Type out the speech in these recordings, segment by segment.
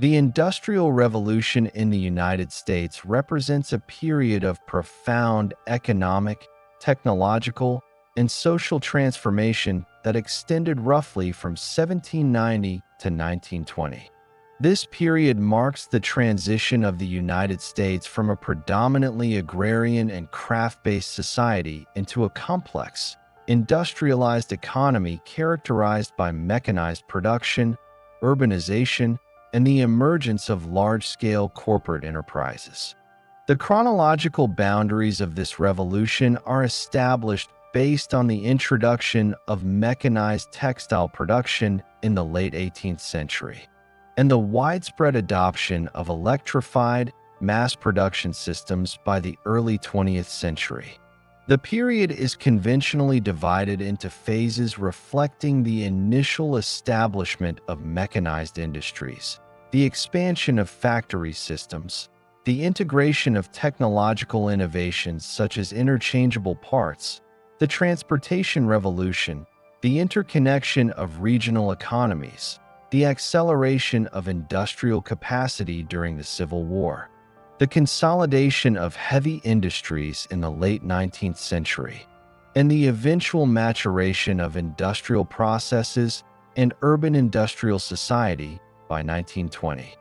The Industrial Revolution in the United States represents a period of profound economic, technological, and social transformation that extended roughly from 1790 to 1920. This period marks the transition of the United States from a predominantly agrarian and craft-based society into a complex, industrialized economy characterized by mechanized production, urbanization, and the emergence of large-scale corporate enterprises. The chronological boundaries of this revolution are established based on the introduction of mechanized textile production in the late 18th century and the widespread adoption of electrified mass production systems by the early 20th century. The period is conventionally divided into phases reflecting the initial establishment of mechanized industries, the expansion of factory systems, the integration of technological innovations such as interchangeable parts, the transportation revolution, the interconnection of regional economies, the acceleration of industrial capacity during the Civil War, the consolidation of heavy industries in the late 19th century, and the eventual maturation of industrial processes and urban industrial society by 1920.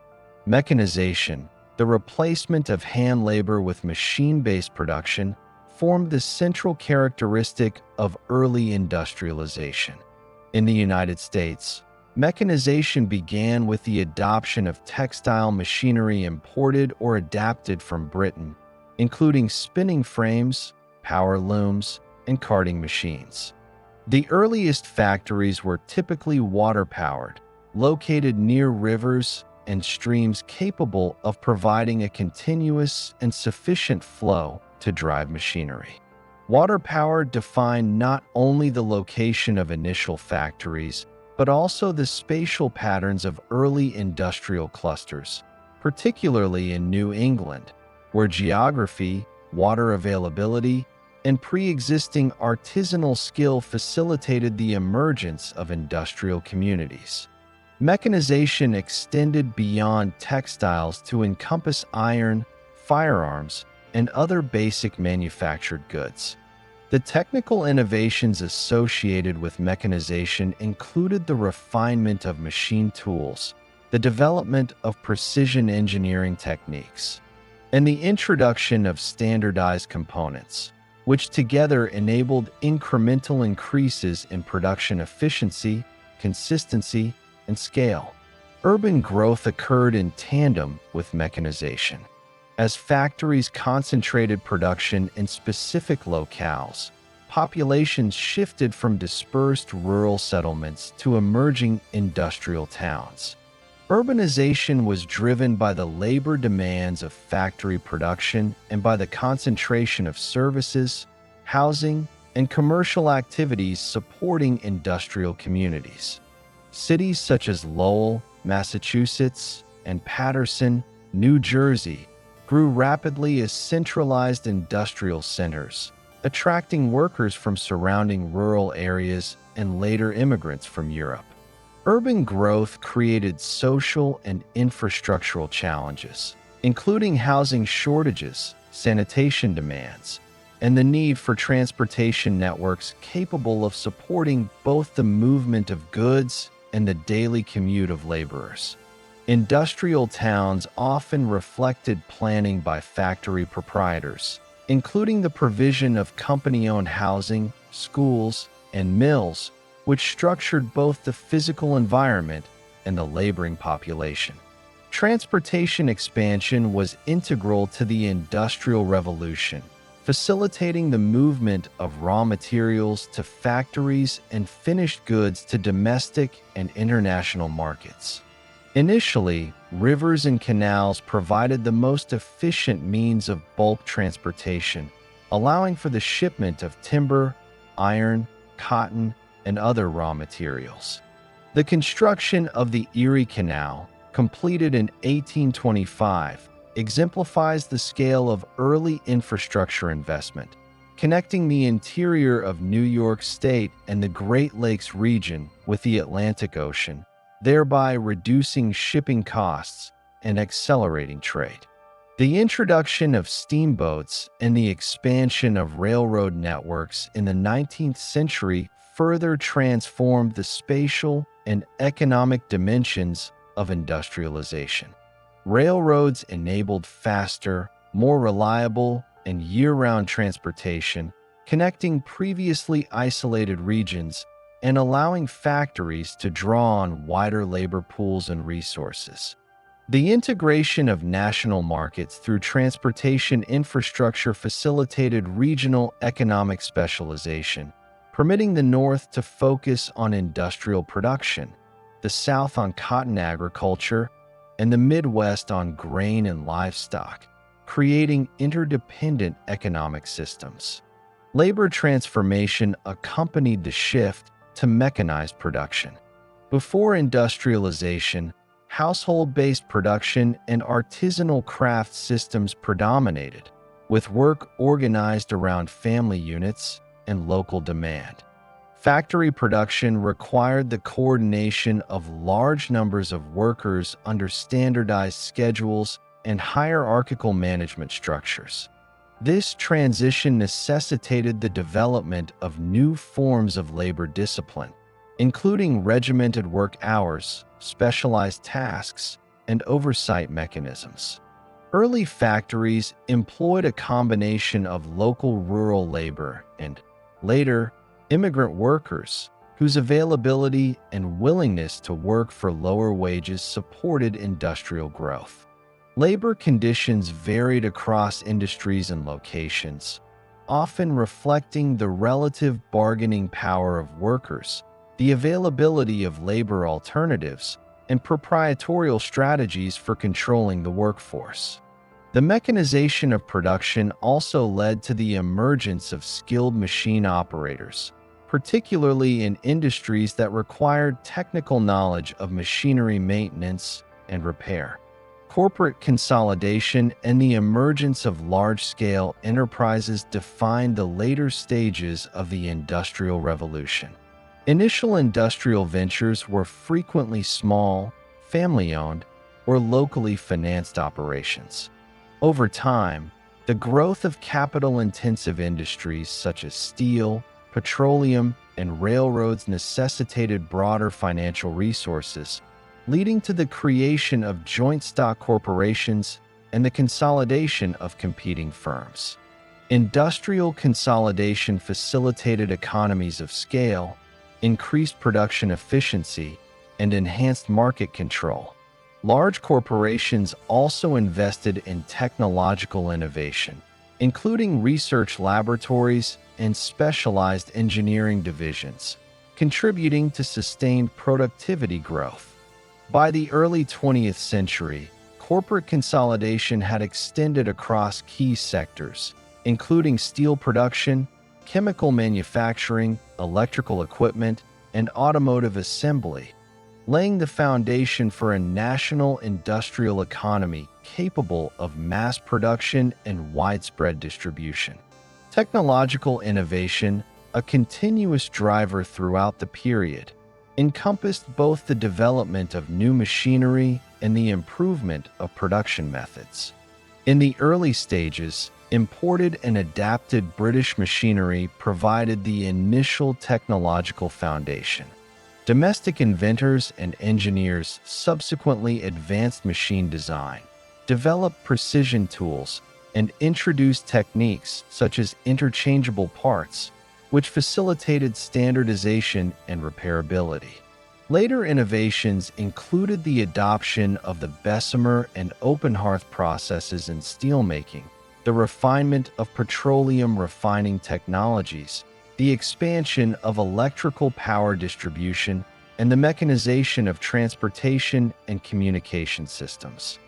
Mechanization, the replacement of hand labor with machine-based production, formed the central characteristic of early industrialization. In the United States, mechanization began with the adoption of textile machinery imported or adapted from Britain, including spinning frames, power looms, and carding machines. The earliest factories were typically water-powered, located near rivers and streams capable of providing a continuous and sufficient flow to drive machinery. Water power defined not only the location of initial factories, but also the spatial patterns of early industrial clusters, particularly in New England, where geography, water availability, and pre-existing artisanal skill facilitated the emergence of industrial communities. Mechanization extended beyond textiles to encompass iron, firearms, and other basic manufactured goods. The technical innovations associated with mechanization included the refinement of machine tools, the development of precision engineering techniques, and the introduction of standardized components, which together enabled incremental increases in production efficiency, consistency, and scale. Urban growth occurred in tandem with mechanization. As factories concentrated production in specific locales, populations shifted from dispersed rural settlements to emerging industrial towns. Urbanization was driven by the labor demands of factory production and by the concentration of services, housing, and commercial activities supporting industrial communities. Cities such as Lowell, Massachusetts, and Paterson, New Jersey, grew rapidly as centralized industrial centers, attracting workers from surrounding rural areas and later immigrants from Europe. Urban growth created social and infrastructural challenges, including housing shortages, sanitation demands, and the need for transportation networks capable of supporting both the movement of goods and the daily commute of laborers. Industrial towns often reflected planning by factory proprietors, including the provision of company-owned housing, schools, and mills, which structured both the physical environment and the laboring population. Transportation expansion was integral to the Industrial Revolution, facilitating the movement of raw materials to factories and finished goods to domestic and international markets. Initially, rivers and canals provided the most efficient means of bulk transportation, allowing for the shipment of timber, iron, cotton, and other raw materials. The construction of the Erie Canal, completed in 1825, exemplifies the scale of early infrastructure investment, connecting the interior of New York State and the Great Lakes region with the Atlantic Ocean, thereby reducing shipping costs and accelerating trade. The introduction of steamboats and the expansion of railroad networks in the 19th century further transformed the spatial and economic dimensions of industrialization. Railroads enabled faster, more reliable, and year-round transportation, connecting previously isolated regions and allowing factories to draw on wider labor pools and resources. The integration of national markets through transportation infrastructure facilitated regional economic specialization, permitting the North to focus on industrial production, the South on cotton agriculture, and the Midwest on grain and livestock, creating interdependent economic systems. Labor transformation accompanied the shift to mechanized production. Before industrialization, household-based production and artisanal craft systems predominated, with work organized around family units and local demand. Factory production required the coordination of large numbers of workers under standardized schedules and hierarchical management structures. This transition necessitated the development of new forms of labor discipline, including regimented work hours, specialized tasks, and oversight mechanisms. Early factories employed a combination of local rural labor and, later, immigrant workers, whose availability and willingness to work for lower wages supported industrial growth. Labor conditions varied across industries and locations, often reflecting the relative bargaining power of workers, the availability of labor alternatives, and proprietorial strategies for controlling the workforce. The mechanization of production also led to the emergence of skilled machine operators, particularly in industries that required technical knowledge of machinery maintenance and repair. Corporate consolidation and the emergence of large-scale enterprises defined the later stages of the Industrial Revolution. Initial industrial ventures were frequently small, family-owned, or locally financed operations. Over time, the growth of capital-intensive industries such as steel, petroleum, and railroads necessitated broader financial resources, leading to the creation of joint stock corporations and the consolidation of competing firms. Industrial consolidation facilitated economies of scale, increased production efficiency, and enhanced market control. Large corporations also invested in technological innovation, including research laboratories and specialized engineering divisions, contributing to sustained productivity growth. By the early 20th century, corporate consolidation had extended across key sectors, including steel production, chemical manufacturing, electrical equipment, and automotive assembly, laying the foundation for a national industrial economy capable of mass production and widespread distribution. Technological innovation, a continuous driver throughout the period, encompassed both the development of new machinery and the improvement of production methods. In the early stages, imported and adapted British machinery provided the initial technological foundation. Domestic inventors and engineers subsequently advanced machine design, developed precision tools, and introduced techniques such as interchangeable parts, which facilitated standardization and repairability. Later innovations included the adoption of the Bessemer and open hearth processes in steelmaking, the refinement of petroleum refining technologies, the expansion of electrical power distribution, and the mechanization of transportation and communication systems.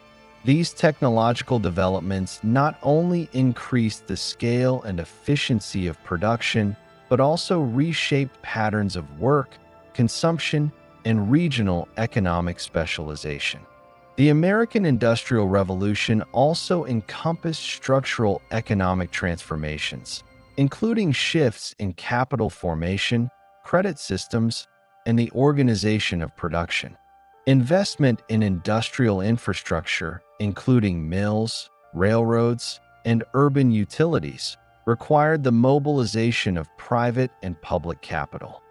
These technological developments not only increased the scale and efficiency of production, but also reshaped patterns of work, consumption, and regional economic specialization. The American Industrial Revolution also encompassed structural economic transformations, including shifts in capital formation, credit systems, and the organization of production. Investment in industrial infrastructure, including mills, railroads, and urban utilities, required the mobilization of private and public capital.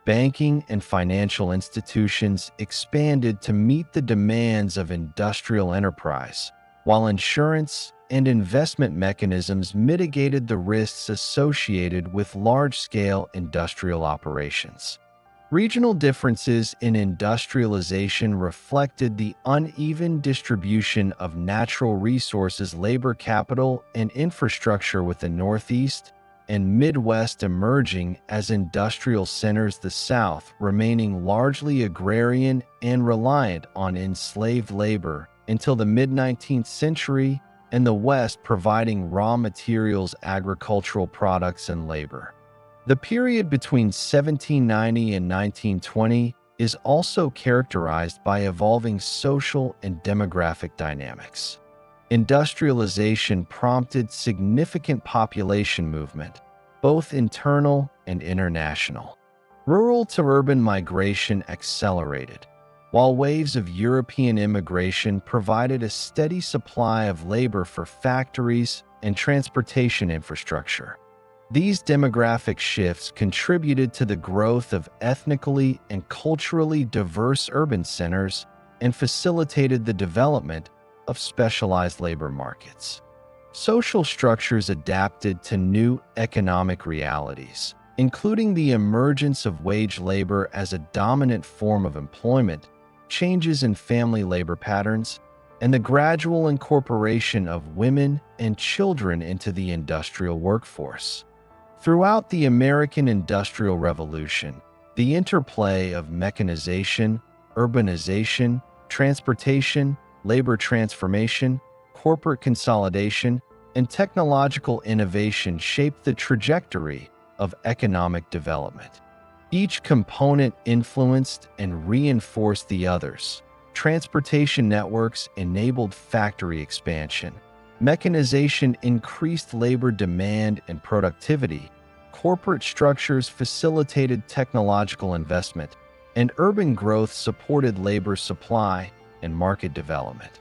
Banking and financial institutions expanded to meet the demands of industrial enterprise, while insurance and investment mechanisms mitigated the risks associated with large-scale industrial operations. Regional differences in industrialization reflected the uneven distribution of natural resources, labor capital, and infrastructure, with the Northeast and Midwest emerging as industrial centers, the South remaining largely agrarian and reliant on enslaved labor until the mid-19th century, and the West providing raw materials, agricultural products, and labor. The period between 1790 and 1920 is also characterized by evolving social and demographic dynamics. Industrialization prompted significant population movement, both internal and international. Rural to urban migration accelerated, while waves of European immigration provided a steady supply of labor for factories and transportation infrastructure. These demographic shifts contributed to the growth of ethnically and culturally diverse urban centers and facilitated the development of specialized labor markets. Social structures adapted to new economic realities, including the emergence of wage labor as a dominant form of employment, changes in family labor patterns, and the gradual incorporation of women and children into the industrial workforce. Throughout the American Industrial Revolution, the interplay of mechanization, urbanization, transportation, labor transformation, corporate consolidation, and technological innovation shaped the trajectory of economic development. Each component influenced and reinforced the others. Transportation networks enabled factory expansion. Mechanization increased labor demand and productivity. Corporate structures facilitated technological investment, and urban growth supported labor supply and market development.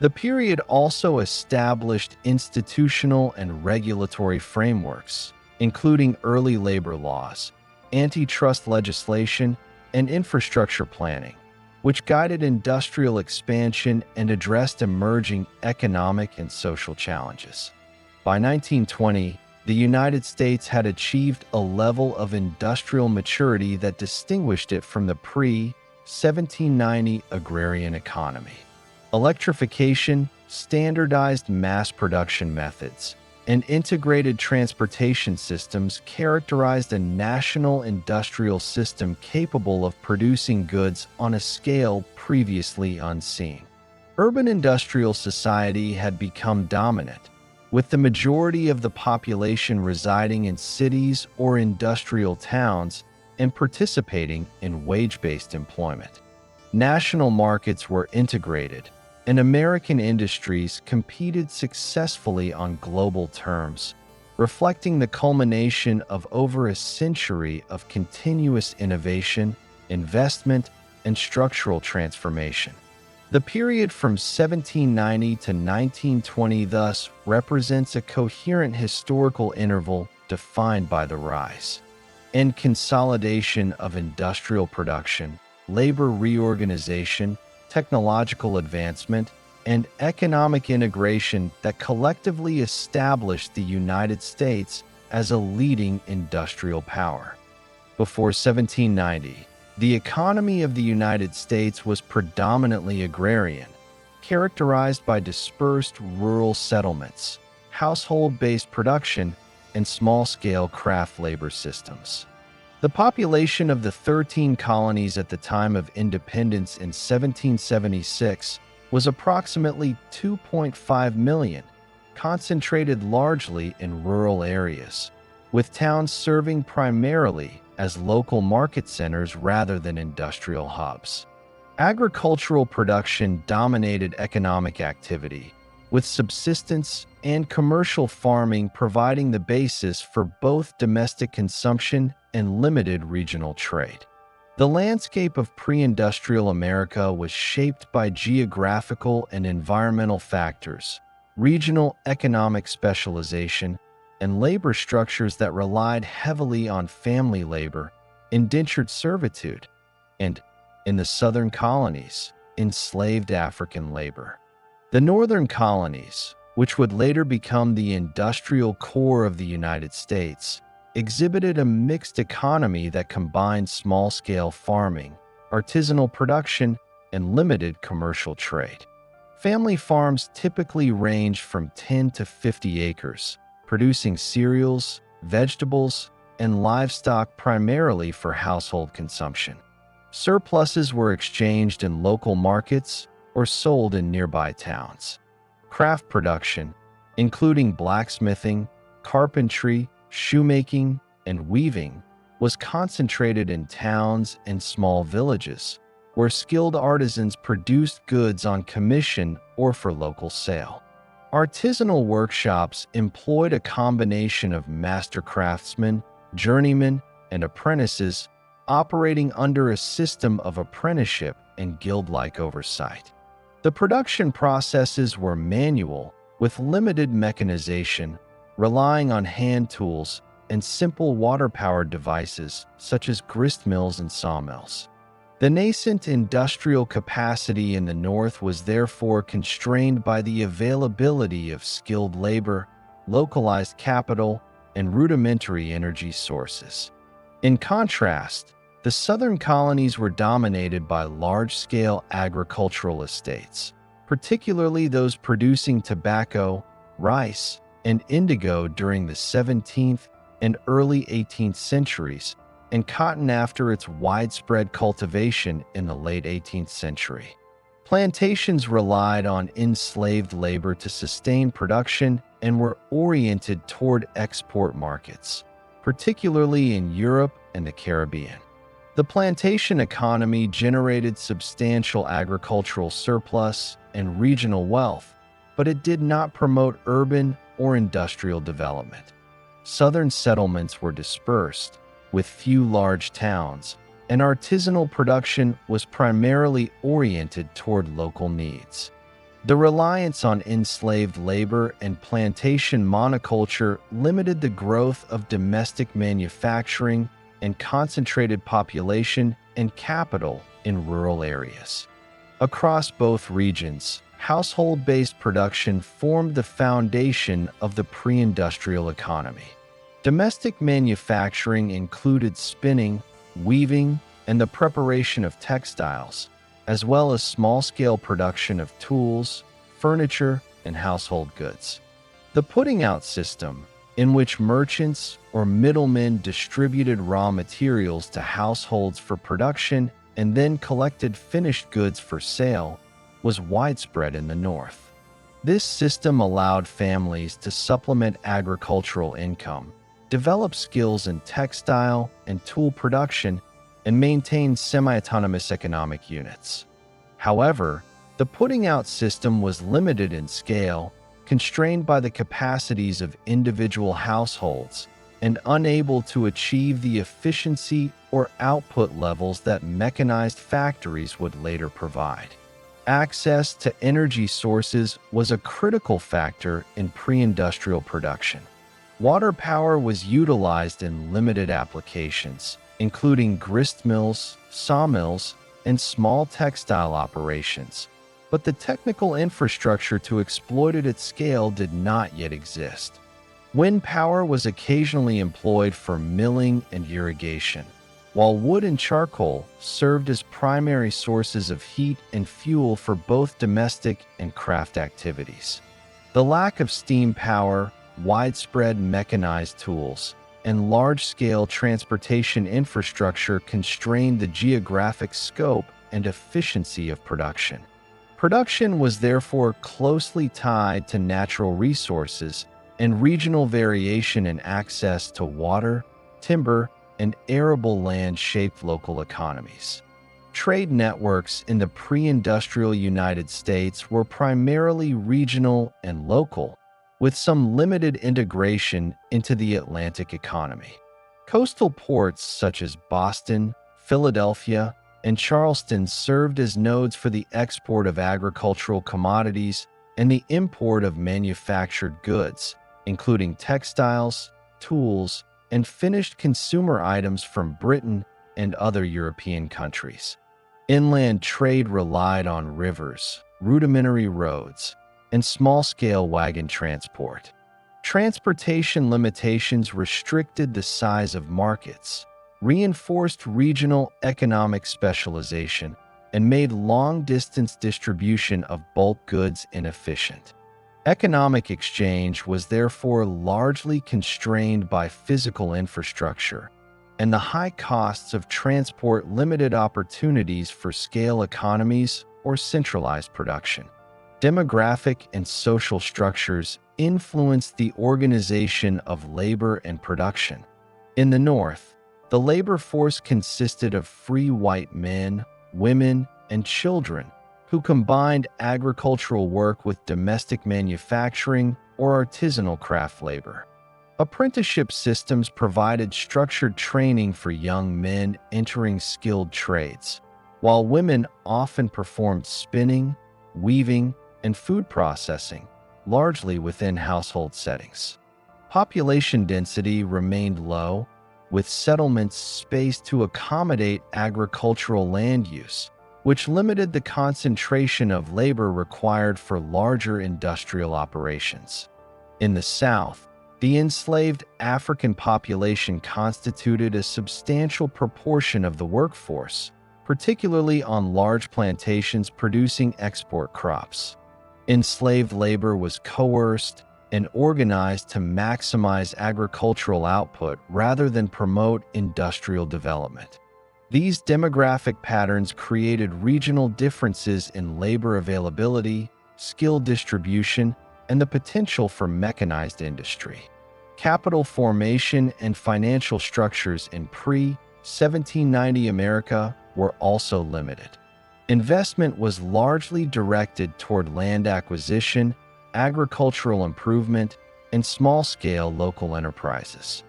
The period also established institutional and regulatory frameworks, including early labor laws, antitrust legislation, and infrastructure planning, which guided industrial expansion and addressed emerging economic and social challenges. By 1920, the United States had achieved a level of industrial maturity that distinguished it from the pre-1790 agrarian economy. Electrification, standardized mass production methods, and integrated transportation systems characterized a national industrial system capable of producing goods on a scale previously unseen. Urban industrial society had become dominant, with the majority of the population residing in cities or industrial towns and participating in wage-based employment. National markets were integrated, and American industries competed successfully on global terms, reflecting the culmination of over a century of continuous innovation, investment, and structural transformation. The period from 1790 to 1920 thus represents a coherent historical interval defined by the rise and consolidation of industrial production, labor reorganization, technological advancement, and economic integration that collectively established the United States as a leading industrial power. Before 1790, the economy of the United States was predominantly agrarian, characterized by dispersed rural settlements, household-based production, and small-scale craft labor systems. The population of the 13 colonies at the time of independence in 1776 was approximately 2.5 million, concentrated largely in rural areas, with towns serving primarily as local market centers rather than industrial hubs. Agricultural production dominated economic activity, with subsistence and commercial farming providing the basis for both domestic consumption and limited regional trade. The landscape of pre-industrial America was shaped by geographical and environmental factors, regional economic specialization, and labor structures that relied heavily on family labor, indentured servitude, and, in the southern colonies, enslaved African labor. The northern colonies, which would later become the industrial core of the United States, exhibited a mixed economy that combined small-scale farming, artisanal production, and limited commercial trade. Family farms typically ranged from 10 to 50 acres, producing cereals, vegetables, and livestock primarily for household consumption. Surpluses were exchanged in local markets or sold in nearby towns. Craft production, including blacksmithing, carpentry, shoemaking, and weaving, was concentrated in towns and small villages, where skilled artisans produced goods on commission or for local sale. Artisanal workshops employed a combination of master craftsmen, journeymen, and apprentices, operating under a system of apprenticeship and guild-like oversight. The production processes were manual, with limited mechanization, relying on hand tools and simple water-powered devices such as grist mills and sawmills. The nascent industrial capacity in the North was therefore constrained by the availability of skilled labor, localized capital, and rudimentary energy sources. In contrast, the southern colonies were dominated by large-scale agricultural estates, particularly those producing tobacco, rice, and indigo during the 17th and early 18th centuries, and cotton after its widespread cultivation in the late 18th century. Plantations relied on enslaved labor to sustain production and were oriented toward export markets, particularly in Europe and the Caribbean. The plantation economy generated substantial agricultural surplus and regional wealth, but it did not promote urban or industrial development. Southern settlements were dispersed, with few large towns, and artisanal production was primarily oriented toward local needs. The reliance on enslaved labor and plantation monoculture limited the growth of domestic manufacturing and concentrated population and capital in rural areas. Across both regions, household-based production formed the foundation of the pre-industrial economy. Domestic manufacturing included spinning, weaving, and the preparation of textiles, as well as small-scale production of tools, furniture, and household goods. The putting-out system, in which merchants or middlemen distributed raw materials to households for production and then collected finished goods for sale, was widespread in the North. This system allowed families to supplement agricultural income, develop skills in textile and tool production, and maintain semi-autonomous economic units. However, the putting-out system was limited in scale, constrained by the capacities of individual households, and unable to achieve the efficiency or output levels that mechanized factories would later provide. Access to energy sources was a critical factor in pre-industrial production. Water power was utilized in limited applications, including grist mills, sawmills, and small textile operations, but the technical infrastructure to exploit it at scale did not yet exist. Wind power was occasionally employed for milling and irrigation, while wood and charcoal served as primary sources of heat and fuel for both domestic and craft activities. The lack of steam power, widespread mechanized tools, and large-scale transportation infrastructure constrained the geographic scope and efficiency of production. Production was therefore closely tied to natural resources, and regional variation in access to water, timber, and arable land shaped local economies. Trade networks in the pre-industrial United States were primarily regional and local, with some limited integration into the Atlantic economy. Coastal ports such as Boston, Philadelphia, and Charleston served as nodes for the export of agricultural commodities and the import of manufactured goods, including textiles, tools, and finished consumer items from Britain and other European countries. Inland trade relied on rivers, rudimentary roads, and small-scale wagon transport. Transportation limitations restricted the size of markets, reinforced regional economic specialization, and made long-distance distribution of bulk goods inefficient. Economic exchange was therefore largely constrained by physical infrastructure, and the high costs of transport limited opportunities for scale economies or centralized production. Demographic and social structures influenced the organization of labor and production. In the North, the labor force consisted of free white men, women, and children who combined agricultural work with domestic manufacturing or artisanal craft labor. Apprenticeship systems provided structured training for young men entering skilled trades, while women often performed spinning, weaving, and food processing, largely within household settings. Population density remained low, with settlements spaced to accommodate agricultural land use, which limited the concentration of labor required for larger industrial operations. In the South, the enslaved African population constituted a substantial proportion of the workforce, particularly on large plantations producing export crops. Enslaved labor was coerced and organized to maximize agricultural output rather than promote industrial development. These demographic patterns created regional differences in labor availability, skill distribution, and the potential for mechanized industry. Capital formation and financial structures in pre-1790 America were also limited. Investment was largely directed toward land acquisition, agricultural improvement, and small-scale local enterprises.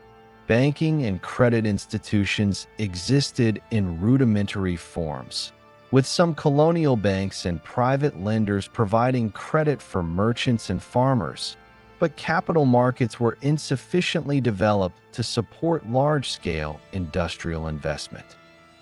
Banking and credit institutions existed in rudimentary forms, with some colonial banks and private lenders providing credit for merchants and farmers, but capital markets were insufficiently developed to support large-scale industrial investment.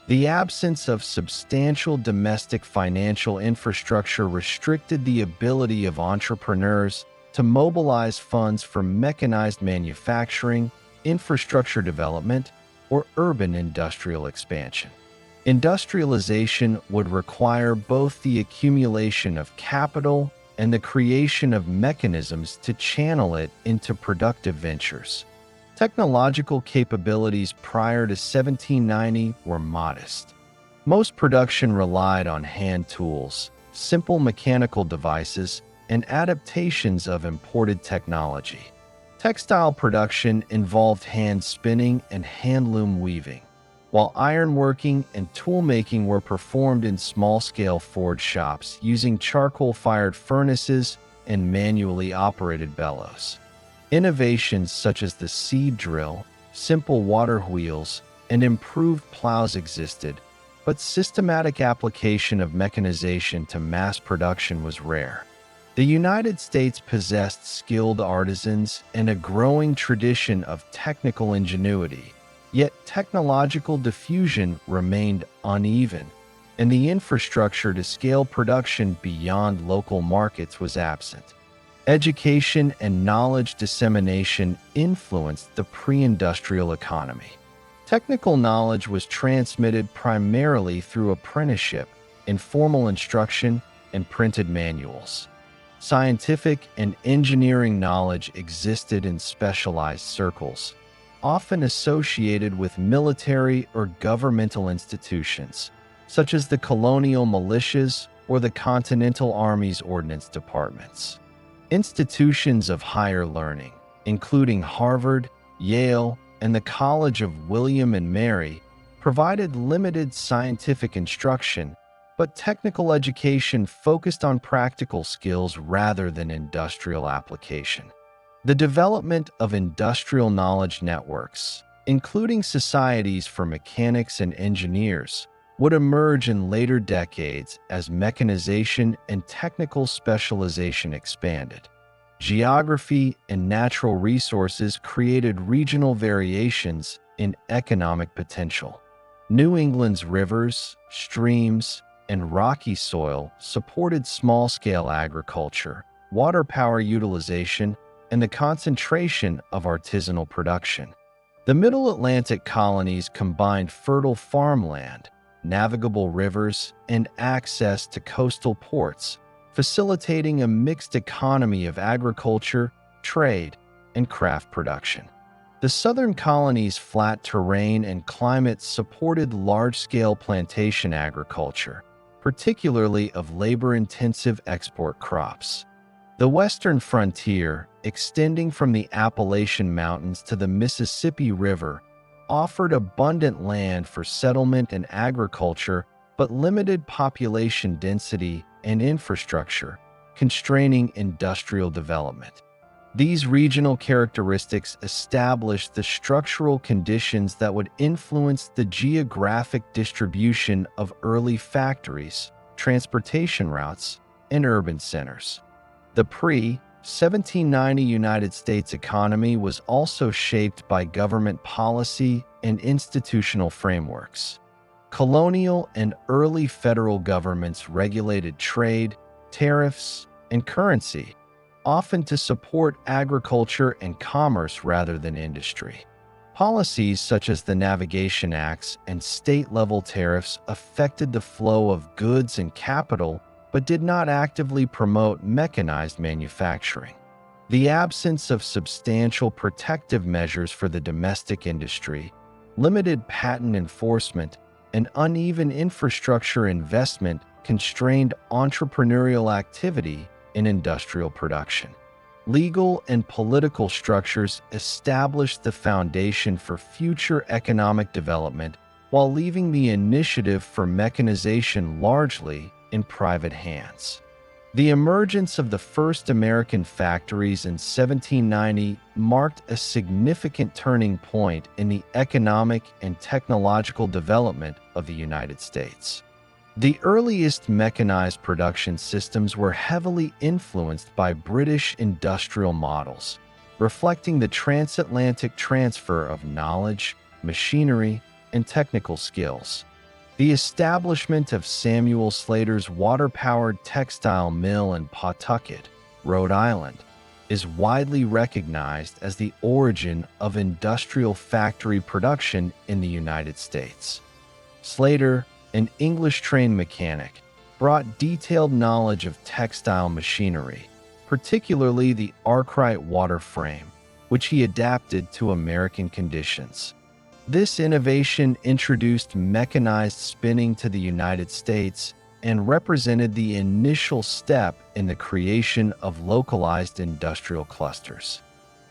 The absence of substantial domestic financial infrastructure restricted the ability of entrepreneurs to mobilize funds for mechanized manufacturing, infrastructure development, or urban industrial expansion. Industrialization would require both the accumulation of capital and the creation of mechanisms to channel it into productive ventures. Technological capabilities prior to 1790 were modest. Most production relied on hand tools, simple mechanical devices, and adaptations of imported technology. Textile production involved hand spinning and handloom weaving, while ironworking and toolmaking were performed in small-scale forge shops using charcoal-fired furnaces and manually operated bellows. Innovations such as the seed drill, simple water wheels, and improved plows existed, but systematic application of mechanization to mass production was rare. The United States possessed skilled artisans and a growing tradition of technical ingenuity, yet technological diffusion remained uneven, and the infrastructure to scale production beyond local markets was absent. Education and knowledge dissemination influenced the pre-industrial economy. Technical knowledge was transmitted primarily through apprenticeship, informal instruction, and printed manuals. Scientific and engineering knowledge existed in specialized circles, often associated with military or governmental institutions, such as the colonial militias or the Continental Army's ordnance departments. Institutions of higher learning, including Harvard, Yale, and the College of William and Mary, provided limited scientific instruction, but technical education focused on practical skills rather than industrial application. The development of industrial knowledge networks, including societies for mechanics and engineers, would emerge in later decades as mechanization and technical specialization expanded. Geography and natural resources created regional variations in economic potential. New England's rivers, streams, and rocky soil supported small-scale agriculture, water power utilization, and the concentration of artisanal production. The Middle Atlantic colonies combined fertile farmland, navigable rivers, and access to coastal ports, facilitating a mixed economy of agriculture, trade, and craft production. The southern colonies' flat terrain and climate supported large-scale plantation agriculture, particularly of labor-intensive export crops. The western frontier, extending from the Appalachian Mountains to the Mississippi River, offered abundant land for settlement and agriculture, but limited population density and infrastructure, constraining industrial development. These regional characteristics established the structural conditions that would influence the geographic distribution of early factories, transportation routes, and urban centers. The pre-1790 United States economy was also shaped by government policy and institutional frameworks. Colonial and early federal governments regulated trade, tariffs, and currency, often to support agriculture and commerce rather than industry. Policies such as the Navigation Acts and state-level tariffs affected the flow of goods and capital but did not actively promote mechanized manufacturing. The absence of substantial protective measures for the domestic industry, limited patent enforcement, and uneven infrastructure investment constrained entrepreneurial activity in industrial production. Legal and political structures established the foundation for future economic development while leaving the initiative for mechanization largely in private hands. The emergence of the first American factories in 1790 marked a significant turning point in the economic and technological development of the United States. The earliest mechanized production systems were heavily influenced by British industrial models, reflecting the transatlantic transfer of knowledge, machinery, and technical skills. The establishment of Samuel Slater's water-powered textile mill in Pawtucket, Rhode Island, is widely recognized as the origin of industrial factory production in the United States. Slater, an English-trained mechanic, brought detailed knowledge of textile machinery, particularly the Arkwright water frame, which he adapted to American conditions. This innovation introduced mechanized spinning to the United States and represented the initial step in the creation of localized industrial clusters.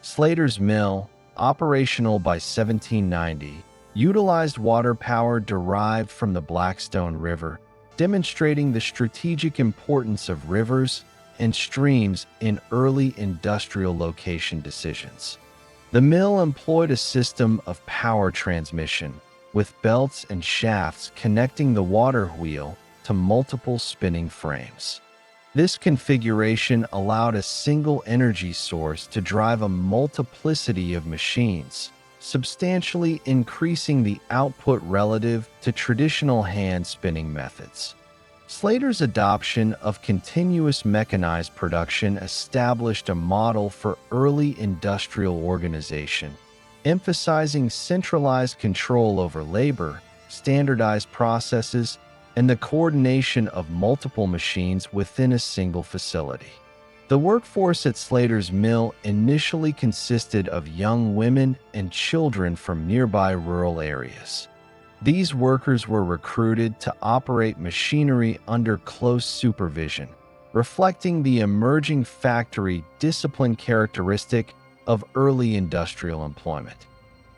Slater's mill, operational by 1790, utilized water power derived from the Blackstone River, demonstrating the strategic importance of rivers and streams in early industrial location decisions. The mill employed a system of power transmission, with belts and shafts connecting the water wheel to multiple spinning frames. This configuration allowed a single energy source to drive a multiplicity of machines, substantially increasing the output relative to traditional hand-spinning methods. Slater's adoption of continuous mechanized production established a model for early industrial organization, emphasizing centralized control over labor, standardized processes, and the coordination of multiple machines within a single facility. The workforce at Slater's mill initially consisted of young women and children from nearby rural areas. These workers were recruited to operate machinery under close supervision, reflecting the emerging factory discipline characteristic of early industrial employment.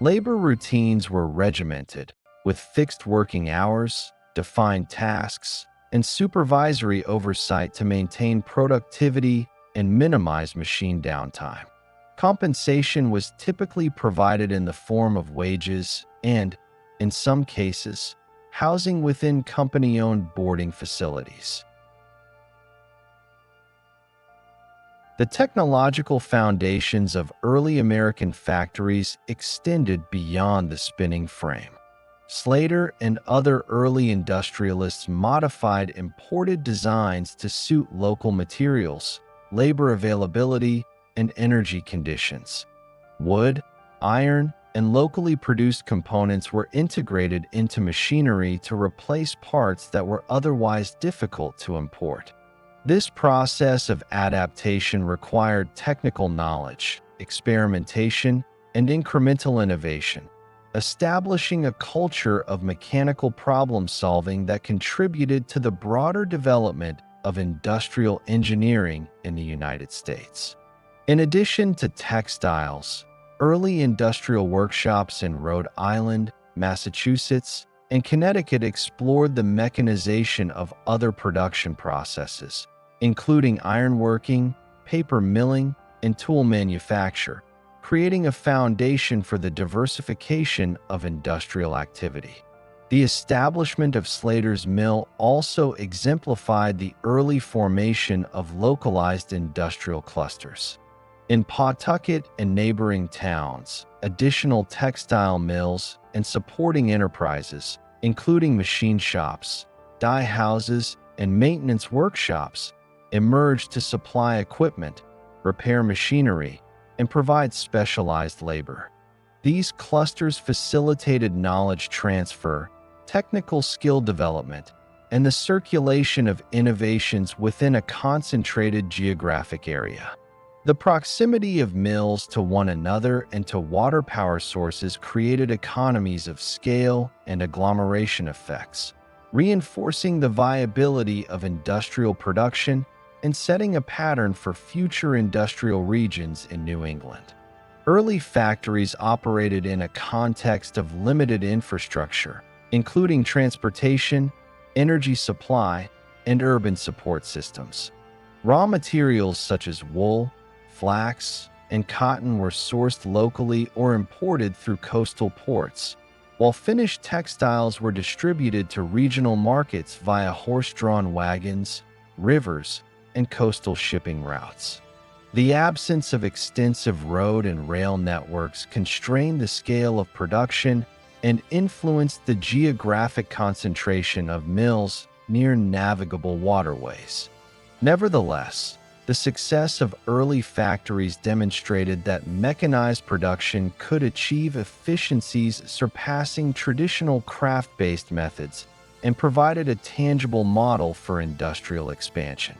Labor routines were regimented, with fixed working hours, defined tasks, and supervisory oversight to maintain productivity and minimize machine downtime. Compensation was typically provided in the form of wages and, in some cases, housing within company-owned boarding facilities. The technological foundations of early American factories extended beyond the spinning frame. Slater and other early industrialists modified imported designs to suit local materials, labor availability, and energy conditions. Wood, iron, and locally produced components were integrated into machinery to replace parts that were otherwise difficult to import. This process of adaptation required technical knowledge, experimentation, and incremental innovation, establishing a culture of mechanical problem-solving that contributed to the broader development of industrial engineering in the United States. In addition to textiles, early industrial workshops in Rhode Island, Massachusetts, and Connecticut explored the mechanization of other production processes, including ironworking, paper milling, and tool manufacture, creating a foundation for the diversification of industrial activity. The establishment of Slater's Mill also exemplified the early formation of localized industrial clusters. In Pawtucket and neighboring towns, additional textile mills and supporting enterprises, including machine shops, dye houses, and maintenance workshops, emerged to supply equipment, repair machinery, and provide specialized labor. These clusters facilitated knowledge transfer, technical skill development, and the circulation of innovations within a concentrated geographic area. The proximity of mills to one another and to water power sources created economies of scale and agglomeration effects, reinforcing the viability of industrial production and setting a pattern for future industrial regions in New England. Early factories operated in a context of limited infrastructure, including transportation, energy supply, and urban support systems. Raw materials such as wool, flax, and cotton were sourced locally or imported through coastal ports, while finished textiles were distributed to regional markets via horse-drawn wagons, rivers, and coastal shipping routes. The absence of extensive road and rail networks constrained the scale of production and influenced the geographic concentration of mills near navigable waterways. Nevertheless, the success of early factories demonstrated that mechanized production could achieve efficiencies surpassing traditional craft-based methods and provided a tangible model for industrial expansion.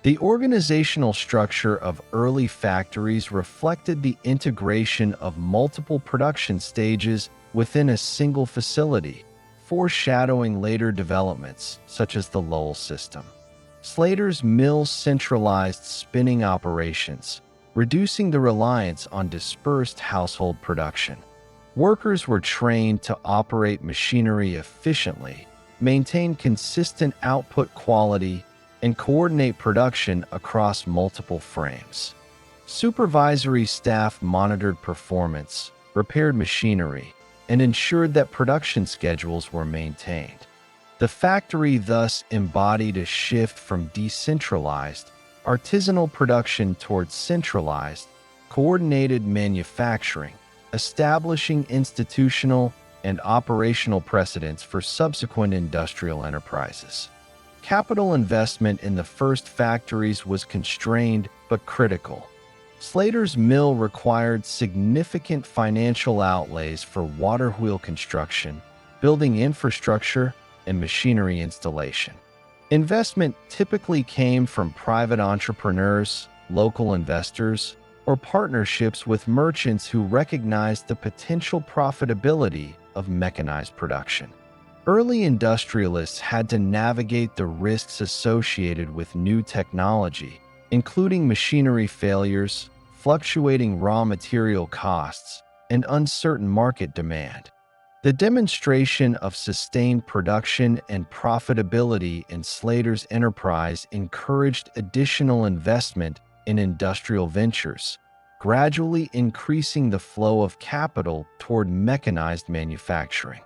The organizational structure of early factories reflected the integration of multiple production stages within a single facility, foreshadowing later developments such as the Lowell system. Slater's Mill centralized spinning operations, reducing the reliance on dispersed household production. Workers were trained to operate machinery efficiently, maintain consistent output quality, and coordinate production across multiple frames. Supervisory staff monitored performance, repaired machinery, and ensured that production schedules were maintained. The factory thus embodied a shift from decentralized, artisanal production towards centralized, coordinated manufacturing, establishing institutional and operational precedents for subsequent industrial enterprises. Capital investment in the first factories was constrained but critical. Slater's Mill required significant financial outlays for water wheel construction, building infrastructure, and machinery installation. Investment typically came from private entrepreneurs, local investors, or partnerships with merchants who recognized the potential profitability of mechanized production. Early industrialists had to navigate the risks associated with new technology, including machinery failures, fluctuating raw material costs, and uncertain market demand. The demonstration of sustained production and profitability in Slater's enterprise encouraged additional investment in industrial ventures, gradually increasing the flow of capital toward mechanized manufacturing.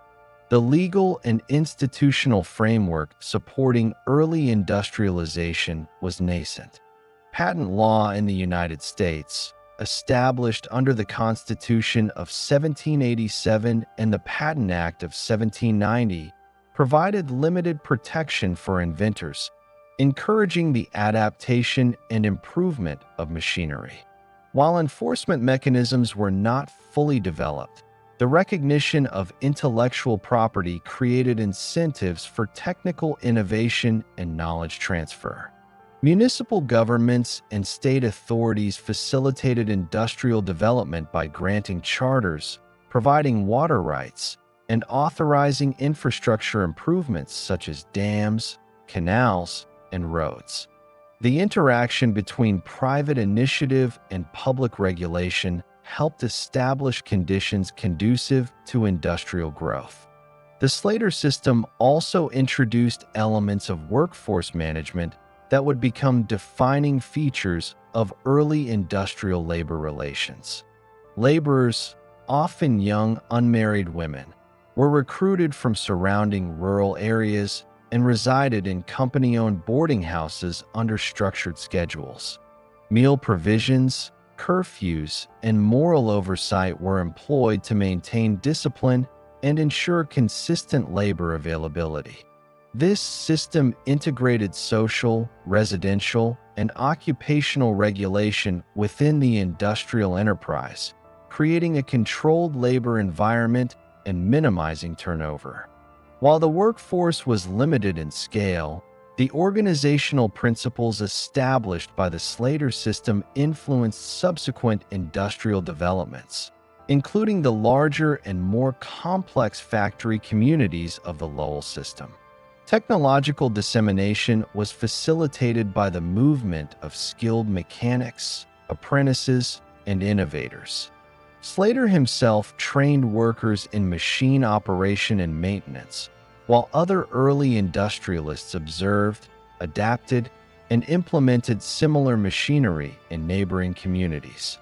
The legal and institutional framework supporting early industrialization was nascent. Patent law in the United States, established under the Constitution of 1787 and the Patent Act of 1790, provided limited protection for inventors, encouraging the adaptation and improvement of machinery. While enforcement mechanisms were not fully developed, the recognition of intellectual property created incentives for technical innovation and knowledge transfer. Municipal governments and state authorities facilitated industrial development by granting charters, providing water rights, and authorizing infrastructure improvements such as dams, canals, and roads. The interaction between private initiative and public regulation helped establish conditions conducive to industrial growth. The Slater system also introduced elements of workforce management that would become defining features of early industrial labor relations. Laborers, often young, unmarried women, were recruited from surrounding rural areas and resided in company-owned boarding houses under structured schedules. Meal provisions, curfews, and moral oversight were employed to maintain discipline and ensure consistent labor availability. This system integrated social, residential, and occupational regulation within the industrial enterprise, creating a controlled labor environment and minimizing turnover. While the workforce was limited in scale, the organizational principles established by the Slater system influenced subsequent industrial developments, including the larger and more complex factory communities of the Lowell system. Technological dissemination was facilitated by the movement of skilled mechanics, apprentices, and innovators. Slater himself trained workers in machine operation and maintenance, while other early industrialists observed, adapted, and implemented similar machinery in neighboring communities.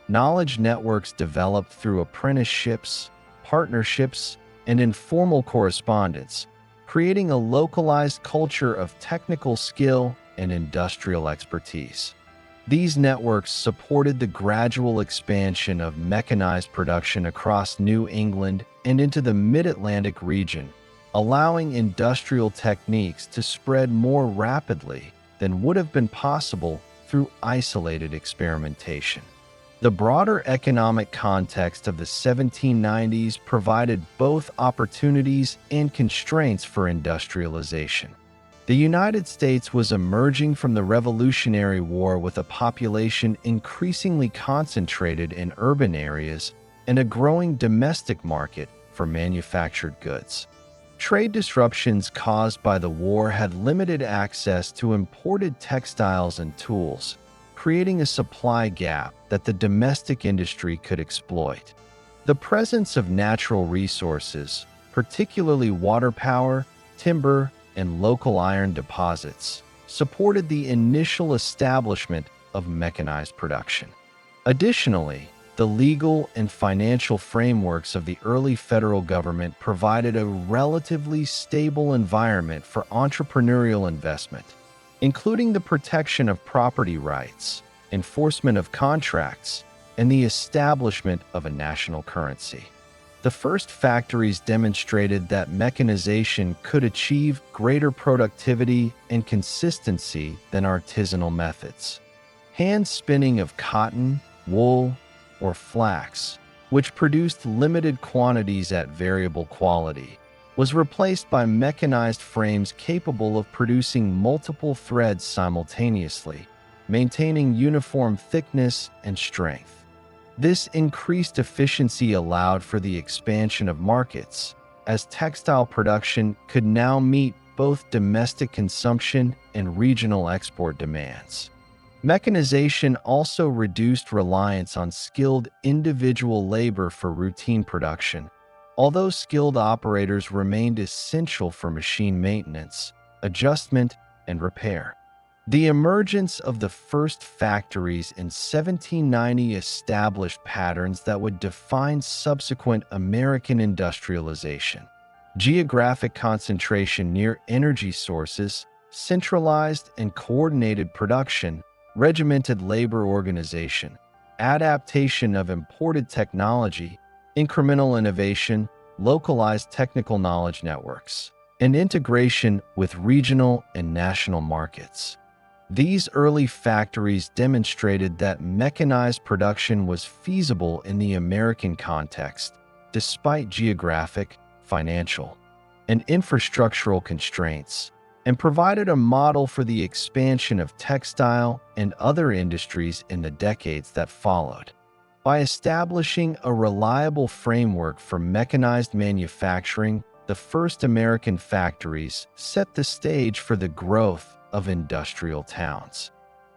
Knowledge networks developed through apprenticeships, partnerships, and informal correspondence, creating a localized culture of technical skill and industrial expertise. These networks supported the gradual expansion of mechanized production across New England and into the Mid-Atlantic region, allowing industrial techniques to spread more rapidly than would have been possible through isolated experimentation. The broader economic context of the 1790s provided both opportunities and constraints for industrialization. The United States was emerging from the Revolutionary War with a population increasingly concentrated in urban areas and a growing domestic market for manufactured goods. Trade disruptions caused by the war had limited access to imported textiles and tools, creating a supply gap that the domestic industry could exploit. The presence of natural resources, particularly water power, timber, and local iron deposits, supported the initial establishment of mechanized production. Additionally, the legal and financial frameworks of the early federal government provided a relatively stable environment for entrepreneurial investment, including the protection of property rights, enforcement of contracts, and the establishment of a national currency. The first factories demonstrated that mechanization could achieve greater productivity and consistency than artisanal methods. Hand spinning of cotton, wool, or flax, which produced limited quantities at variable quality, was replaced by mechanized frames capable of producing multiple threads simultaneously, maintaining uniform thickness and strength. This increased efficiency allowed for the expansion of markets, as textile production could now meet both domestic consumption and regional export demands. Mechanization also reduced reliance on skilled individual labor for routine production, although skilled operators remained essential for machine maintenance, adjustment, and repair. The emergence of the first factories in 1790 established patterns that would define subsequent American industrialization. Geographic concentration near energy sources, centralized and coordinated production, regimented labor organization, adaptation of imported technology, incremental innovation, localized technical knowledge networks, and integration with regional and national markets. These early factories demonstrated that mechanized production was feasible in the American context, despite geographic, financial, and infrastructural constraints, and provided a model for the expansion of textile and other industries in the decades that followed. By establishing a reliable framework for mechanized manufacturing, the first American factories set the stage for the growth of industrial towns.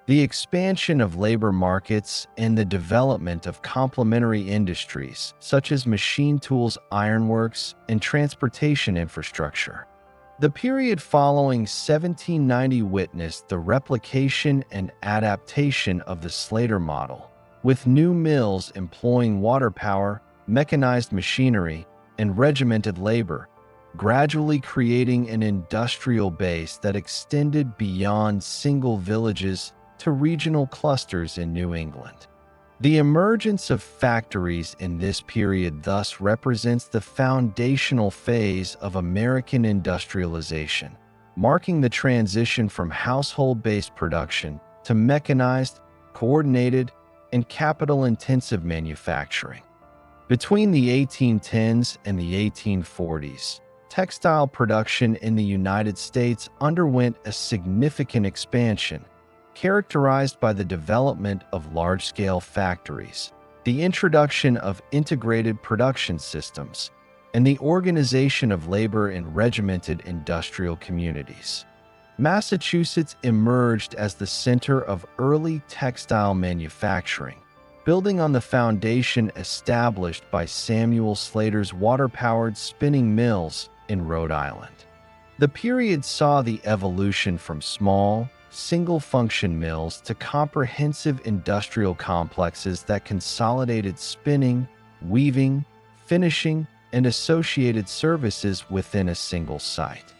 The expansion of labor markets and the development of complementary industries, such as machine tools, ironworks, and transportation infrastructure. The period following 1790 witnessed the replication and adaptation of the Slater model, with new mills employing water power, mechanized machinery, and regimented labor, gradually creating an industrial base that extended beyond single villages to regional clusters in New England. The emergence of factories in this period thus represents the foundational phase of American industrialization, marking the transition from household-based production to mechanized, coordinated, and capital-intensive manufacturing. Between the 1810s and the 1840s, textile production in the United States underwent a significant expansion, characterized by the development of large-scale factories, the introduction of integrated production systems, and the organization of labor in regimented industrial communities. Massachusetts emerged as the center of early textile manufacturing, building on the foundation established by Samuel Slater's water-powered spinning mills in Rhode Island. The period saw the evolution from small, single-function mills to comprehensive industrial complexes that consolidated spinning, weaving, finishing, and associated services within a single site.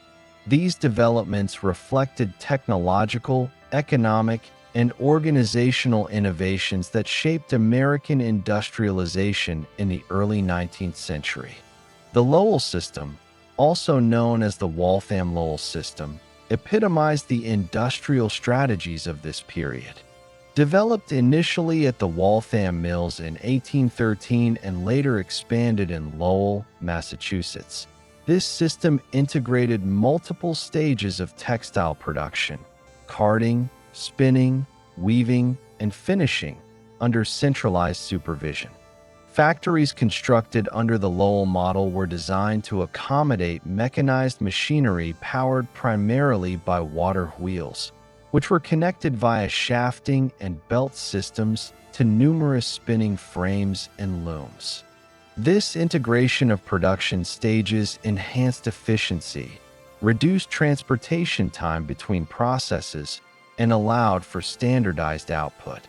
These developments reflected technological, economic, and organizational innovations that shaped American industrialization in the early 19th century. The Lowell system, also known as the Waltham-Lowell system, epitomized the industrial strategies of this period. Developed initially at the Waltham Mills in 1813 and later expanded in Lowell, Massachusetts, this system integrated multiple stages of textile production: carding, spinning, weaving, and finishing under centralized supervision. Factories constructed under the Lowell model were designed to accommodate mechanized machinery powered primarily by water wheels, which were connected via shafting and belt systems to numerous spinning frames and looms. This integration of production stages enhanced efficiency, reduced transportation time between processes, and allowed for standardized output.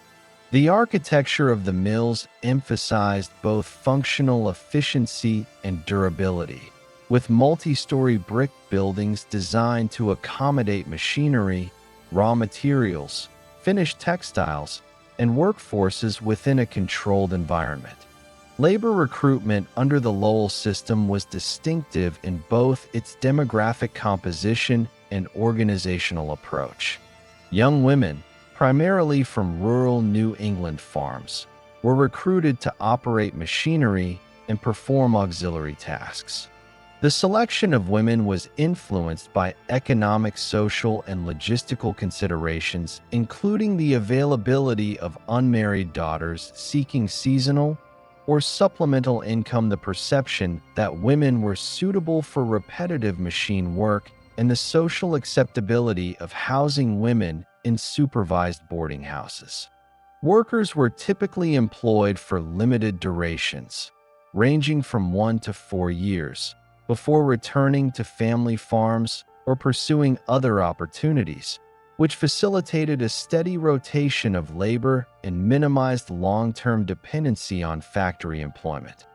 The architecture of the mills emphasized both functional efficiency and durability, with multi-story brick buildings designed to accommodate machinery, raw materials, finished textiles, and workforces within a controlled environment. Labor recruitment under the Lowell system was distinctive in both its demographic composition and organizational approach. Young women, primarily from rural New England farms, were recruited to operate machinery and perform auxiliary tasks. The selection of women was influenced by economic, social, and logistical considerations, including the availability of unmarried daughters seeking seasonal or supplemental income, the perception that women were suitable for repetitive machine work, and the social acceptability of housing women in supervised boarding houses. Workers were typically employed for limited durations, ranging from 1 to 4 years, before returning to family farms or pursuing other opportunities, which facilitated a steady rotation of labor and minimized long-term dependency on factory employment.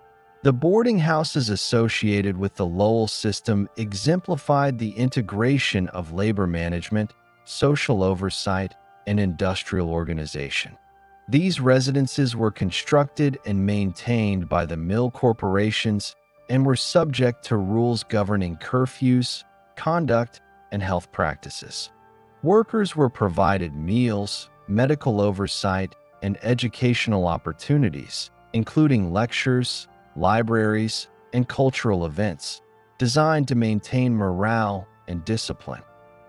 The boarding houses associated with the Lowell system exemplified the integration of labor management, social oversight, and industrial organization. These residences were constructed and maintained by the mill corporations and were subject to rules governing curfews, conduct, and health practices. Workers were provided meals, medical oversight, and educational opportunities, including lectures, libraries, and cultural events, designed to maintain morale and discipline.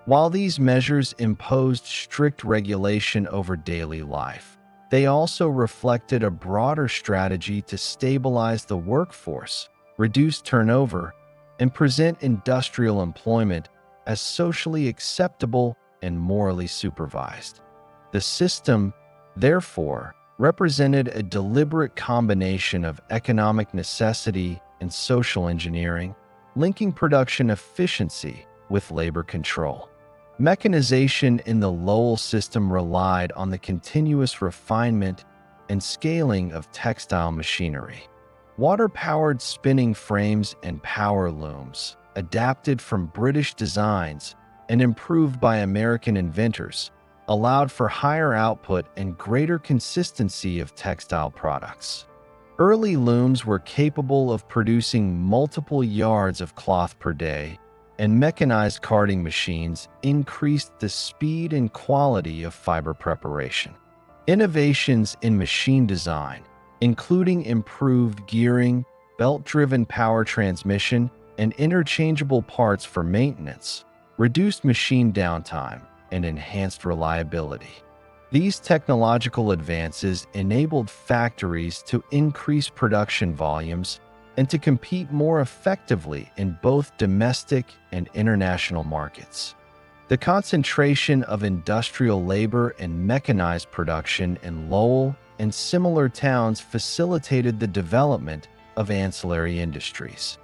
While these measures imposed strict regulation over daily life, they also reflected a broader strategy to stabilize the workforce, reduce turnover, and present industrial employment as socially acceptable and morally supervised. The system, therefore, represented a deliberate combination of economic necessity and social engineering, linking production efficiency with labor control. Mechanization in the Lowell system relied on the continuous refinement and scaling of textile machinery. Water-powered spinning frames and power looms, adapted from British designs and improved by American inventors, allowed for higher output and greater consistency of textile products. Early looms were capable of producing multiple yards of cloth per day, and mechanized carding machines increased the speed and quality of fiber preparation. Innovations in machine design, including improved gearing, belt-driven power transmission, and interchangeable parts for maintenance, reduced machine downtime and enhanced reliability. These technological advances enabled factories to increase production volumes and to compete more effectively in both domestic and international markets. The concentration of industrial labor and mechanized production in Lowell and similar towns facilitated the development of ancillary industries.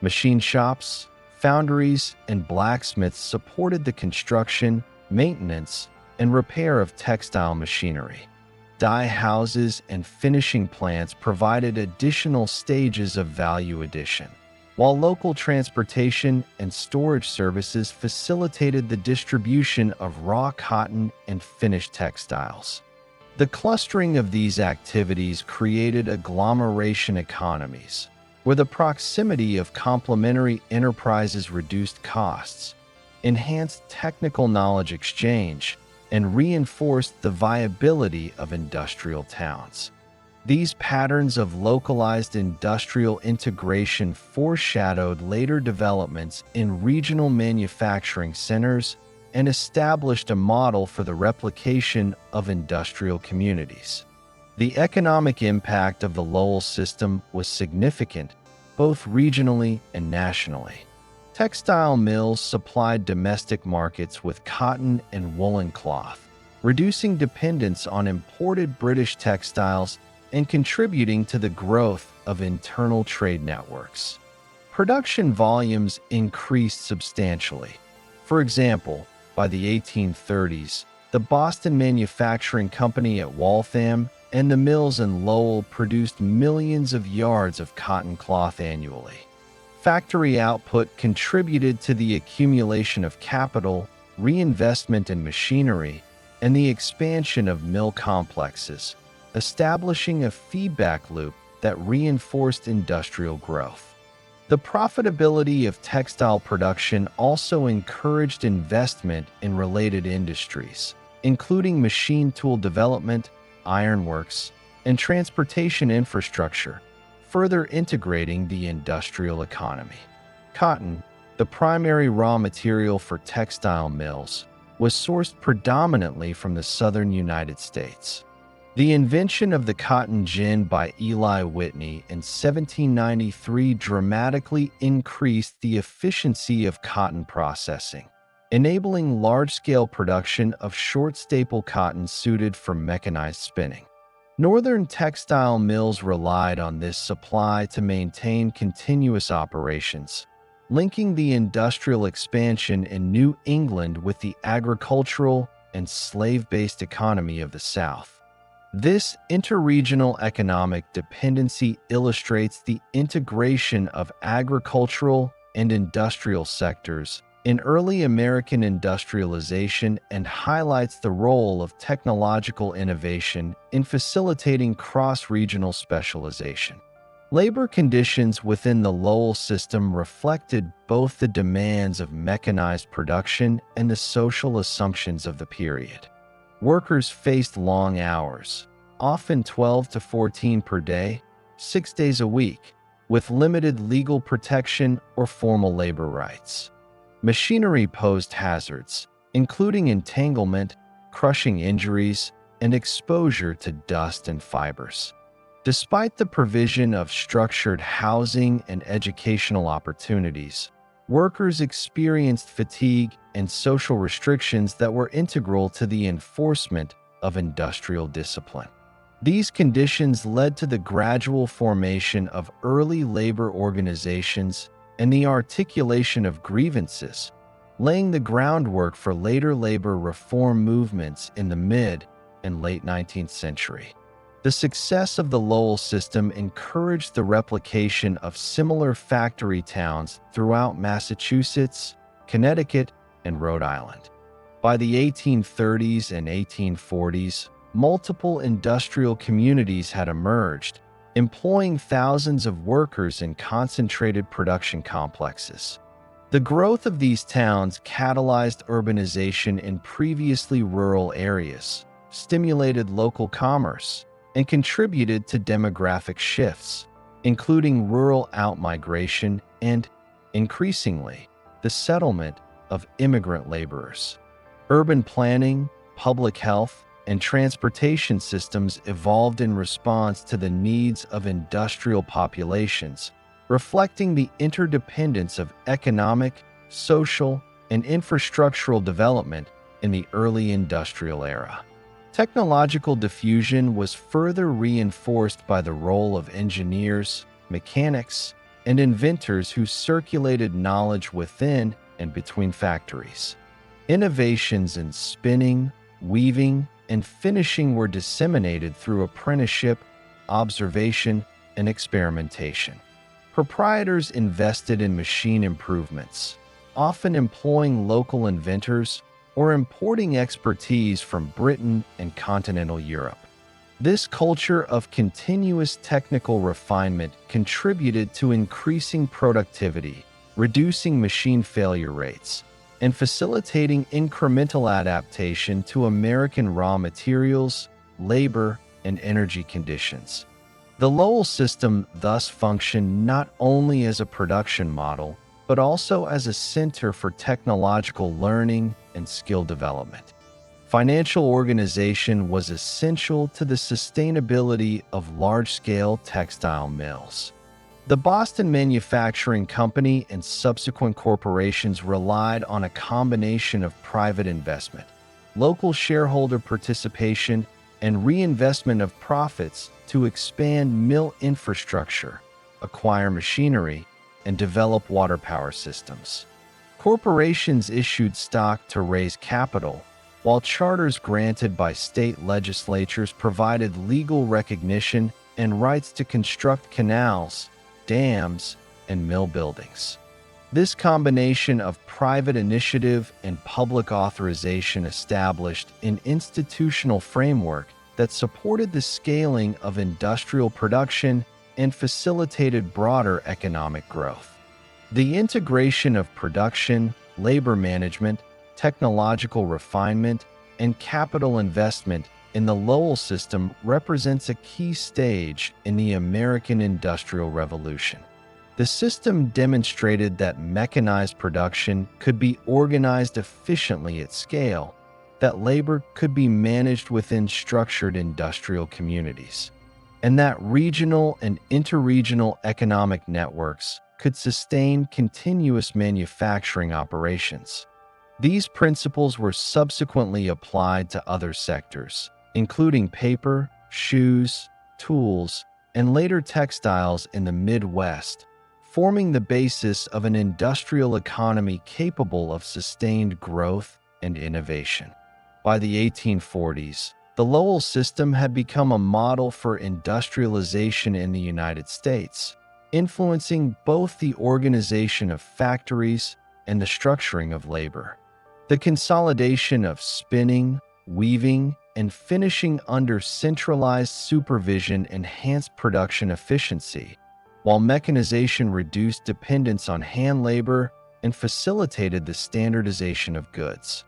Machine shops, foundries, and blacksmiths supported the construction, maintenance, and repair of textile machinery. Dye houses and finishing plants provided additional stages of value addition, while local transportation and storage services facilitated the distribution of raw cotton and finished textiles. The clustering of these activities created agglomeration economies, where the proximity of complementary enterprises reduced costs, enhanced technical knowledge exchange, and reinforced the viability of industrial towns. These patterns of localized industrial integration foreshadowed later developments in regional manufacturing centers and established a model for the replication of industrial communities. The economic impact of the Lowell system was significant, both regionally and nationally. Textile mills supplied domestic markets with cotton and woolen cloth, reducing dependence on imported British textiles and contributing to the growth of internal trade networks. Production volumes increased substantially. For example, by the 1830s, the Boston Manufacturing Company at Waltham and the mills in Lowell produced millions of yards of cotton cloth annually. Factory output contributed to the accumulation of capital, reinvestment in machinery, and the expansion of mill complexes, establishing a feedback loop that reinforced industrial growth. The profitability of textile production also encouraged investment in related industries, including machine tool development, ironworks, and transportation infrastructure, further integrating the industrial economy. Cotton, the primary raw material for textile mills, was sourced predominantly from the southern United States. The invention of the cotton gin by Eli Whitney in 1793 dramatically increased the efficiency of cotton processing, enabling large-scale production of short-staple cotton suited for mechanized spinning. Northern textile mills relied on this supply to maintain continuous operations, linking the industrial expansion in New England with the agricultural and slave-based economy of the South. This interregional economic dependency illustrates the integration of agricultural and industrial sectors in early American industrialization and highlights the role of technological innovation in facilitating cross-regional specialization. Labor conditions within the Lowell system reflected both the demands of mechanized production and the social assumptions of the period. Workers faced long hours, often 12 to 14 per day, 6 days a week, with limited legal protection or formal labor rights. Machinery posed hazards, including entanglement, crushing injuries, and exposure to dust and fibers. Despite the provision of structured housing and educational opportunities, workers experienced fatigue and social restrictions that were integral to the enforcement of industrial discipline. These conditions led to the gradual formation of early labor organizations and the articulation of grievances, laying the groundwork for later labor reform movements in the mid and late 19th century. The success of the Lowell system encouraged the replication of similar factory towns throughout Massachusetts, Connecticut, and Rhode Island. By the 1830s and 1840s, multiple industrial communities had emerged, employing thousands of workers in concentrated production complexes. The growth of these towns catalyzed urbanization in previously rural areas, stimulated local commerce, and contributed to demographic shifts, including rural outmigration and, increasingly, the settlement of immigrant laborers. Urban planning, public health, and transportation systems evolved in response to the needs of industrial populations, reflecting the interdependence of economic, social, and infrastructural development in the early industrial era. Technological diffusion was further reinforced by the role of engineers, mechanics, and inventors who circulated knowledge within and between factories. Innovations in spinning, weaving, and finishing were disseminated through apprenticeship, observation, and experimentation. Proprietors invested in machine improvements, often employing local inventors or importing expertise from Britain and continental Europe. This culture of continuous technical refinement contributed to increasing productivity, reducing machine failure rates, and facilitating incremental adaptation to American raw materials, labor, and energy conditions. The Lowell system thus functioned not only as a production model, but also as a center for technological learning and skill development. Financial organization was essential to the sustainability of large-scale textile mills. The Boston Manufacturing Company and subsequent corporations relied on a combination of private investment, local shareholder participation, and reinvestment of profits to expand mill infrastructure, acquire machinery, and develop water power systems. Corporations issued stock to raise capital, while charters granted by state legislatures provided legal recognition and rights to construct canals, dams, and mill buildings. This combination of private initiative and public authorization established an institutional framework that supported the scaling of industrial production and facilitated broader economic growth. The integration of production, labor management, technological refinement, and capital investment in the Lowell system represents a key stage in the American Industrial Revolution. The system demonstrated that mechanized production could be organized efficiently at scale, that labor could be managed within structured industrial communities, and that regional and interregional economic networks could sustain continuous manufacturing operations. These principles were subsequently applied to other sectors, including paper, shoes, tools, and later textiles in the Midwest, forming the basis of an industrial economy capable of sustained growth and innovation. By the 1840s, the Lowell system had become a model for industrialization in the United States, influencing both the organization of factories and the structuring of labor. The consolidation of spinning, weaving, and finishing under centralized supervision enhanced production efficiency, while mechanization reduced dependence on hand labor and facilitated the standardization of goods.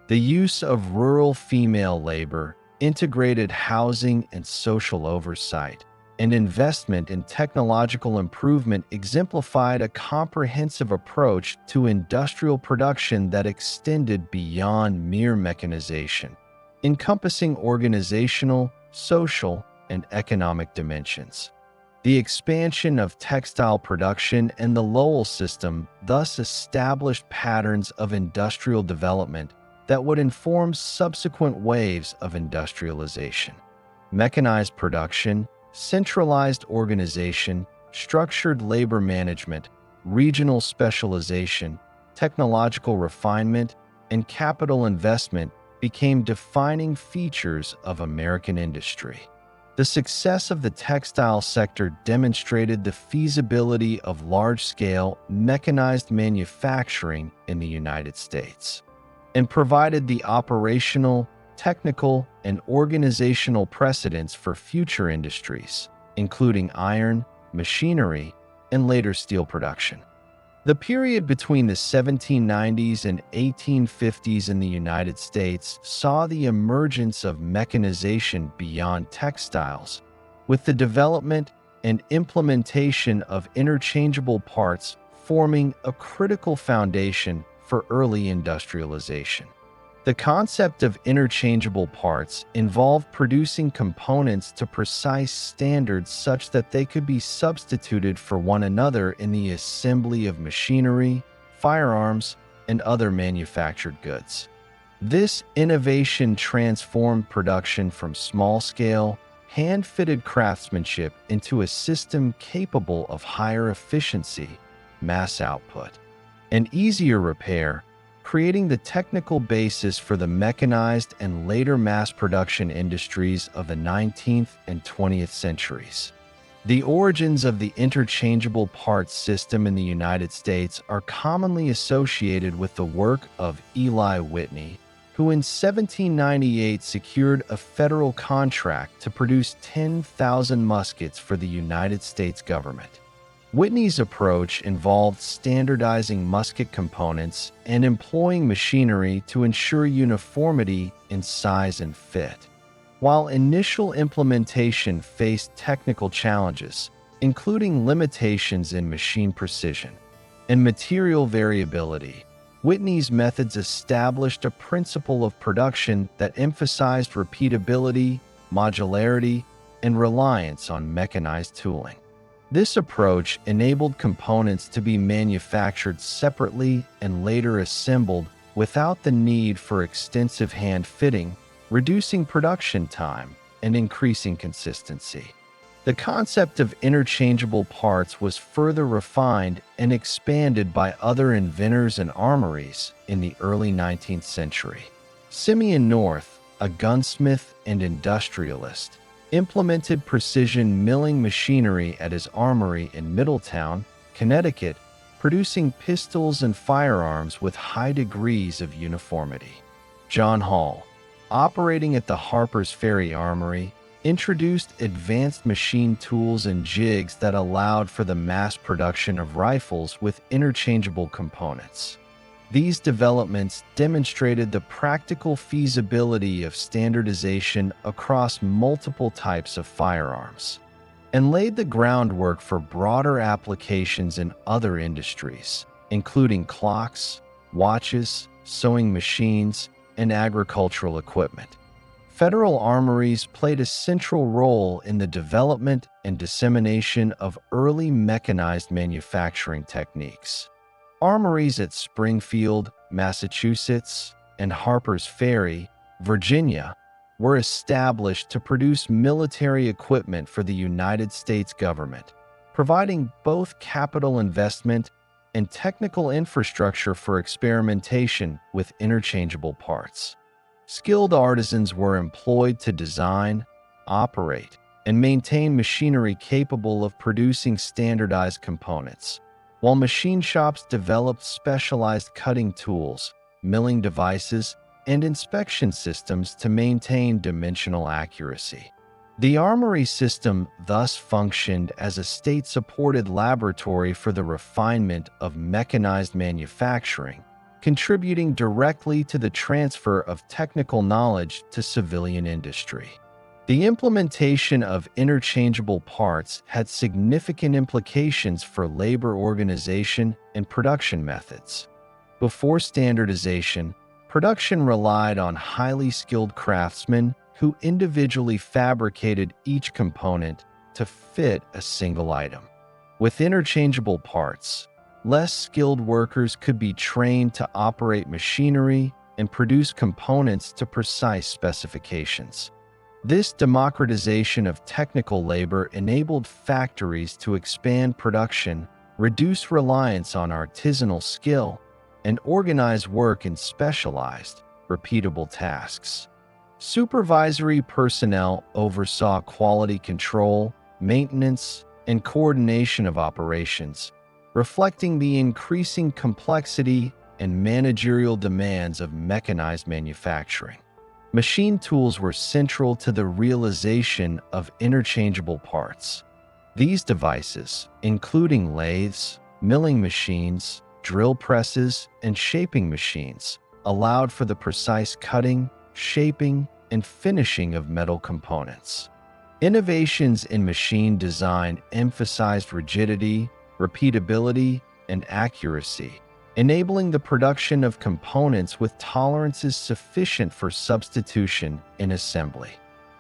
The use of rural female labor, integrated housing and social oversight, and investment in technological improvement exemplified a comprehensive approach to industrial production that extended beyond mere mechanization, encompassing organizational, social, and economic dimensions. The expansion of textile production and the Lowell system thus established patterns of industrial development that would inform subsequent waves of industrialization. Mechanized production, centralized organization, structured labor management, regional specialization, technological refinement, and capital investment became defining features of American industry. The success of the textile sector demonstrated the feasibility of large-scale mechanized manufacturing in the United States, and provided the operational, technical, and organizational precedents for future industries, including iron, machinery, and later steel production. The period between the 1790s and 1850s in the United States saw the emergence of mechanization beyond textiles, with the development and implementation of interchangeable parts forming a critical foundation for early industrialization. The concept of interchangeable parts involved producing components to precise standards such that they could be substituted for one another in the assembly of machinery, firearms, and other manufactured goods. This innovation transformed production from small-scale, hand-fitted craftsmanship into a system capable of higher efficiency, mass output, and easier repair, creating the technical basis for the mechanized and later mass production industries of the 19th and 20th centuries. The origins of the interchangeable parts system in the United States are commonly associated with the work of Eli Whitney, who in 1798 secured a federal contract to produce 10,000 muskets for the United States government. Whitney's approach involved standardizing musket components and employing machinery to ensure uniformity in size and fit. While initial implementation faced technical challenges, including limitations in machine precision and material variability, Whitney's methods established a principle of production that emphasized repeatability, modularity, and reliance on mechanized tooling. This approach enabled components to be manufactured separately and later assembled without the need for extensive hand fitting, reducing production time and increasing consistency. The concept of interchangeable parts was further refined and expanded by other inventors and armories in the early 19th century. Simeon North, a gunsmith and industrialist, implemented precision milling machinery at his armory in Middletown, Connecticut, producing pistols and firearms with high degrees of uniformity. John Hall, operating at the Harper's Ferry Armory, introduced advanced machine tools and jigs that allowed for the mass production of rifles with interchangeable components. These developments demonstrated the practical feasibility of standardization across multiple types of firearms, and laid the groundwork for broader applications in other industries, including clocks, watches, sewing machines, and agricultural equipment. Federal armories played a central role in the development and dissemination of early mechanized manufacturing techniques. Armories at Springfield, Massachusetts, and Harper's Ferry, Virginia, were established to produce military equipment for the United States government, providing both capital investment and technical infrastructure for experimentation with interchangeable parts. Skilled artisans were employed to design, operate, and maintain machinery capable of producing standardized components, while machine shops developed specialized cutting tools, milling devices, and inspection systems to maintain dimensional accuracy. The armory system thus functioned as a state-supported laboratory for the refinement of mechanized manufacturing, contributing directly to the transfer of technical knowledge to civilian industry. The implementation of interchangeable parts had significant implications for labor organization and production methods. Before standardization, production relied on highly skilled craftsmen who individually fabricated each component to fit a single item. With interchangeable parts, less skilled workers could be trained to operate machinery and produce components to precise specifications. This democratization of technical labor enabled factories to expand production, reduce reliance on artisanal skill, and organize work in specialized, repeatable tasks. Supervisory personnel oversaw quality control, maintenance, and coordination of operations, reflecting the increasing complexity and managerial demands of mechanized manufacturing. Machine tools were central to the realization of interchangeable parts. These devices, including lathes, milling machines, drill presses, and shaping machines, allowed for the precise cutting, shaping, and finishing of metal components. Innovations in machine design emphasized rigidity, repeatability, and accuracy, enabling the production of components with tolerances sufficient for substitution in assembly.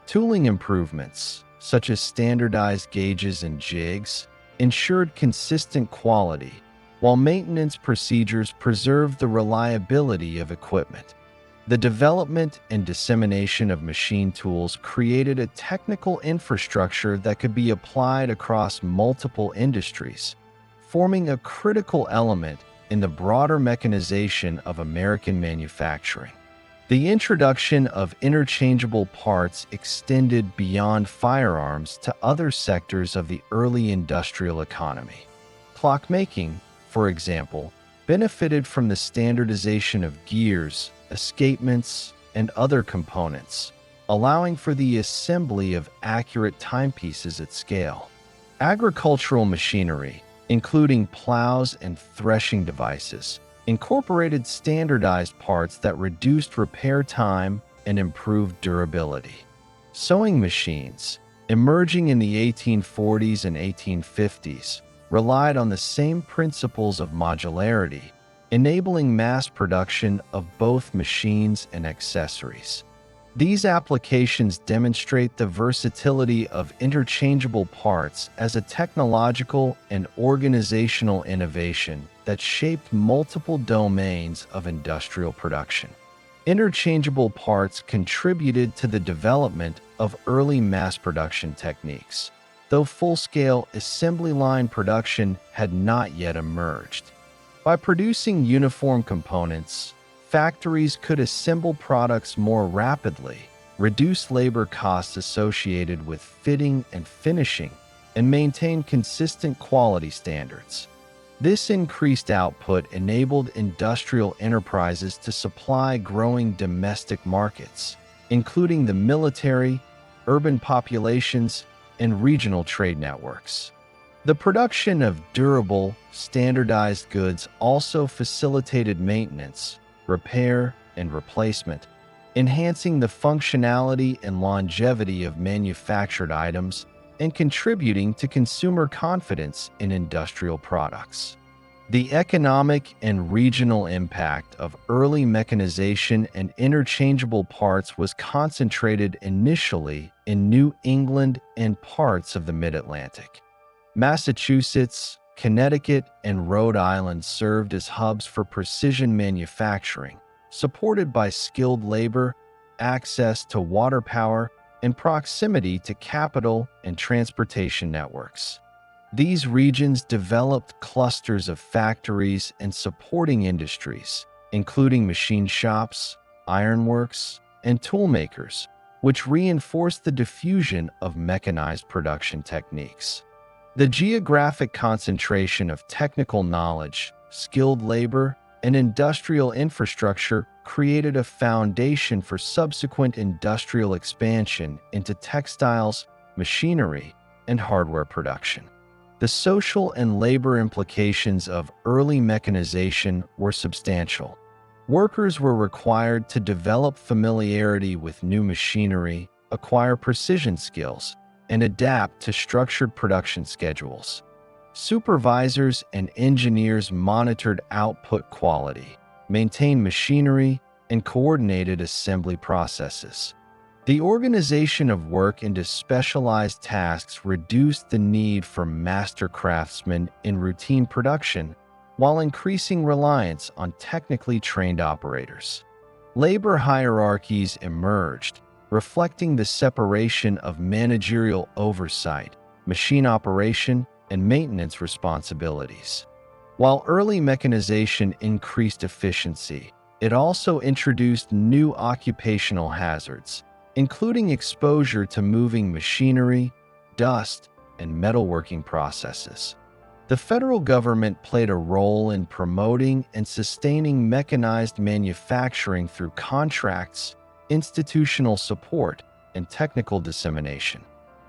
Tooling improvements, such as standardized gauges and jigs, ensured consistent quality, while maintenance procedures preserved the reliability of equipment. The development and dissemination of machine tools created a technical infrastructure that could be applied across multiple industries, forming a critical element in the broader mechanization of American manufacturing. The introduction of interchangeable parts extended beyond firearms to other sectors of the early industrial economy. Clockmaking, for example, benefited from the standardization of gears, escapements, and other components, allowing for the assembly of accurate timepieces at scale. Agricultural machinery, including plows and threshing devices, incorporated standardized parts that reduced repair time and improved durability. Sewing machines, emerging in the 1840s and 1850s, relied on the same principles of modularity, enabling mass production of both machines and accessories. These applications demonstrate the versatility of interchangeable parts as a technological and organizational innovation that shaped multiple domains of industrial production. Interchangeable parts contributed to the development of early mass production techniques, though full-scale assembly line production had not yet emerged. By producing uniform components, factories could assemble products more rapidly, reduce labor costs associated with fitting and finishing, and maintain consistent quality standards. This increased output enabled industrial enterprises to supply growing domestic markets, including the military, urban populations, and regional trade networks. The production of durable, standardized goods also facilitated maintenance, repair, and replacement, enhancing the functionality and longevity of manufactured items and contributing to consumer confidence in industrial products. The economic and regional impact of early mechanization and interchangeable parts was concentrated initially in New England and parts of the Mid-Atlantic. Massachusetts, Connecticut, and Rhode Island served as hubs for precision manufacturing, supported by skilled labor, access to water power, and proximity to capital and transportation networks. These regions developed clusters of factories and supporting industries, including machine shops, ironworks, and toolmakers, which reinforced the diffusion of mechanized production techniques. The geographic concentration of technical knowledge, skilled labor, and industrial infrastructure created a foundation for subsequent industrial expansion into textiles, machinery, and hardware production. The social and labor implications of early mechanization were substantial. Workers were required to develop familiarity with new machinery, acquire precision skills, and adapt to structured production schedules. Supervisors and engineers monitored output quality, maintained machinery, and coordinated assembly processes. The organization of work into specialized tasks reduced the need for master craftsmen in routine production while increasing reliance on technically trained operators. Labor hierarchies emerged, reflecting the separation of managerial oversight, machine operation, and maintenance responsibilities. While early mechanization increased efficiency, it also introduced new occupational hazards, including exposure to moving machinery, dust, and metalworking processes. The federal government played a role in promoting and sustaining mechanized manufacturing through contracts, institutional support, and technical dissemination.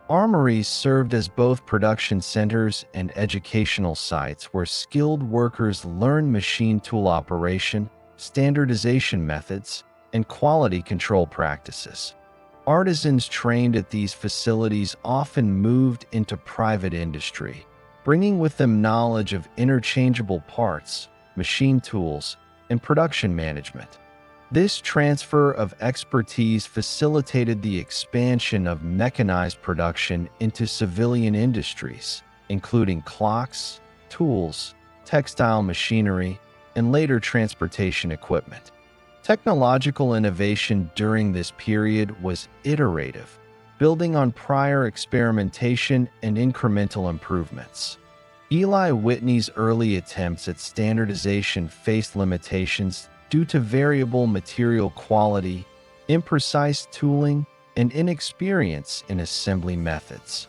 Armories served as both production centers and educational sites where skilled workers learned machine tool operation, standardization methods, and quality control practices. Artisans trained at these facilities often moved into private industry, bringing with them knowledge of interchangeable parts, machine tools, and production management. This transfer of expertise facilitated the expansion of mechanized production into civilian industries, including clocks, tools, textile machinery, and later transportation equipment. Technological innovation during this period was iterative, building on prior experimentation and incremental improvements. Eli Whitney's early attempts at standardization faced limitations due to variable material quality, imprecise tooling, and inexperience in assembly methods.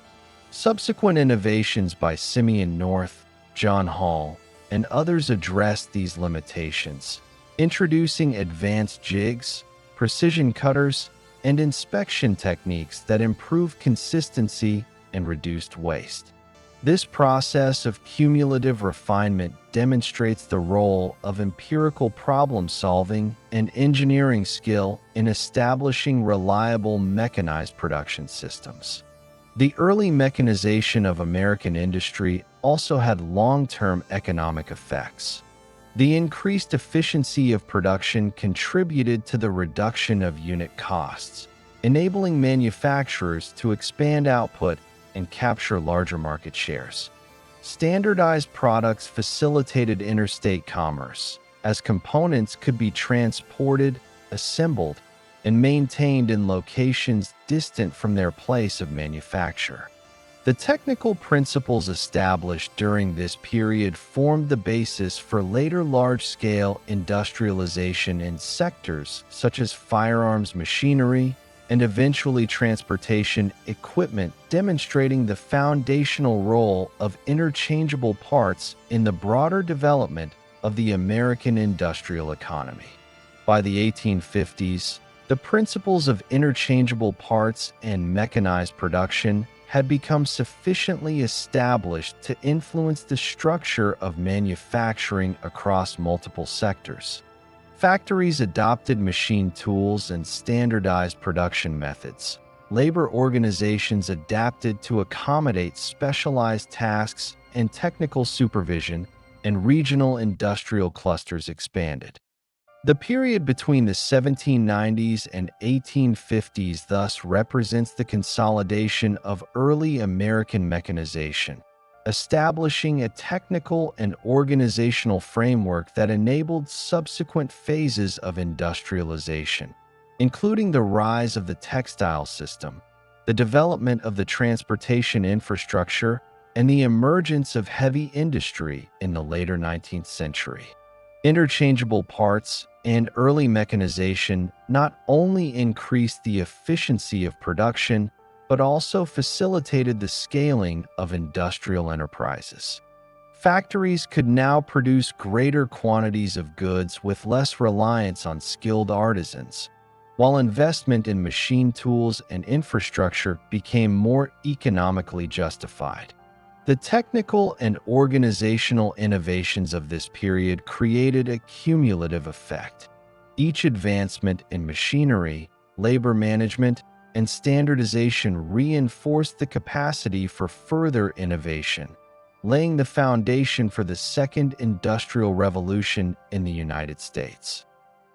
Subsequent innovations by Simeon North, John Hall, and others addressed these limitations, introducing advanced jigs, precision cutters, and inspection techniques that improved consistency and reduced waste. This process of cumulative refinement demonstrates the role of empirical problem-solving and engineering skill in establishing reliable mechanized production systems. The early mechanization of American industry also had long-term economic effects. The increased efficiency of production contributed to the reduction of unit costs, enabling manufacturers to expand output and capture larger market shares. Standardized products facilitated interstate commerce, as components could be transported, assembled, and maintained in locations distant from their place of manufacture. The technical principles established during this period formed the basis for later large-scale industrialization in sectors such as firearms machinery and eventually transportation equipment, demonstrating the foundational role of interchangeable parts in the broader development of the American industrial economy. By the 1850s, the principles of interchangeable parts and mechanized production had become sufficiently established to influence the structure of manufacturing across multiple sectors. Factories adopted machine tools and standardized production methods. Labor organizations adapted to accommodate specialized tasks and technical supervision, and regional industrial clusters expanded. The period between the 1790s and 1850s thus represents the consolidation of early American mechanization, establishing a technical and organizational framework that enabled subsequent phases of industrialization, including the rise of the textile system, the development of the transportation infrastructure, and the emergence of heavy industry in the later 19th century. Interchangeable parts and early mechanization not only increased the efficiency of production, but also facilitated the scaling of industrial enterprises. Factories could now produce greater quantities of goods with less reliance on skilled artisans, while investment in machine tools and infrastructure became more economically justified. The technical and organizational innovations of this period created a cumulative effect. Each advancement in machinery, labor management, and standardization reinforced the capacity for further innovation, laying the foundation for the Second Industrial Revolution in the United States.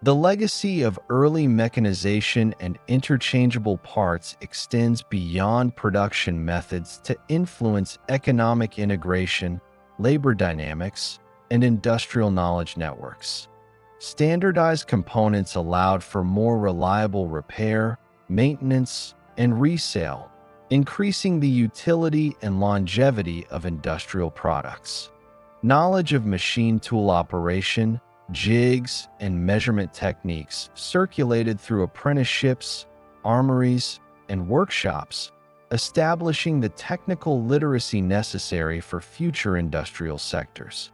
The legacy of early mechanization and interchangeable parts extends beyond production methods to influence economic integration, labor dynamics, and industrial knowledge networks. Standardized components allowed for more reliable repair, maintenance, and resale, increasing the utility and longevity of industrial products. Knowledge of machine tool operation, jigs, and measurement techniques circulated through apprenticeships, armories, and workshops, establishing the technical literacy necessary for future industrial sectors.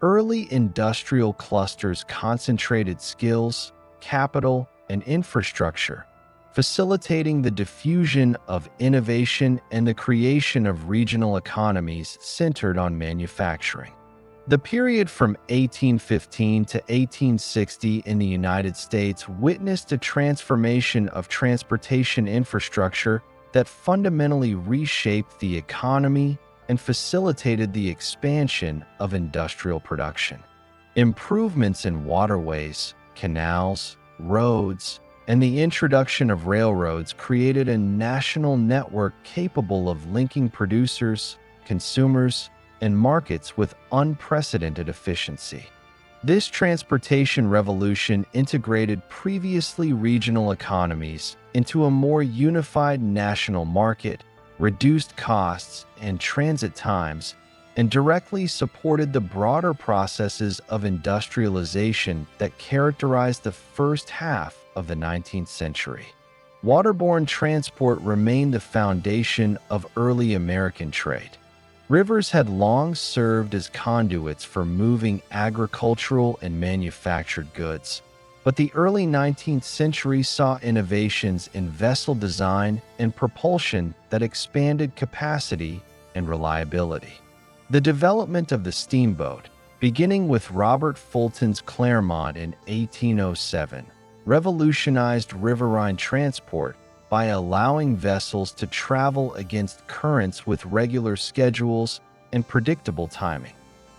Early industrial clusters concentrated skills, capital, and infrastructure, facilitating the diffusion of innovation and the creation of regional economies centered on manufacturing. The period from 1815 to 1860 in the United States witnessed a transformation of transportation infrastructure that fundamentally reshaped the economy and facilitated the expansion of industrial production. Improvements in waterways, canals, roads, and the introduction of railroads created a national network capable of linking producers, consumers, and markets with unprecedented efficiency. This transportation revolution integrated previously regional economies into a more unified national market, reduced costs and transit times, and directly supported the broader processes of industrialization that characterized the first half of the 19th century. Waterborne transport remained the foundation of early American trade. Rivers had long served as conduits for moving agricultural and manufactured goods, but the early 19th century saw innovations in vessel design and propulsion that expanded capacity and reliability. The development of the steamboat, beginning with Robert Fulton's Clermont in 1807, revolutionized riverine transport by allowing vessels to travel against currents with regular schedules and predictable timing.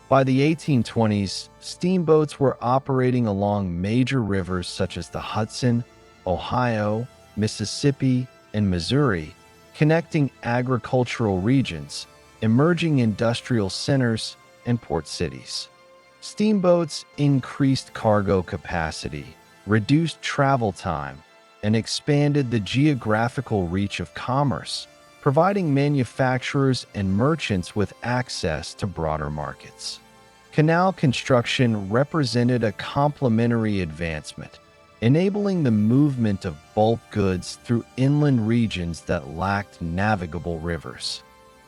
By the 1820s, steamboats were operating along major rivers such as the Hudson, Ohio, Mississippi, and Missouri, connecting agricultural regions, emerging industrial centers, and port cities. Steamboats increased cargo capacity, reduced travel time, and expanded the geographical reach of commerce, providing manufacturers and merchants with access to broader markets. Canal construction represented a complementary advancement, enabling the movement of bulk goods through inland regions that lacked navigable rivers.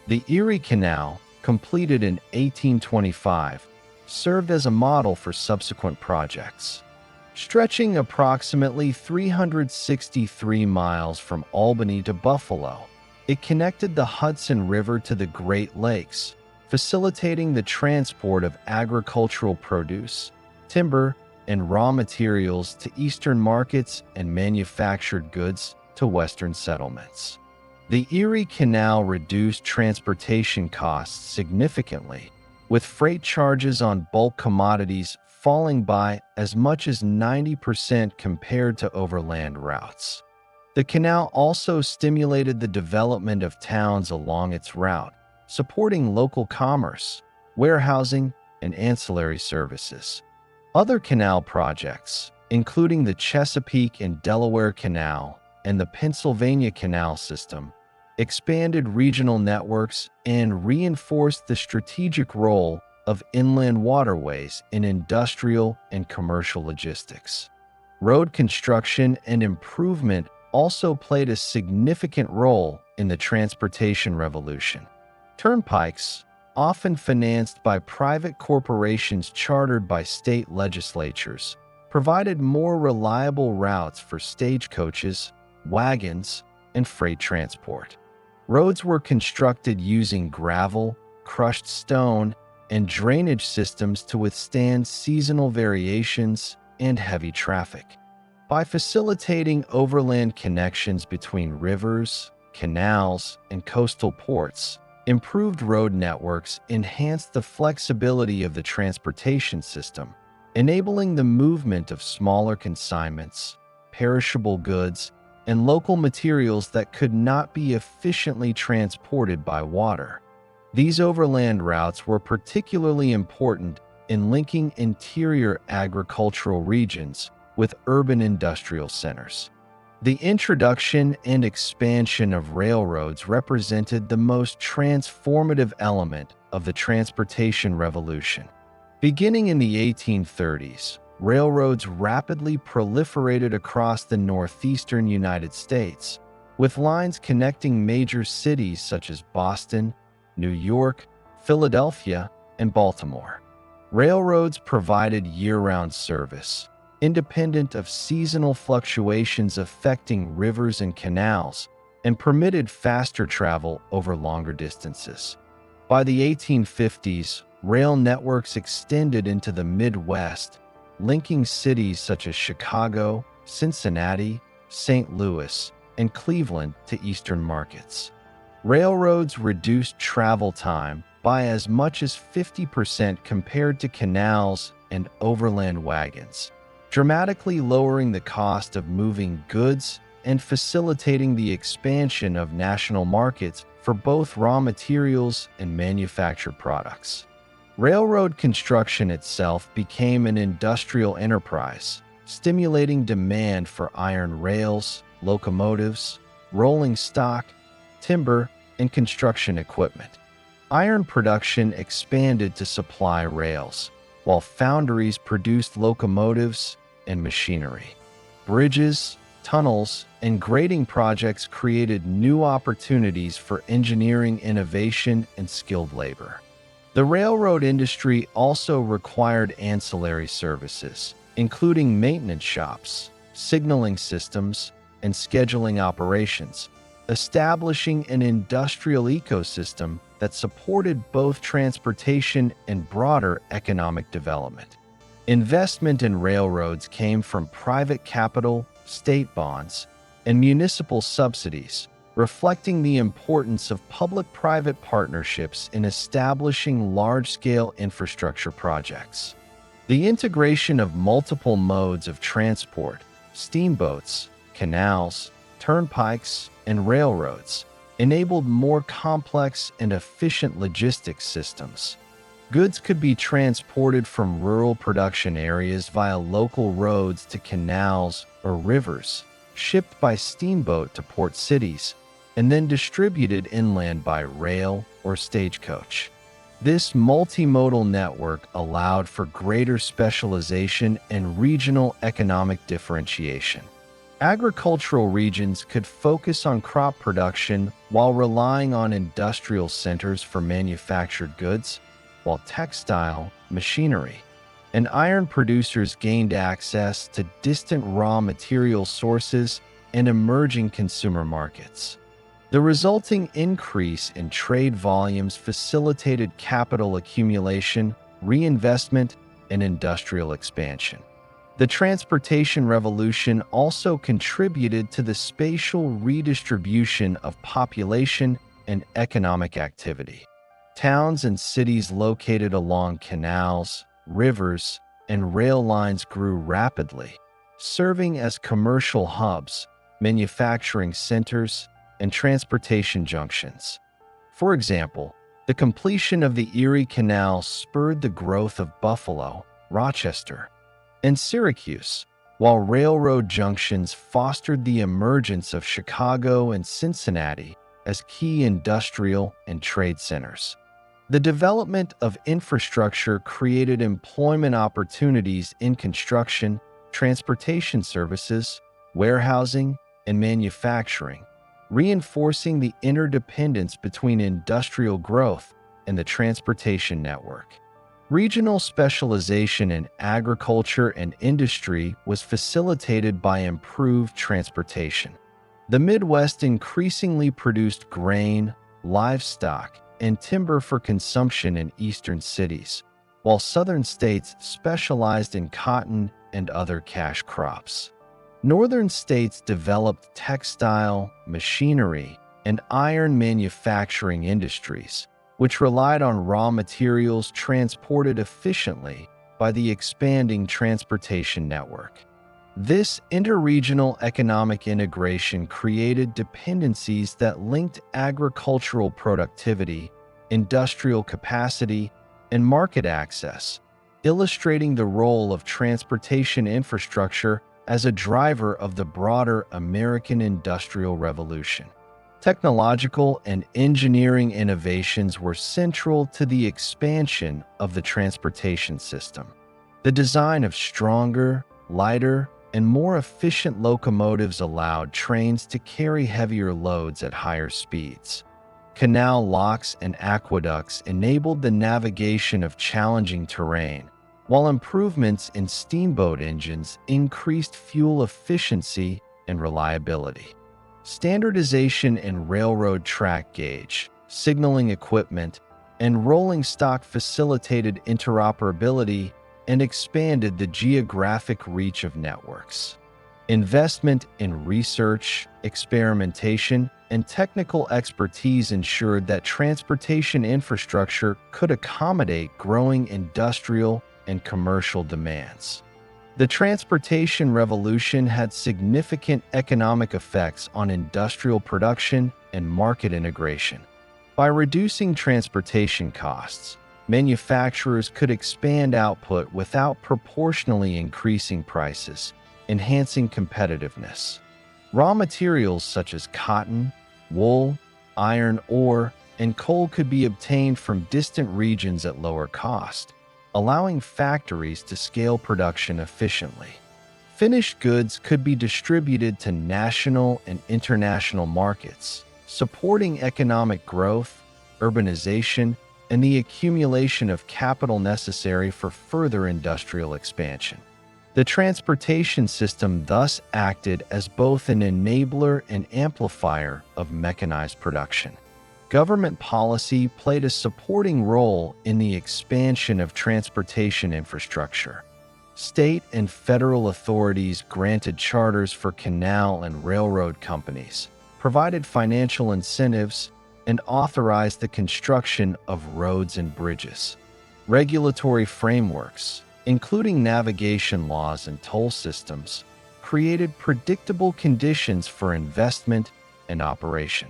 The Erie Canal, completed in 1825, served as a model for subsequent projects. Stretching approximately 363 miles from Albany to Buffalo, it connected the Hudson River to the Great Lakes, facilitating the transport of agricultural produce, timber, and raw materials to eastern markets and manufactured goods to western settlements. The Erie Canal reduced transportation costs significantly, with freight charges on bulk commodities falling by as much as 90% compared to overland routes. The canal also stimulated the development of towns along its route, supporting local commerce, warehousing, and ancillary services. Other canal projects, including the Chesapeake and Delaware Canal and the Pennsylvania Canal System, expanded regional networks, and reinforced the strategic role of inland waterways in industrial and commercial logistics. Road construction and improvement also played a significant role in the transportation revolution. Turnpikes, often financed by private corporations chartered by state legislatures, provided more reliable routes for stagecoaches, wagons, and freight transport. Roads were constructed using gravel, crushed stone, and drainage systems to withstand seasonal variations and heavy traffic. By facilitating overland connections between rivers, canals, and coastal ports, improved road networks enhanced the flexibility of the transportation system, enabling the movement of smaller consignments, perishable goods, and local materials that could not be efficiently transported by water. These overland routes were particularly important in linking interior agricultural regions with urban industrial centers. The introduction and expansion of railroads represented the most transformative element of the transportation revolution. Beginning in the 1830s, railroads rapidly proliferated across the northeastern United States, with lines connecting major cities such as Boston, New York, Philadelphia, and Baltimore. Railroads provided year-round service, independent of seasonal fluctuations affecting rivers and canals, and permitted faster travel over longer distances. By the 1850s, rail networks extended into the Midwest, linking cities such as Chicago, Cincinnati, St. Louis, and Cleveland to eastern markets. Railroads reduced travel time by as much as 50% compared to canals and overland wagons, dramatically lowering the cost of moving goods and facilitating the expansion of national markets for both raw materials and manufactured products. Railroad construction itself became an industrial enterprise, stimulating demand for iron rails, locomotives, rolling stock, timber, and construction equipment. Iron production expanded to supply rails, while foundries produced locomotives and machinery. Bridges, tunnels, and grading projects created new opportunities for engineering innovation and skilled labor. The railroad industry also required ancillary services, including maintenance shops, signaling systems, and scheduling operations, establishing an industrial ecosystem that supported both transportation and broader economic development. Investment in railroads came from private capital, state bonds, and municipal subsidies, reflecting the importance of public-private partnerships in establishing large-scale infrastructure projects. The integration of multiple modes of transport, steamboats, canals, turnpikes, and railroads, enabled more complex and efficient logistics systems. Goods could be transported from rural production areas via local roads to canals or rivers, shipped by steamboat to port cities, and then distributed inland by rail or stagecoach. This multimodal network allowed for greater specialization and regional economic differentiation. Agricultural regions could focus on crop production while relying on industrial centers for manufactured goods, while textile, machinery, and iron producers gained access to distant raw material sources and emerging consumer markets. The resulting increase in trade volumes facilitated capital accumulation, reinvestment, and industrial expansion. The transportation revolution also contributed to the spatial redistribution of population and economic activity. Towns and cities located along canals, rivers, and rail lines grew rapidly, serving as commercial hubs, manufacturing centers, and transportation junctions. For example, the completion of the Erie Canal spurred the growth of Buffalo, Rochester, and Syracuse, while railroad junctions fostered the emergence of Chicago and Cincinnati, as key industrial and trade centers. The development of infrastructure created employment opportunities in construction, transportation services, warehousing, and manufacturing, reinforcing the interdependence between industrial growth and the transportation network. Regional specialization in agriculture and industry was facilitated by improved transportation. The Midwest increasingly produced grain, livestock, and timber for consumption in eastern cities, while southern states specialized in cotton and other cash crops. Northern states developed textile, machinery, and iron manufacturing industries, which relied on raw materials transported efficiently by the expanding transportation network. This interregional economic integration created dependencies that linked agricultural productivity, industrial capacity, and market access, illustrating the role of transportation infrastructure as a driver of the broader American Industrial Revolution. Technological and engineering innovations were central to the expansion of the transportation system. The design of stronger, lighter, and more efficient locomotives allowed trains to carry heavier loads at higher speeds. Canal locks and aqueducts enabled the navigation of challenging terrain, while improvements in steamboat engines increased fuel efficiency and reliability. Standardization in railroad track gauge, signaling equipment, and rolling stock facilitated interoperability and expanded the geographic reach of networks. Investment in research, experimentation, and technical expertise ensured that transportation infrastructure could accommodate growing industrial and commercial demands. The transportation revolution had significant economic effects on industrial production and market integration. By reducing transportation costs, manufacturers could expand output without proportionally increasing prices, enhancing competitiveness. Raw materials such as cotton, wool, iron ore, and coal could be obtained from distant regions at lower cost, allowing factories to scale production efficiently. Finished goods could be distributed to national and international markets, supporting economic growth, urbanization, and the accumulation of capital necessary for further industrial expansion. The transportation system thus acted as both an enabler and amplifier of mechanized production. Government policy played a supporting role in the expansion of transportation infrastructure. State and federal authorities granted charters for canal and railroad companies, provided financial incentives, and authorized the construction of roads and bridges. Regulatory frameworks, including navigation laws and toll systems, created predictable conditions for investment and operation.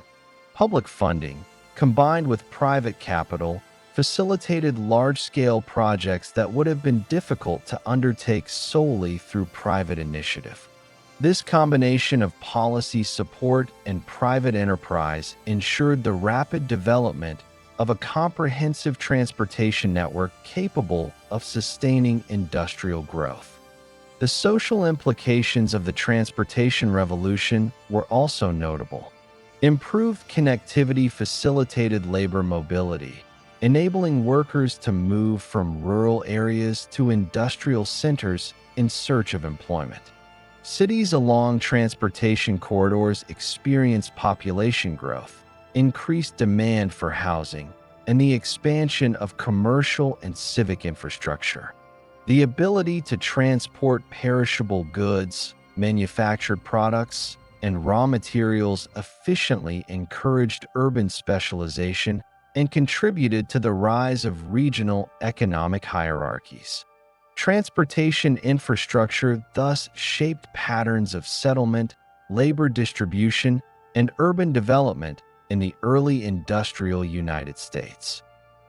Public funding, combined with private capital, facilitated large-scale projects that would have been difficult to undertake solely through private initiative. This combination of policy support and private enterprise ensured the rapid development of a comprehensive transportation network capable of sustaining industrial growth. The social implications of the transportation revolution were also notable. Improved connectivity facilitated labor mobility, enabling workers to move from rural areas to industrial centers in search of employment. Cities along transportation corridors experienced population growth, increased demand for housing, and the expansion of commercial and civic infrastructure. The ability to transport perishable goods, manufactured products, and raw materials efficiently encouraged urban specialization and contributed to the rise of regional economic hierarchies. Transportation infrastructure thus shaped patterns of settlement, labor distribution, and urban development in the early industrial United States.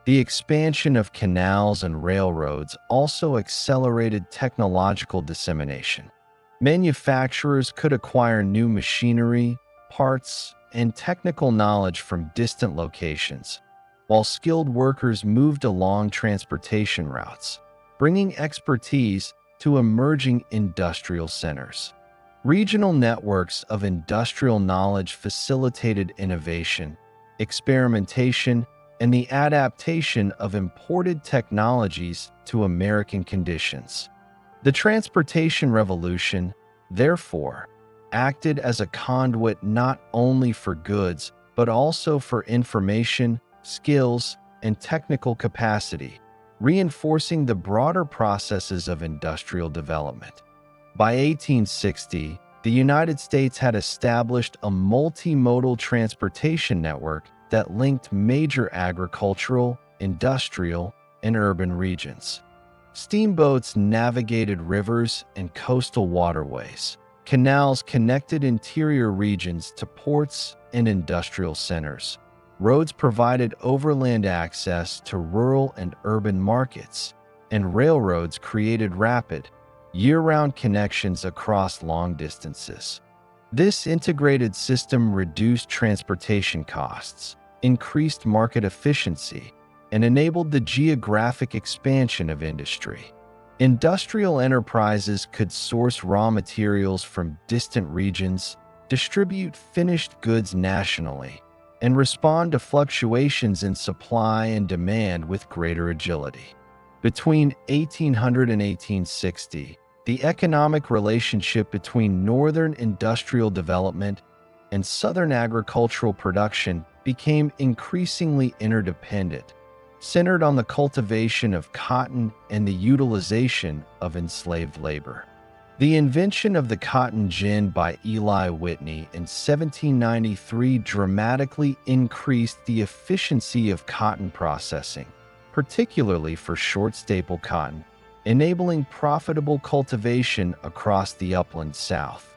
The expansion of canals and railroads also accelerated technological dissemination. Manufacturers could acquire new machinery, parts, and technical knowledge from distant locations, while skilled workers moved along transportation routes, bringing expertise to emerging industrial centers. Regional networks of industrial knowledge facilitated innovation, experimentation, and the adaptation of imported technologies to American conditions. The transportation revolution, therefore, acted as a conduit not only for goods, but also for information, skills, and technical capacity, reinforcing the broader processes of industrial development. By 1860, the United States had established a multimodal transportation network that linked major agricultural, industrial, and urban regions. Steamboats navigated rivers and coastal waterways. Canals connected interior regions to ports and industrial centers. Roads provided overland access to rural and urban markets, and railroads created rapid, year-round connections across long distances. This integrated system reduced transportation costs, increased market efficiency, and enabled the geographic expansion of industry. Industrial enterprises could source raw materials from distant regions, distribute finished goods nationally, and respond to fluctuations in supply and demand with greater agility. Between 1800 and 1860, the economic relationship between northern industrial development and southern agricultural production became increasingly interdependent, centered on the cultivation of cotton and the utilization of enslaved labor. The invention of the cotton gin by Eli Whitney in 1793 dramatically increased the efficiency of cotton processing, particularly for short staple cotton, enabling profitable cultivation across the upland South.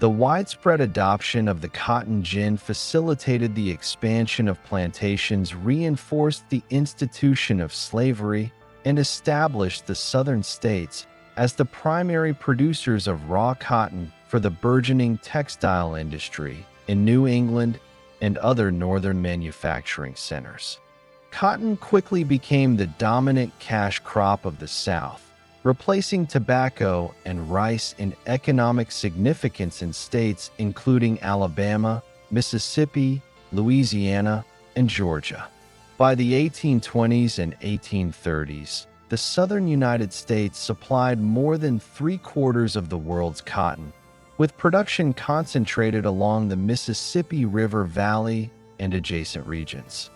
The widespread adoption of the cotton gin facilitated the expansion of plantations, reinforced the institution of slavery, and established the southern states as the primary producers of raw cotton for the burgeoning textile industry in New England and other northern manufacturing centers. Cotton quickly became the dominant cash crop of the South, replacing tobacco and rice in economic significance in states including Alabama, Mississippi, Louisiana, and Georgia. By the 1820s and 1830s, the southern United States supplied more than three-quarters of the world's cotton, with production concentrated along the Mississippi River Valley and adjacent regions.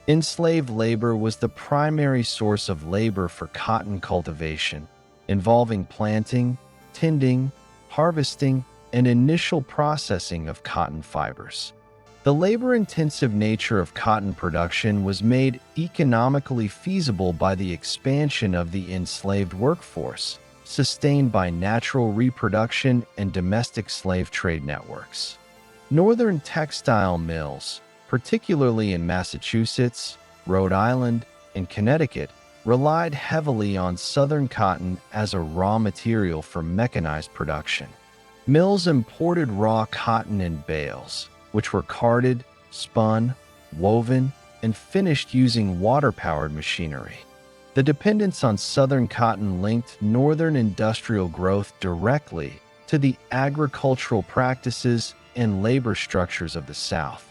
Enslaved labor was the primary source of labor for cotton cultivation, involving planting, tending, harvesting, and initial processing of cotton fibers. The labor-intensive nature of cotton production was made economically feasible by the expansion of the enslaved workforce, sustained by natural reproduction and domestic slave trade networks. Northern textile mills, particularly in Massachusetts, Rhode Island, and Connecticut, relied heavily on southern cotton as a raw material for mechanized production. Mills imported raw cotton in bales, which were carded, spun, woven, and finished using water-powered machinery. The dependence on southern cotton linked northern industrial growth directly to the agricultural practices and labor structures of the South.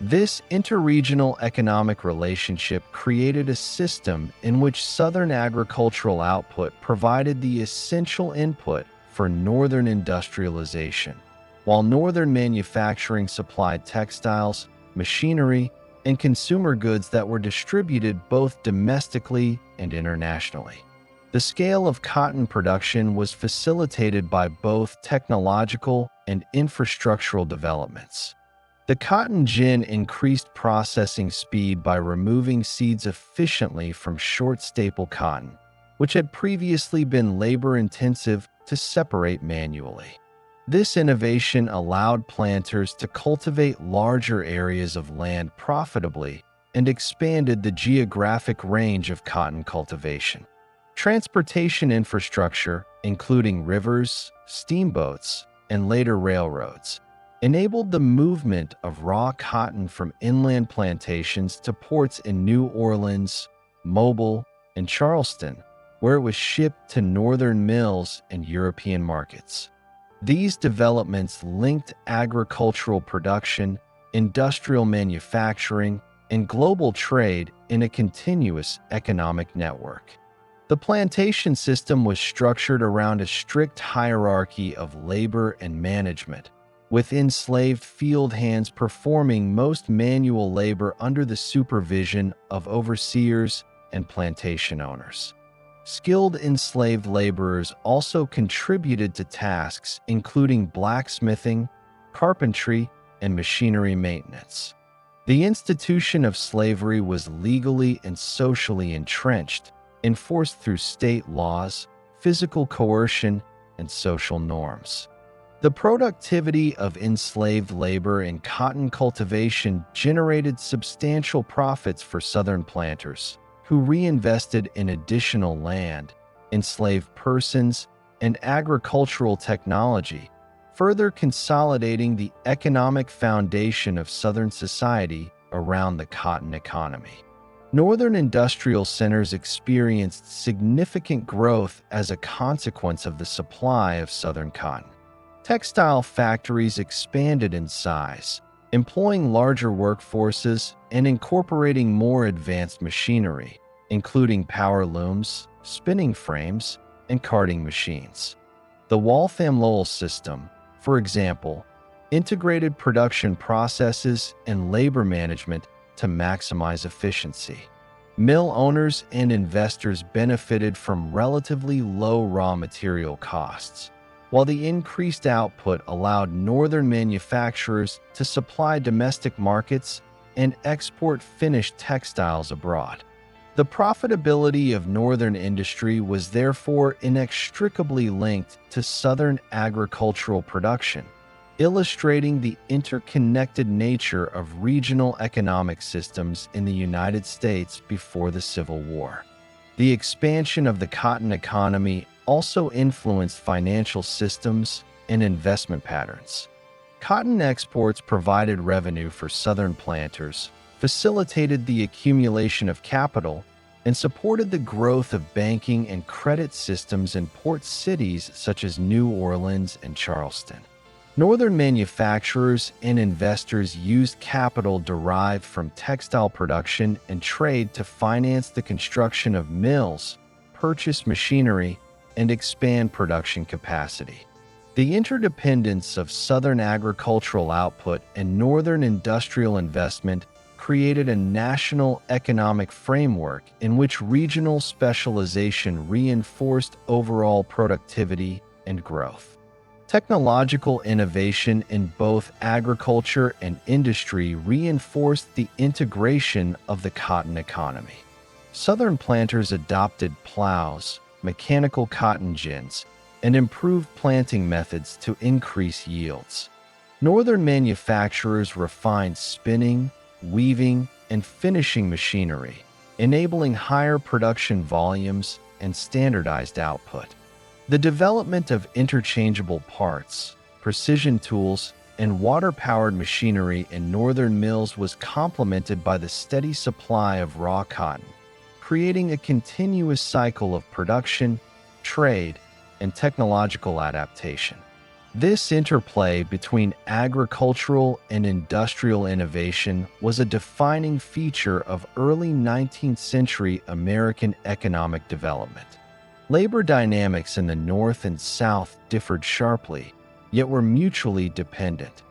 This interregional economic relationship created a system in which southern agricultural output provided the essential input for northern industrialization, while northern manufacturing supplied textiles, machinery, and consumer goods that were distributed both domestically and internationally. The scale of cotton production was facilitated by both technological and infrastructural developments. The cotton gin increased processing speed by removing seeds efficiently from short staple cotton, which had previously been labor-intensive to separate manually. This innovation allowed planters to cultivate larger areas of land profitably and expanded the geographic range of cotton cultivation. Transportation infrastructure, including rivers, steamboats, and later railroads, enabled the movement of raw cotton from inland plantations to ports in New Orleans, Mobile, and Charleston, where it was shipped to northern mills and European markets. These developments linked agricultural production, industrial manufacturing, and global trade in a continuous economic network. The plantation system was structured around a strict hierarchy of labor and management, with enslaved field hands performing most manual labor under the supervision of overseers and plantation owners. Skilled enslaved laborers also contributed to tasks including blacksmithing, carpentry, and machinery maintenance. The institution of slavery was legally and socially entrenched, enforced through state laws, physical coercion, and social norms. The productivity of enslaved labor in cotton cultivation generated substantial profits for Southern planters, who reinvested in additional land, enslaved persons, and agricultural technology, further consolidating the economic foundation of Southern society around the cotton economy. Northern industrial centers experienced significant growth as a consequence of the supply of Southern cotton. Textile factories expanded in size, employing larger workforces and incorporating more advanced machinery, including power looms, spinning frames, and carding machines. The Waltham-Lowell system, for example, integrated production processes and labor management to maximize efficiency. Mill owners and investors benefited from relatively low raw material costs, while the increased output allowed northern manufacturers to supply domestic markets and export finished textiles abroad. The profitability of northern industry was therefore inextricably linked to southern agricultural production, illustrating the interconnected nature of regional economic systems in the United States before the Civil War. The expansion of the cotton economy also influenced financial systems and investment patterns. Cotton exports provided revenue for Southern planters, facilitated the accumulation of capital, and supported the growth of banking and credit systems in port cities such as New Orleans and Charleston. Northern manufacturers and investors used capital derived from textile production and trade to finance the construction of mills, purchase machinery, and expand production capacity. The interdependence of Southern agricultural output and Northern industrial investment created a national economic framework in which regional specialization reinforced overall productivity and growth. Technological innovation in both agriculture and industry reinforced the integration of the cotton economy. Southern planters adopted plows, mechanical cotton gins, and improved planting methods to increase yields. Northern manufacturers refined spinning, weaving, and finishing machinery, enabling higher production volumes and standardized output. The development of interchangeable parts, precision tools, and water-powered machinery in northern mills was complemented by the steady supply of raw cotton, creating a continuous cycle of production, trade, and technological adaptation. This interplay between agricultural and industrial innovation was a defining feature of early 19th century American economic development. Labor dynamics in the North and South differed sharply, yet were mutually dependent.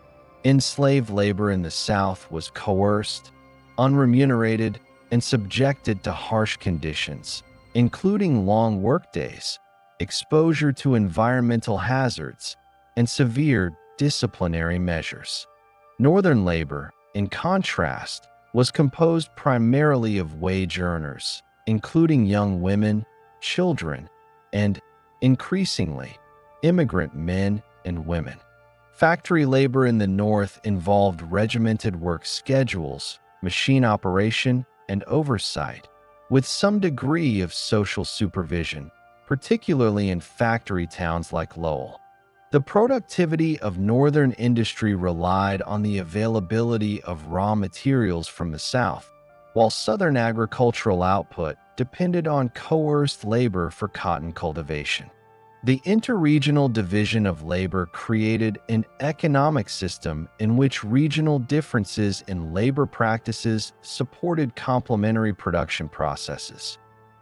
Enslaved labor in the South was coerced, unremunerated, and subjected to harsh conditions, including long workdays, exposure to environmental hazards, and severe disciplinary measures. Northern labor, in contrast, was composed primarily of wage earners, including young women, children, and, increasingly, immigrant men and women. Factory labor in the North involved regimented work schedules, machine operation, and oversight, with some degree of social supervision, particularly in factory towns like Lowell. The productivity of northern industry relied on the availability of raw materials from the south, while southern agricultural output depended on coerced labor for cotton cultivation. The interregional division of labor created an economic system in which regional differences in labor practices supported complementary production processes.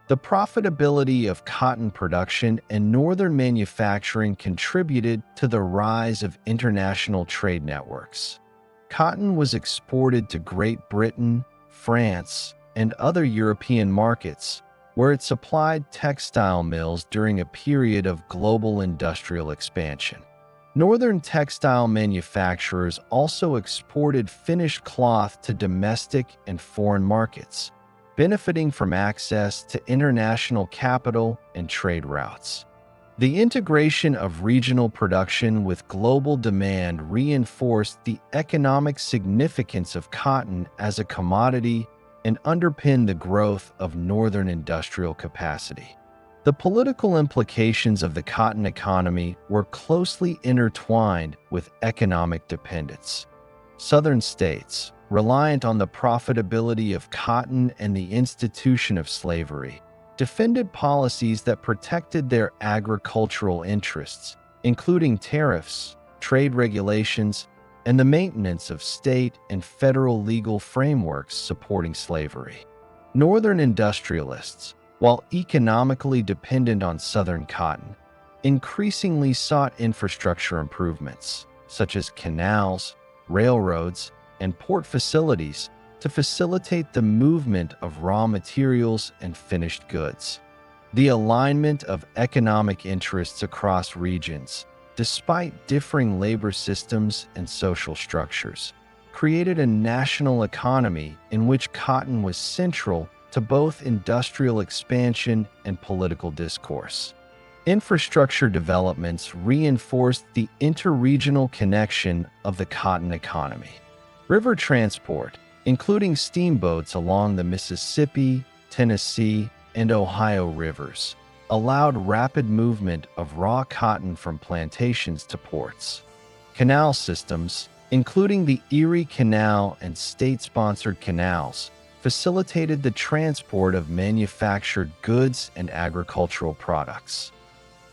The profitability of cotton production and northern manufacturing contributed to the rise of international trade networks. Cotton was exported to Great Britain, France, and other European markets, where it supplied textile mills during a period of global industrial expansion. Northern textile manufacturers also exported finished cloth to domestic and foreign markets, benefiting from access to international capital and trade routes. The integration of regional production with global demand reinforced the economic significance of cotton as a commodity and underpin the growth of northern industrial capacity. The political implications of the cotton economy were closely intertwined with economic dependence. Southern states, reliant on the profitability of cotton and the institution of slavery, defended policies that protected their agricultural interests, including tariffs, trade regulations, and the maintenance of state and federal legal frameworks supporting slavery. Northern industrialists, while economically dependent on Southern cotton, increasingly sought infrastructure improvements, such as canals, railroads, and port facilities to facilitate the movement of raw materials and finished goods. The alignment of economic interests across regions, despite differing labor systems and social structures, created a national economy in which cotton was central to both industrial expansion and political discourse. Infrastructure developments reinforced the interregional connection of the cotton economy. River transport, including steamboats along the Mississippi, Tennessee, and Ohio rivers, allowed rapid movement of raw cotton from plantations to ports. Canal systems, including the Erie Canal and state-sponsored canals, facilitated the transport of manufactured goods and agricultural products.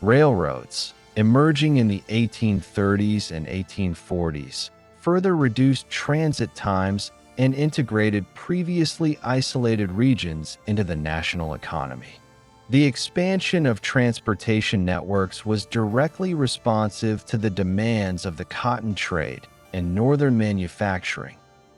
Railroads, emerging in the 1830s and 1840s, further reduced transit times and integrated previously isolated regions into the national economy. The expansion of transportation networks was directly responsive to the demands of the cotton trade and northern manufacturing,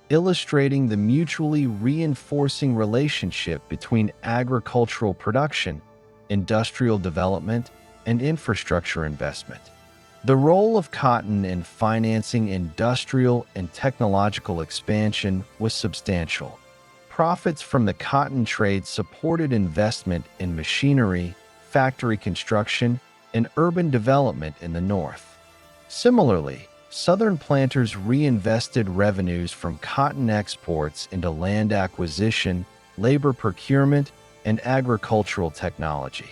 illustrating the mutually reinforcing relationship between agricultural production, industrial development, and infrastructure investment. The role of cotton in financing industrial and technological expansion was substantial. Profits from the cotton trade supported investment in machinery, factory construction, and urban development in the North. Similarly, Southern planters reinvested revenues from cotton exports into land acquisition, labor procurement, and agricultural technology.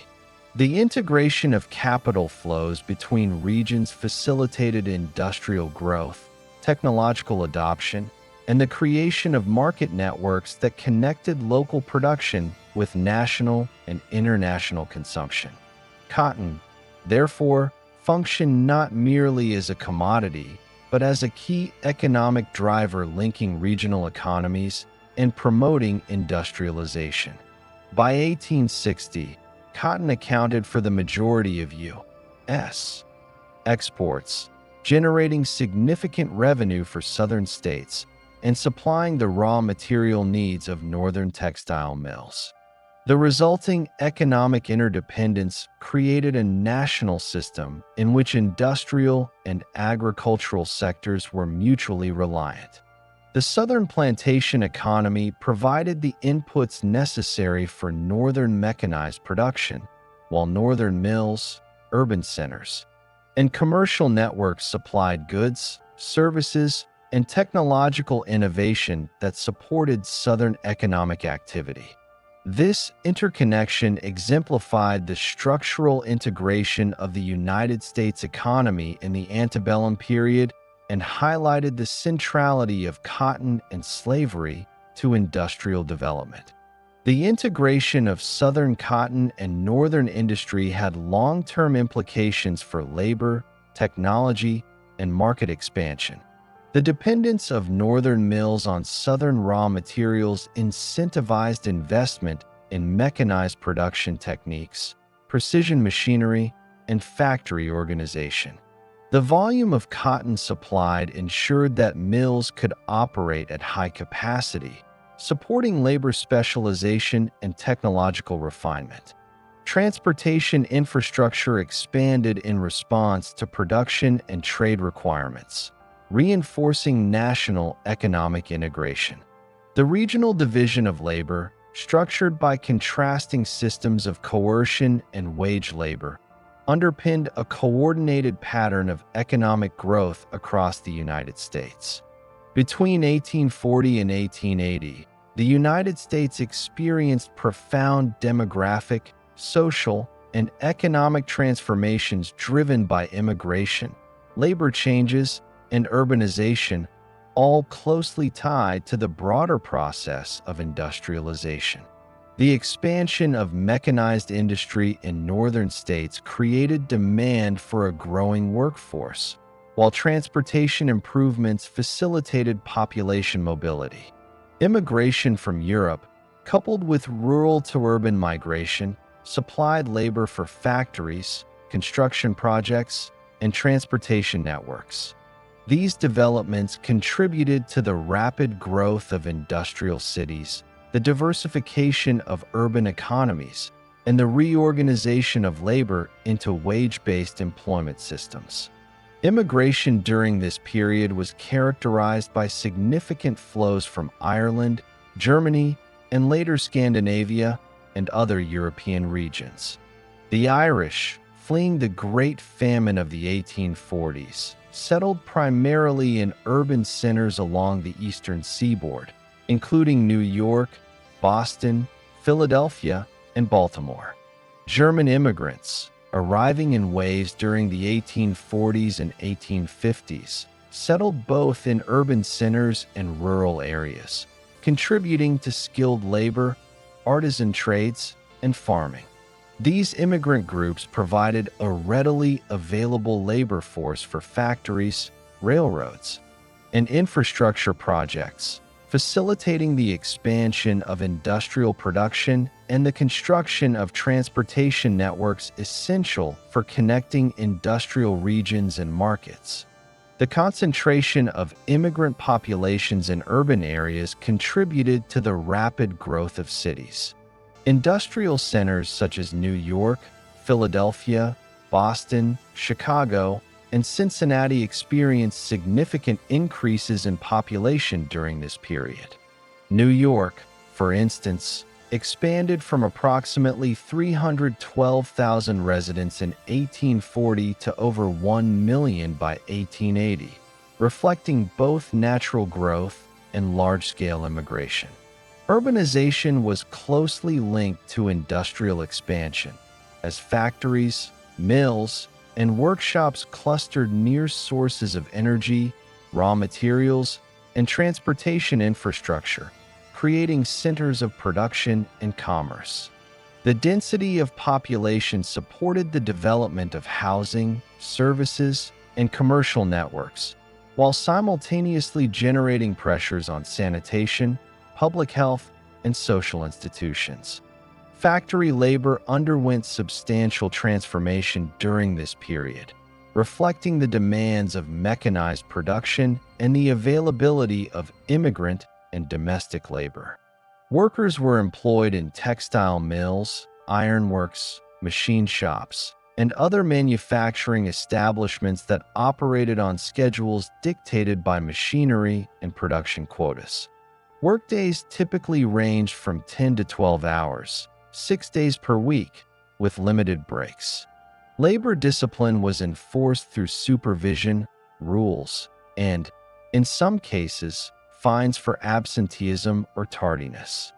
The integration of capital flows between regions facilitated industrial growth, technological adoption, and the creation of market networks that connected local production with national and international consumption. Cotton, therefore, functioned not merely as a commodity, but as a key economic driver linking regional economies and promoting industrialization. By 1860, cotton accounted for the majority of U.S. exports, generating significant revenue for Southern states and supplying the raw material needs of northern textile mills. The resulting economic interdependence created a national system in which industrial and agricultural sectors were mutually reliant. The Southern plantation economy provided the inputs necessary for northern mechanized production, while northern mills, urban centers, and commercial networks supplied goods, services, and technological innovation that supported Southern economic activity. This interconnection exemplified the structural integration of the United States economy in the antebellum period and highlighted the centrality of cotton and slavery to industrial development. The integration of Southern cotton and Northern industry had long-term implications for labor, technology, and market expansion. The dependence of Northern mills on Southern raw materials incentivized investment in mechanized production techniques, precision machinery, and factory organization. The volume of cotton supplied ensured that mills could operate at high capacity, supporting labor specialization and technological refinement. Transportation infrastructure expanded in response to production and trade requirements, reinforcing national economic integration. The regional division of labor, structured by contrasting systems of coercion and wage labor, underpinned a coordinated pattern of economic growth across the United States. Between 1840 and 1880, the United States experienced profound demographic, social, and economic transformations driven by immigration, labor changes, and urbanization, all closely tied to the broader process of industrialization. The expansion of mechanized industry in northern states created demand for a growing workforce, while transportation improvements facilitated population mobility. Immigration from Europe, coupled with rural to urban migration, supplied labor for factories, construction projects, and transportation networks. These developments contributed to the rapid growth of industrial cities, the diversification of urban economies, and the reorganization of labor into wage-based employment systems. Immigration during this period was characterized by significant flows from Ireland, Germany, and later Scandinavia and other European regions. The Irish, fleeing the Great Famine of the 1840s, settled primarily in urban centers along the eastern seaboard, including New York, Boston, Philadelphia, and Baltimore. German immigrants, arriving in waves during the 1840s and 1850s, settled both in urban centers and rural areas, contributing to skilled labor, artisan trades, and farming. These immigrant groups provided a readily available labor force for factories, railroads, and infrastructure projects, facilitating the expansion of industrial production and the construction of transportation networks essential for connecting industrial regions and markets. The concentration of immigrant populations in urban areas contributed to the rapid growth of cities. Industrial centers such as New York, Philadelphia, Boston, Chicago, and Cincinnati experienced significant increases in population during this period. New York, for instance, expanded from approximately 312,000 residents in 1840 to over 1 million by 1880, reflecting both natural growth and large-scale immigration. Urbanization was closely linked to industrial expansion, as factories, mills, and workshops clustered near sources of energy, raw materials, and transportation infrastructure, creating centers of production and commerce. The density of population supported the development of housing, services, and commercial networks, while simultaneously generating pressures on sanitation, public health, and social institutions. Factory labor underwent substantial transformation during this period, reflecting the demands of mechanized production and the availability of immigrant and domestic labor. Workers were employed in textile mills, ironworks, machine shops, and other manufacturing establishments that operated on schedules dictated by machinery and production quotas. Workdays typically ranged from 10 to 12 hours, 6 days per week, with limited breaks. Labor discipline was enforced through supervision, rules, and, in some cases, fines for absenteeism or tardiness.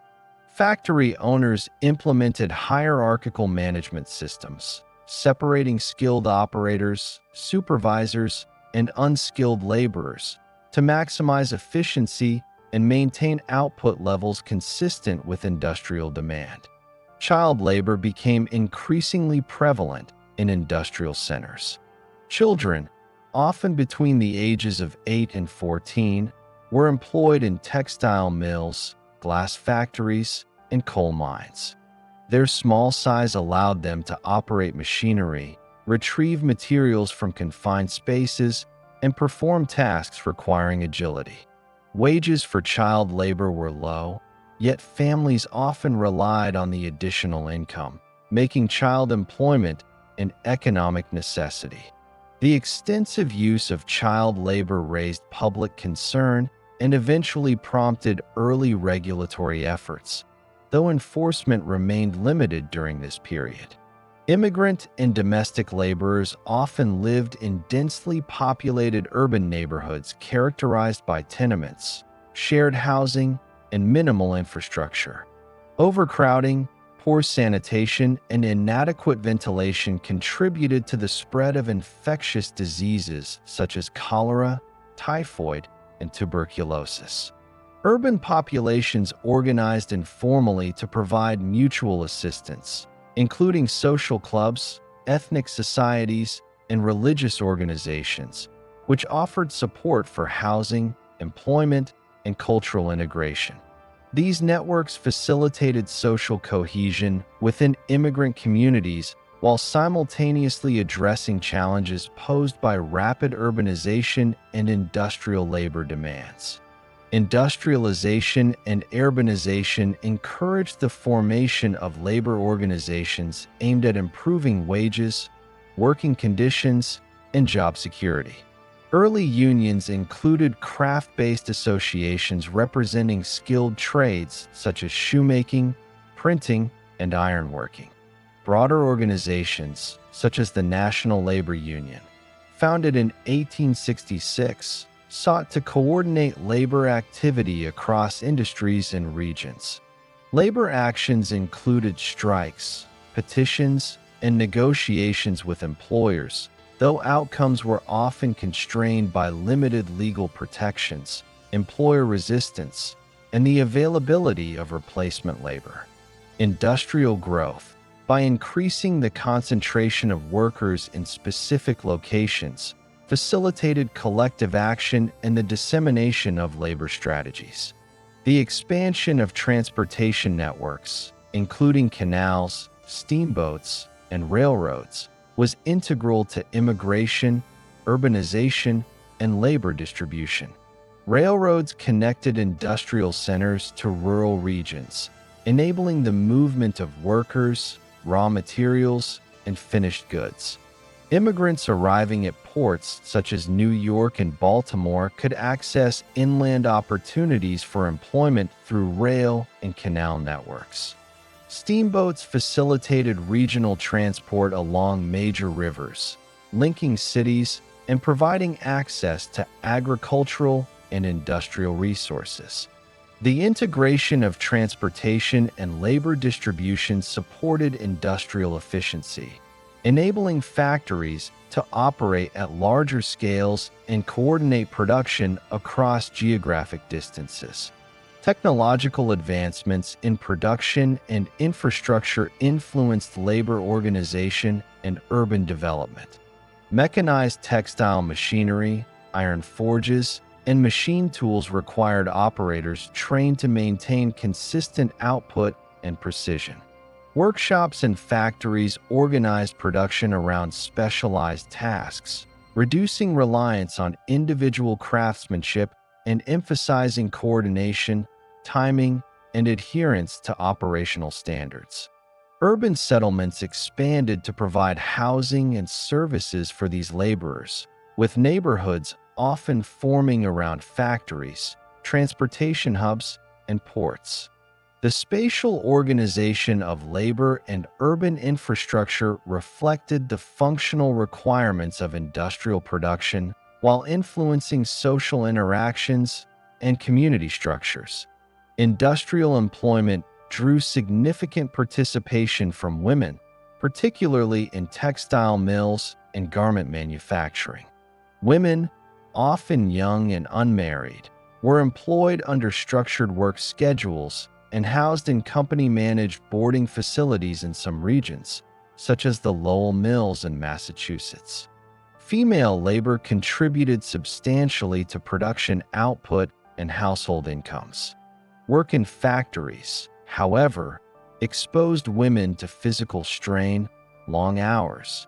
Factory owners implemented hierarchical management systems, separating skilled operators, supervisors, and unskilled laborers to maximize efficiency and maintain output levels consistent with industrial demand. Child labor became increasingly prevalent in industrial centers. Children, often between the ages of 8 and 14, were employed in textile mills, glass factories, and coal mines. Their small size allowed them to operate machinery, retrieve materials from confined spaces, and perform tasks requiring agility. Wages for child labor were low, yet families often relied on the additional income, making child employment an economic necessity. The extensive use of child labor raised public concern and eventually prompted early regulatory efforts, though enforcement remained limited during this period. Immigrant and domestic laborers often lived in densely populated urban neighborhoods characterized by tenements, shared housing, and minimal infrastructure. Overcrowding, poor sanitation, and inadequate ventilation contributed to the spread of infectious diseases such as cholera, typhoid, and tuberculosis. Urban populations organized informally to provide mutual assistance, including social clubs, ethnic societies, and religious organizations, which offered support for housing, employment, and cultural integration. These networks facilitated social cohesion within immigrant communities while simultaneously addressing challenges posed by rapid urbanization and industrial labor demands. Industrialization and urbanization encouraged the formation of labor organizations aimed at improving wages, working conditions, and job security. Early unions included craft-based associations representing skilled trades such as shoemaking, printing, and ironworking. Broader organizations, such as the National Labor Union, founded in 1866, sought to coordinate labor activity across industries and regions. Labor actions included strikes, petitions, and negotiations with employers, though outcomes were often constrained by limited legal protections, employer resistance, and the availability of replacement labor. Industrial growth, by increasing the concentration of workers in specific locations, facilitated collective action and the dissemination of labor strategies. The expansion of transportation networks, including canals, steamboats, and railroads, was integral to immigration, urbanization, and labor distribution. Railroads connected industrial centers to rural regions, enabling the movement of workers, raw materials, and finished goods. Immigrants arriving at ports such as New York and Baltimore could access inland opportunities for employment through rail and canal networks. Steamboats facilitated regional transport along major rivers, linking cities and providing access to agricultural and industrial resources. The integration of transportation and labor distribution supported industrial efficiency, enabling factories to operate at larger scales and coordinate production across geographic distances. Technological advancements in production and infrastructure influenced labor organization and urban development. Mechanized textile machinery, iron forges, and machine tools required operators trained to maintain consistent output and precision. Workshops and factories organized production around specialized tasks, reducing reliance on individual craftsmanship and emphasizing coordination, timing, and adherence to operational standards. Urban settlements expanded to provide housing and services for these laborers, with neighborhoods often forming around factories, transportation hubs, and ports. The spatial organization of labor and urban infrastructure reflected the functional requirements of industrial production while influencing social interactions and community structures. Industrial employment drew significant participation from women, particularly in textile mills and garment manufacturing. Women, often young and unmarried, were employed under structured work schedules and housed in company-managed boarding facilities in some regions, such as the Lowell mills in Massachusetts. Female labor contributed substantially to production output and household incomes. Work in factories, however, exposed women to physical strain, long hours,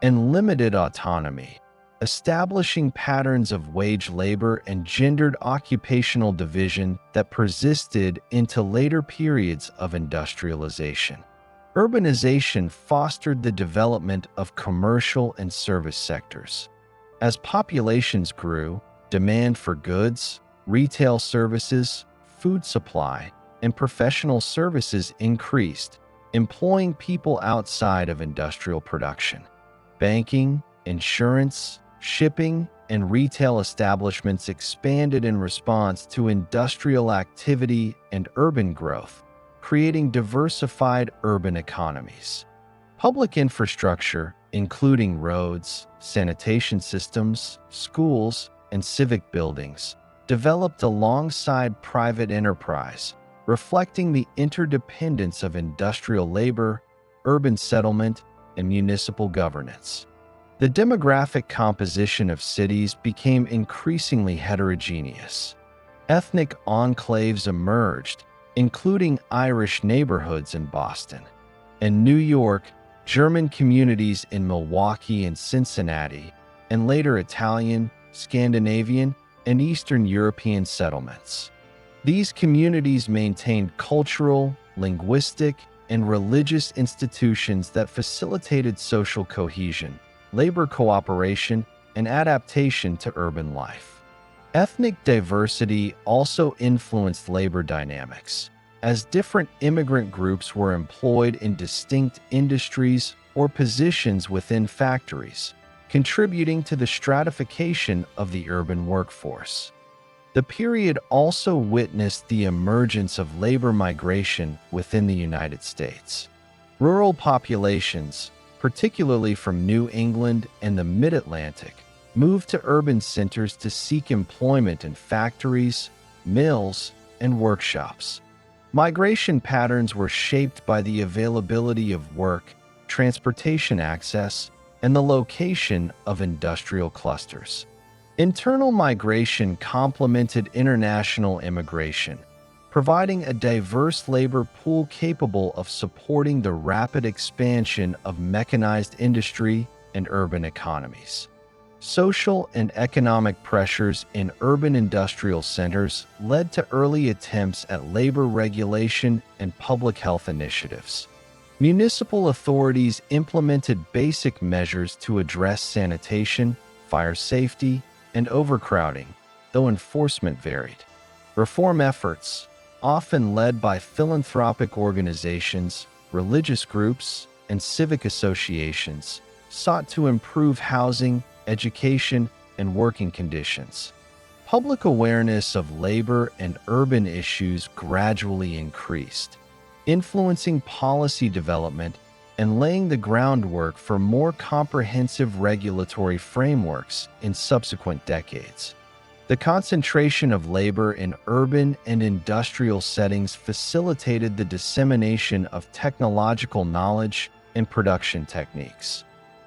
and limited autonomy, establishing patterns of wage labor and gendered occupational division that persisted into later periods of industrialization. Urbanization fostered the development of commercial and service sectors. As populations grew, demand for goods, retail services, food supply, and professional services increased, employing people outside of industrial production. Banking, insurance, shipping, and retail establishments expanded in response to industrial activity and urban growth, creating diversified urban economies. Public infrastructure, including roads, sanitation systems, schools, and civic buildings, developed alongside private enterprise, reflecting the interdependence of industrial labor, urban settlement, and municipal governance. The demographic composition of cities became increasingly heterogeneous. Ethnic enclaves emerged, including Irish neighborhoods in Boston. In New York, German communities in Milwaukee and Cincinnati, and later Italian, Scandinavian, and Eastern European settlements. These communities maintained cultural, linguistic, and religious institutions that facilitated social cohesion, labor cooperation, and adaptation to urban life. Ethnic diversity also influenced labor dynamics, as different immigrant groups were employed in distinct industries or positions within factories, contributing to the stratification of the urban workforce. The period also witnessed the emergence of labor migration within the United States. Rural populations, particularly from New England and the Mid-Atlantic, moved to urban centers to seek employment in factories, mills, and workshops. Migration patterns were shaped by the availability of work, transportation access, and the location of industrial clusters. Internal migration complemented international immigration, providing a diverse labor pool capable of supporting the rapid expansion of mechanized industry and urban economies. Social and economic pressures in urban industrial centers led to early attempts at labor regulation and public health initiatives. Municipal authorities implemented basic measures to address sanitation, fire safety, and overcrowding, though enforcement varied. Reform efforts, often led by philanthropic organizations, religious groups, and civic associations, sought to improve housing, education, and working conditions. Public awareness of labor and urban issues gradually increased, influencing policy development and laying the groundwork for more comprehensive regulatory frameworks in subsequent decades. The concentration of labor in urban and industrial settings facilitated the dissemination of technological knowledge and production techniques.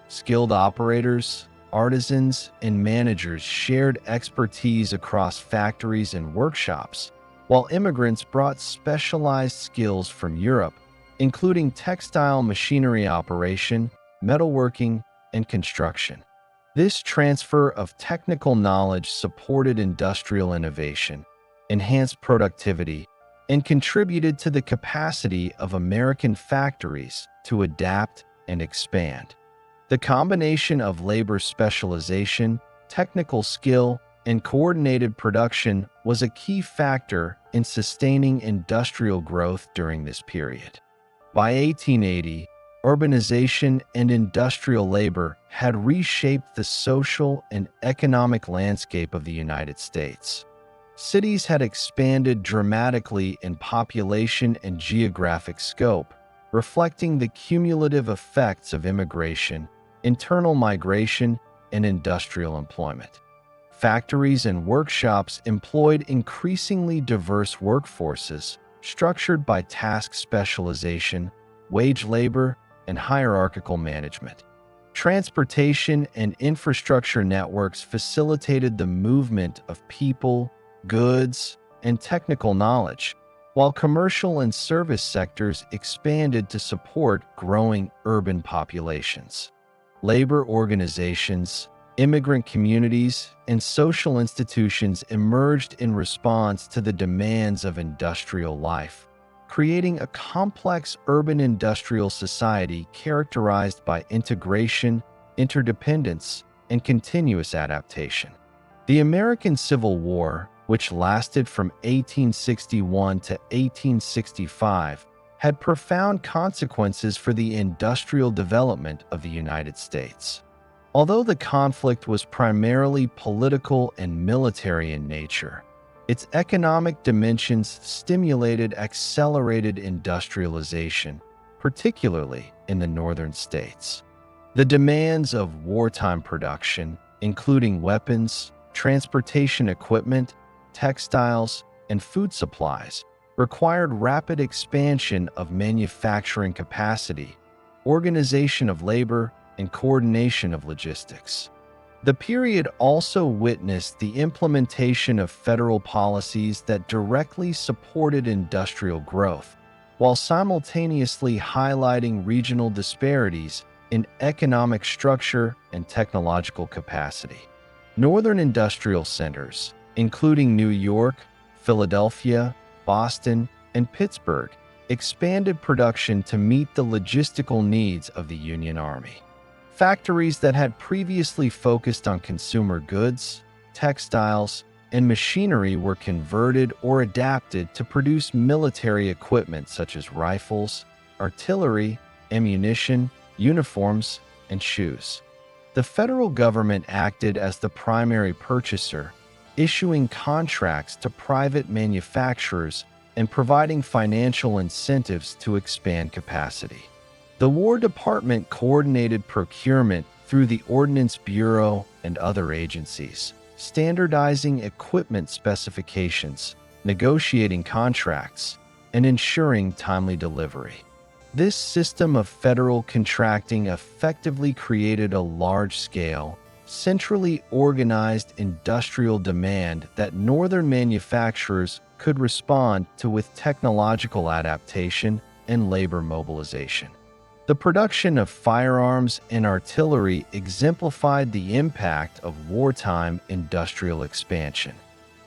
Skilled operators, artisans, and managers shared expertise across factories and workshops, while immigrants brought specialized skills from Europe, including textile machinery operation, metalworking, and construction. This transfer of technical knowledge supported industrial innovation, enhanced productivity, and contributed to the capacity of American factories to adapt and expand. The combination of labor specialization, technical skill, and coordinated production was a key factor in sustaining industrial growth during this period. By 1880, urbanization and industrial labor had reshaped the social and economic landscape of the United States. Cities had expanded dramatically in population and geographic scope, reflecting the cumulative effects of immigration, internal migration, and industrial employment. Factories and workshops employed increasingly diverse workforces, structured by task specialization, wage labor, and hierarchical management. Transportation and infrastructure networks facilitated the movement of people, goods, and technical knowledge, while commercial and service sectors expanded to support growing urban populations. Labor organizations, immigrant communities, and social institutions emerged in response to the demands of industrial life, creating a complex urban industrial society characterized by integration, interdependence, and continuous adaptation. The American Civil War, which lasted from 1861 to 1865, had profound consequences for the industrial development of the United States. Although the conflict was primarily political and military in nature, its economic dimensions stimulated accelerated industrialization, particularly in the northern states. The demands of wartime production, including weapons, transportation equipment, textiles, and food supplies, required rapid expansion of manufacturing capacity, organization of labor, and coordination of logistics. The period also witnessed the implementation of federal policies that directly supported industrial growth, while simultaneously highlighting regional disparities in economic structure and technological capacity. Northern industrial centers, including New York, Philadelphia, Boston, and Pittsburgh, expanded production to meet the logistical needs of the Union Army. Factories that had previously focused on consumer goods, textiles, and machinery were converted or adapted to produce military equipment such as rifles, artillery, ammunition, uniforms, and shoes. The federal government acted as the primary purchaser, issuing contracts to private manufacturers and providing financial incentives to expand capacity. The War Department coordinated procurement through the Ordnance Bureau and other agencies, standardizing equipment specifications, negotiating contracts, and ensuring timely delivery. This system of federal contracting effectively created a large-scale, centrally organized industrial demand that northern manufacturers could respond to with technological adaptation and labor mobilization. The production of firearms and artillery exemplified the impact of wartime industrial expansion.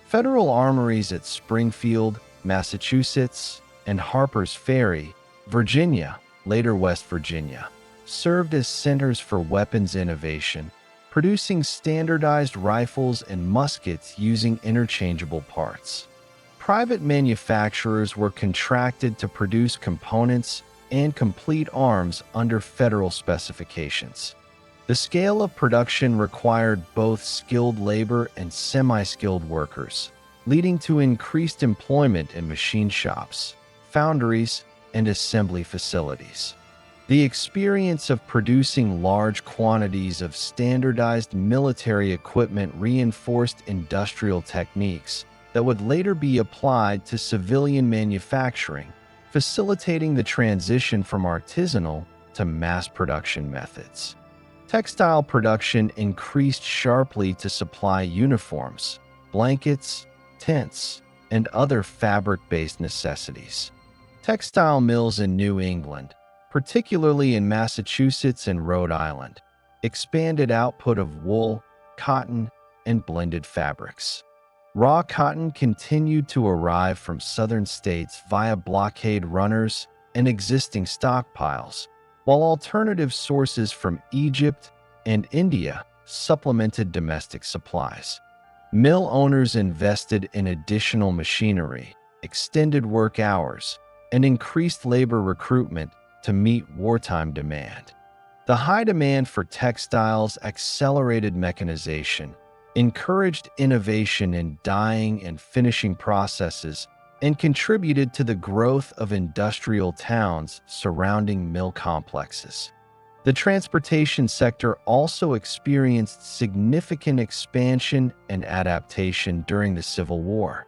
Federal armories at Springfield, Massachusetts, and Harper's Ferry, Virginia, later West Virginia, served as centers for weapons innovation, producing standardized rifles and muskets using interchangeable parts. Private manufacturers were contracted to produce components and complete arms under federal specifications. The scale of production required both skilled labor and semi-skilled workers, leading to increased employment in machine shops, foundries, and assembly facilities. The experience of producing large quantities of standardized military equipment reinforced industrial techniques that would later be applied to civilian manufacturing, facilitating the transition from artisanal to mass production methods. Textile production increased sharply to supply uniforms, blankets, tents, and other fabric-based necessities. Textile mills in New England, particularly in Massachusetts and Rhode Island, expanded output of wool, cotton, and blended fabrics. Raw cotton continued to arrive from southern states via blockade runners and existing stockpiles, while alternative sources from Egypt and India supplemented domestic supplies. Mill owners invested in additional machinery, extended work hours, and increased labor recruitment to meet wartime demand. The high demand for textiles accelerated mechanization, encouraged innovation in dyeing and finishing processes, and contributed to the growth of industrial towns surrounding mill complexes. The transportation sector also experienced significant expansion and adaptation during the Civil War.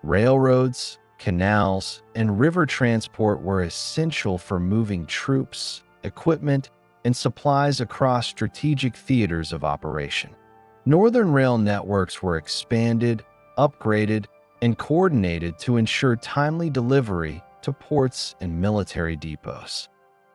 Railroads, canals, and river transport were essential for moving troops, equipment, and supplies across strategic theaters of operation. Northern rail networks were expanded, upgraded, and coordinated to ensure timely delivery to ports and military depots.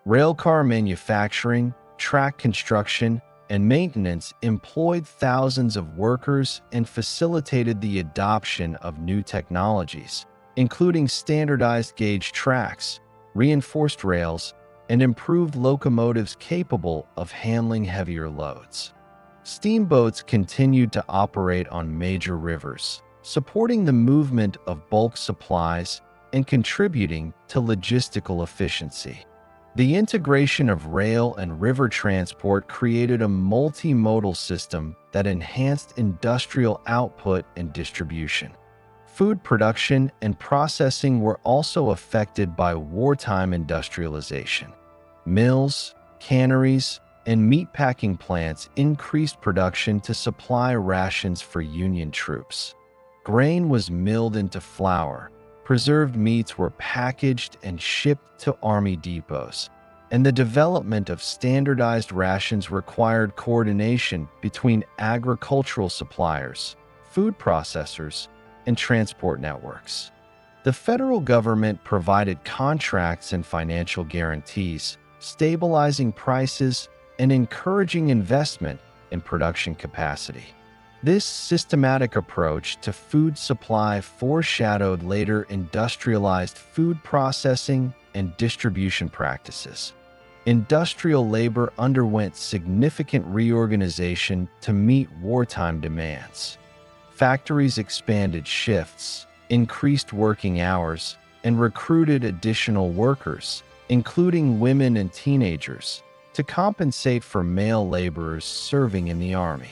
Railcar manufacturing, track construction, and maintenance employed thousands of workers and facilitated the adoption of new technologies, including standardized gauge tracks, reinforced rails, and improved locomotives capable of handling heavier loads. Steamboats continued to operate on major rivers, supporting the movement of bulk supplies and contributing to logistical efficiency. The integration of rail and river transport created a multimodal system that enhanced industrial output and distribution. Food production and processing were also affected by wartime industrialization. Mills, canneries, and meatpacking plants increased production to supply rations for Union troops. Grain was milled into flour, preserved meats were packaged and shipped to army depots, and the development of standardized rations required coordination between agricultural suppliers, food processors, and transport networks. The federal government provided contracts and financial guarantees, stabilizing prices and encouraging investment in production capacity. This systematic approach to food supply foreshadowed later industrialized food processing and distribution practices. Industrial labor underwent significant reorganization to meet wartime demands. Factories expanded shifts, increased working hours, and recruited additional workers, including women and teenagers, to compensate for male laborers serving in the Army.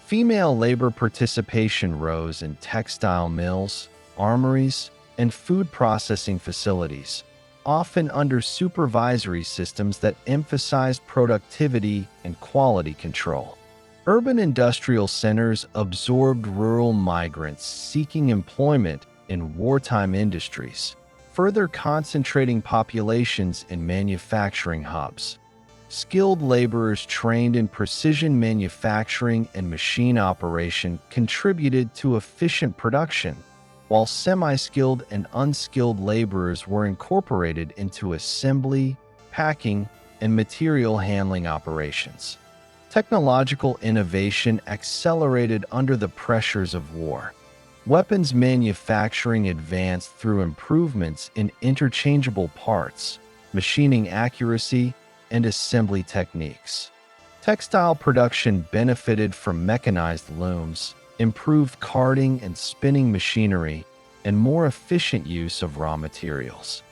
Female labor participation rose in textile mills, armories, and food processing facilities, often under supervisory systems that emphasized productivity and quality control. Urban industrial centers absorbed rural migrants seeking employment in wartime industries, further concentrating populations in manufacturing hubs. Skilled laborers trained in precision manufacturing and machine operation contributed to efficient production, while semi-skilled and unskilled laborers were incorporated into assembly, packing, and material handling operations. Technological innovation accelerated under the pressures of war. Weapons manufacturing advanced through improvements in interchangeable parts, machining accuracy, and assembly techniques. Textile production benefited from mechanized looms, improved carding and spinning machinery, and more efficient use of raw materials.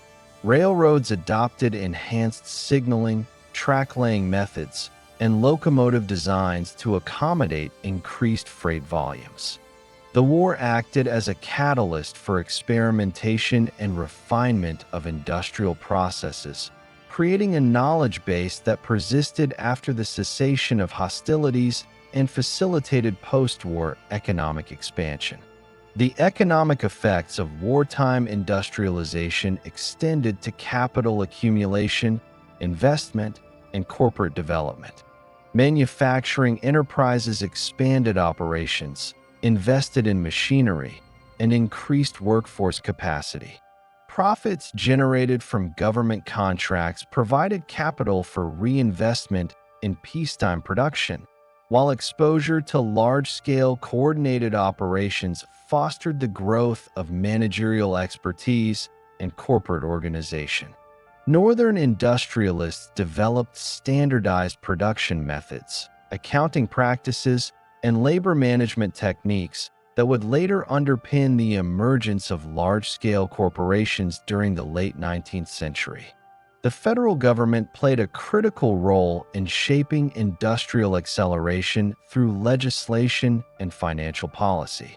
Railroads adopted enhanced signaling, track-laying methods, and locomotive designs to accommodate increased freight volumes. The war acted as a catalyst for experimentation and refinement of industrial processes, creating a knowledge base that persisted after the cessation of hostilities and facilitated post-war economic expansion. The economic effects of wartime industrialization extended to capital accumulation, investment, and corporate development. Manufacturing enterprises expanded operations, invested in machinery, and increased workforce capacity. Profits generated from government contracts provided capital for reinvestment in peacetime production, while exposure to large-scale coordinated operations fostered the growth of managerial expertise and corporate organization. Northern industrialists developed standardized production methods, accounting practices, and labor management techniques that would later underpin the emergence of large-scale corporations during the late 19th century. The federal government played a critical role in shaping industrial acceleration through legislation and financial policy.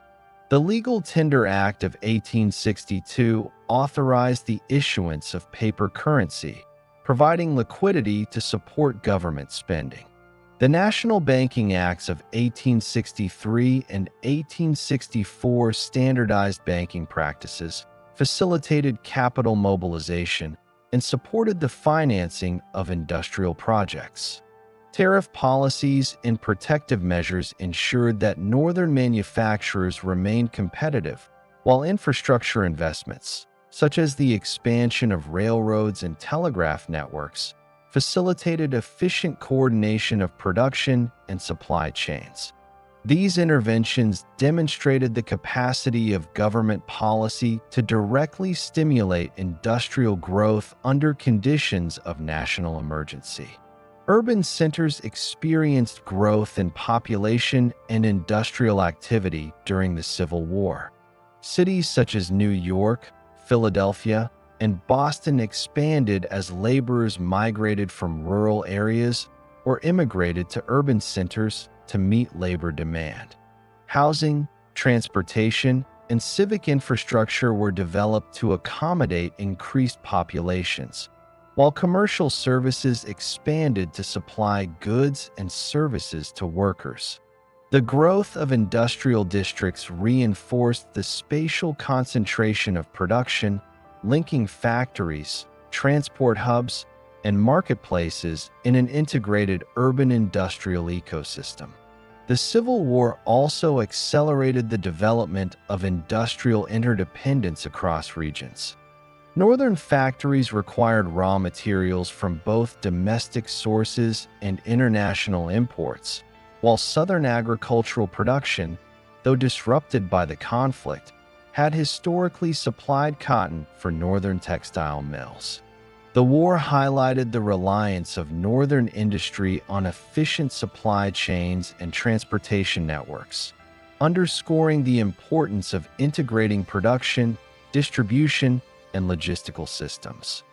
The Legal Tender Act of 1862 authorized the issuance of paper currency, providing liquidity to support government spending. The National Banking Acts of 1863 and 1864 standardized banking practices, facilitated capital mobilization, and supported the financing of industrial projects. Tariff policies and protective measures ensured that northern manufacturers remained competitive, while infrastructure investments, such as the expansion of railroads and telegraph networks, facilitated efficient coordination of production and supply chains. These interventions demonstrated the capacity of government policy to directly stimulate industrial growth under conditions of national emergency. Urban centers experienced growth in population and industrial activity during the Civil War. Cities such as New York, Philadelphia, and Boston expanded as laborers migrated from rural areas or immigrated to urban centers to meet labor demand. Housing, transportation, and civic infrastructure were developed to accommodate increased populations, while commercial services expanded to supply goods and services to workers. The growth of industrial districts reinforced the spatial concentration of production, linking factories, transport hubs, and marketplaces in an integrated urban industrial ecosystem. The Civil War also accelerated the development of industrial interdependence across regions. Northern factories required raw materials from both domestic sources and international imports, while Southern agricultural production, though disrupted by the conflict, had historically supplied cotton for Northern textile mills. The war highlighted the reliance of Northern industry on efficient supply chains and transportation networks, underscoring the importance of integrating production, distribution, and logistical systems.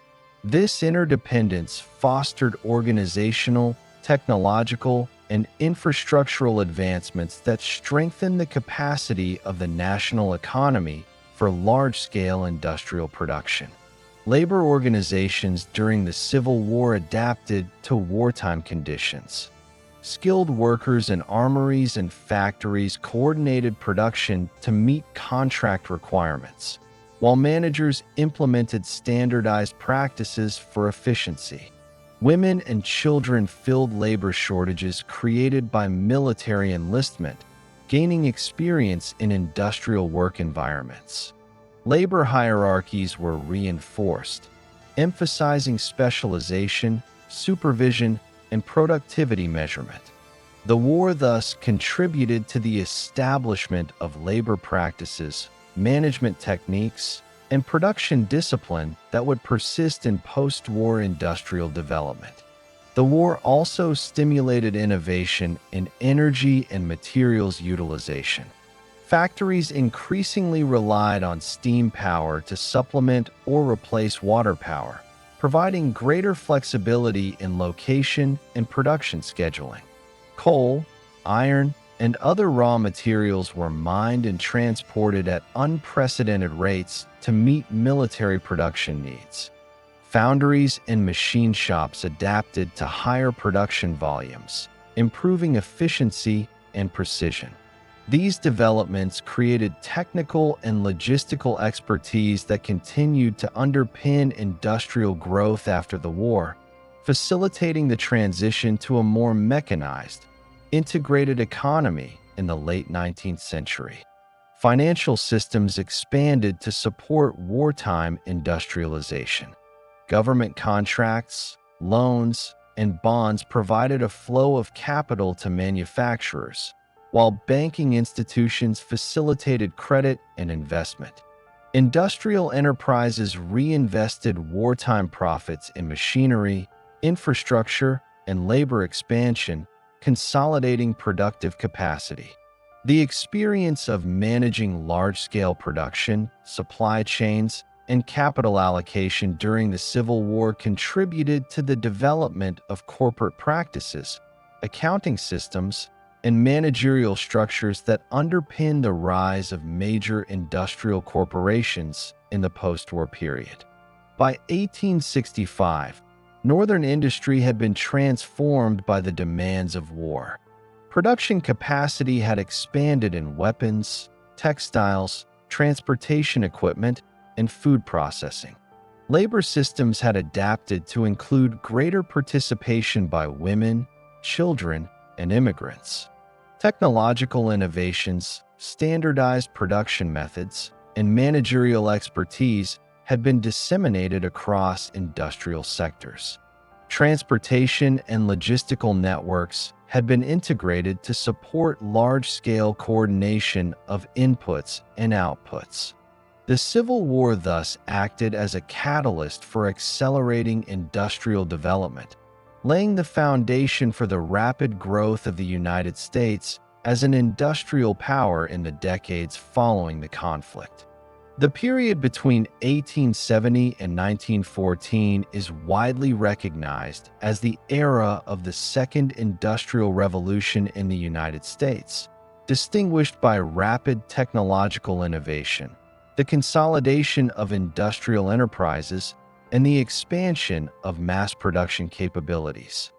This interdependence fostered organizational, technological, and infrastructural advancements that strengthened the capacity of the national economy for large-scale industrial production. Labor organizations during the Civil War adapted to wartime conditions. Skilled workers in armories and factories coordinated production to meet contract requirements, while managers implemented standardized practices for efficiency. Women and children filled labor shortages created by military enlistment, gaining experience in industrial work environments. Labor hierarchies were reinforced, emphasizing specialization, supervision, and productivity measurement. The war thus contributed to the establishment of labor practices, management techniques, and production discipline that would persist in post-war industrial development. The war also stimulated innovation in energy and materials utilization. Factories increasingly relied on steam power to supplement or replace water power, providing greater flexibility in location and production scheduling. Coal, iron, and other raw materials were mined and transported at unprecedented rates to meet military production needs. Foundries and machine shops adapted to higher production volumes, improving efficiency and precision. These developments created technical and logistical expertise that continued to underpin industrial growth after the war, facilitating the transition to a more mechanized, integrated economy in the late 19th century. Financial systems expanded to support wartime industrialization. Government contracts, loans, and bonds provided a flow of capital to manufacturers, while banking institutions facilitated credit and investment. Industrial enterprises reinvested wartime profits in machinery, infrastructure, and labor expansion, consolidating productive capacity. The experience of managing large-scale production, supply chains, and capital allocation during the Civil War contributed to the development of corporate practices, accounting systems, and managerial structures that underpin the rise of major industrial corporations in the post-war period. By 1865, Northern industry had been transformed by the demands of war. Production capacity had expanded in weapons, textiles, transportation equipment, and food processing. Labor systems had adapted to include greater participation by women, children, and immigrants. Technological innovations, standardized production methods, and managerial expertise had been disseminated across industrial sectors. Transportation and logistical networks had been integrated to support large-scale coordination of inputs and outputs. The Civil War thus acted as a catalyst for accelerating industrial development, laying the foundation for the rapid growth of the United States as an industrial power in the decades following the conflict. The period between 1870 and 1914 is widely recognized as the era of the Second Industrial Revolution in the United States, distinguished by rapid technological innovation, the consolidation of industrial enterprises, and the expansion of mass production capabilities.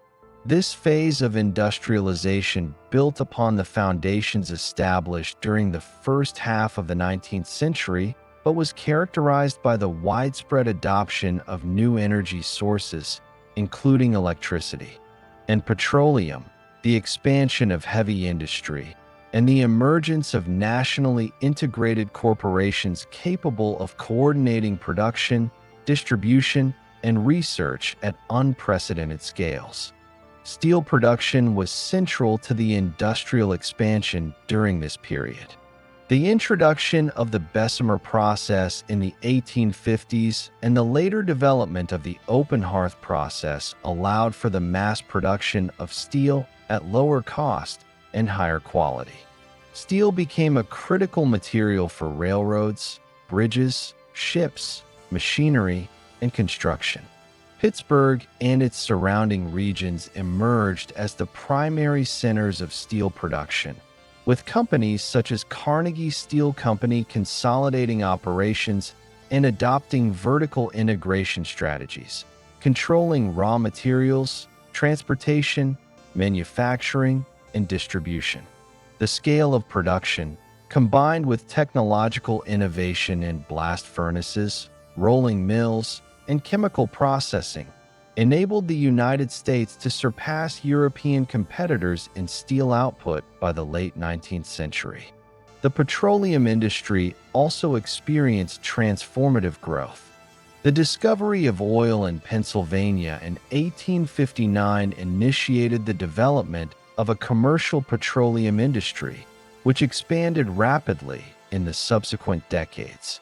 This phase of industrialization built upon the foundations established during the first half of the 19th century, but was characterized by the widespread adoption of new energy sources, including electricity and petroleum, the expansion of heavy industry, and the emergence of nationally integrated corporations capable of coordinating production, distribution, and research at unprecedented scales. Steel production was central to the industrial expansion during this period. The introduction of the Bessemer process in the 1850s and the later development of the open hearth process allowed for the mass production of steel at lower cost and higher quality. Steel became a critical material for railroads, bridges, ships, machinery, and construction. Pittsburgh and its surrounding regions emerged as the primary centers of steel production, with companies such as Carnegie Steel Company consolidating operations and adopting vertical integration strategies, controlling raw materials, transportation, manufacturing, and distribution. The scale of production, combined with technological innovation in blast furnaces, rolling mills, and chemical processing, enabled the United States to surpass European competitors in steel output by the late 19th century. The petroleum industry also experienced transformative growth. The discovery of oil in Pennsylvania in 1859 initiated the development of a commercial petroleum industry, which expanded rapidly in the subsequent decades.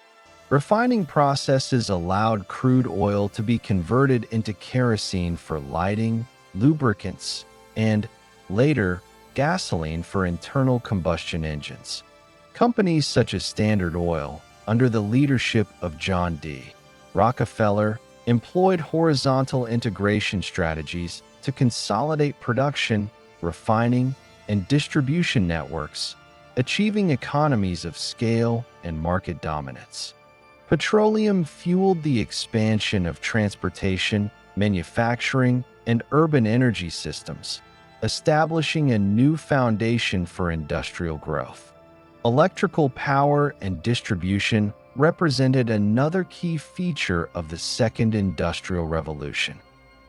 Refining processes allowed crude oil to be converted into kerosene for lighting, lubricants, and, later, gasoline for internal combustion engines. Companies such as Standard Oil, under the leadership of John D. Rockefeller, employed horizontal integration strategies to consolidate production, refining, and distribution networks, achieving economies of scale and market dominance. Petroleum fueled the expansion of transportation, manufacturing, and urban energy systems, establishing a new foundation for industrial growth. Electrical power and distribution represented another key feature of the Second Industrial Revolution.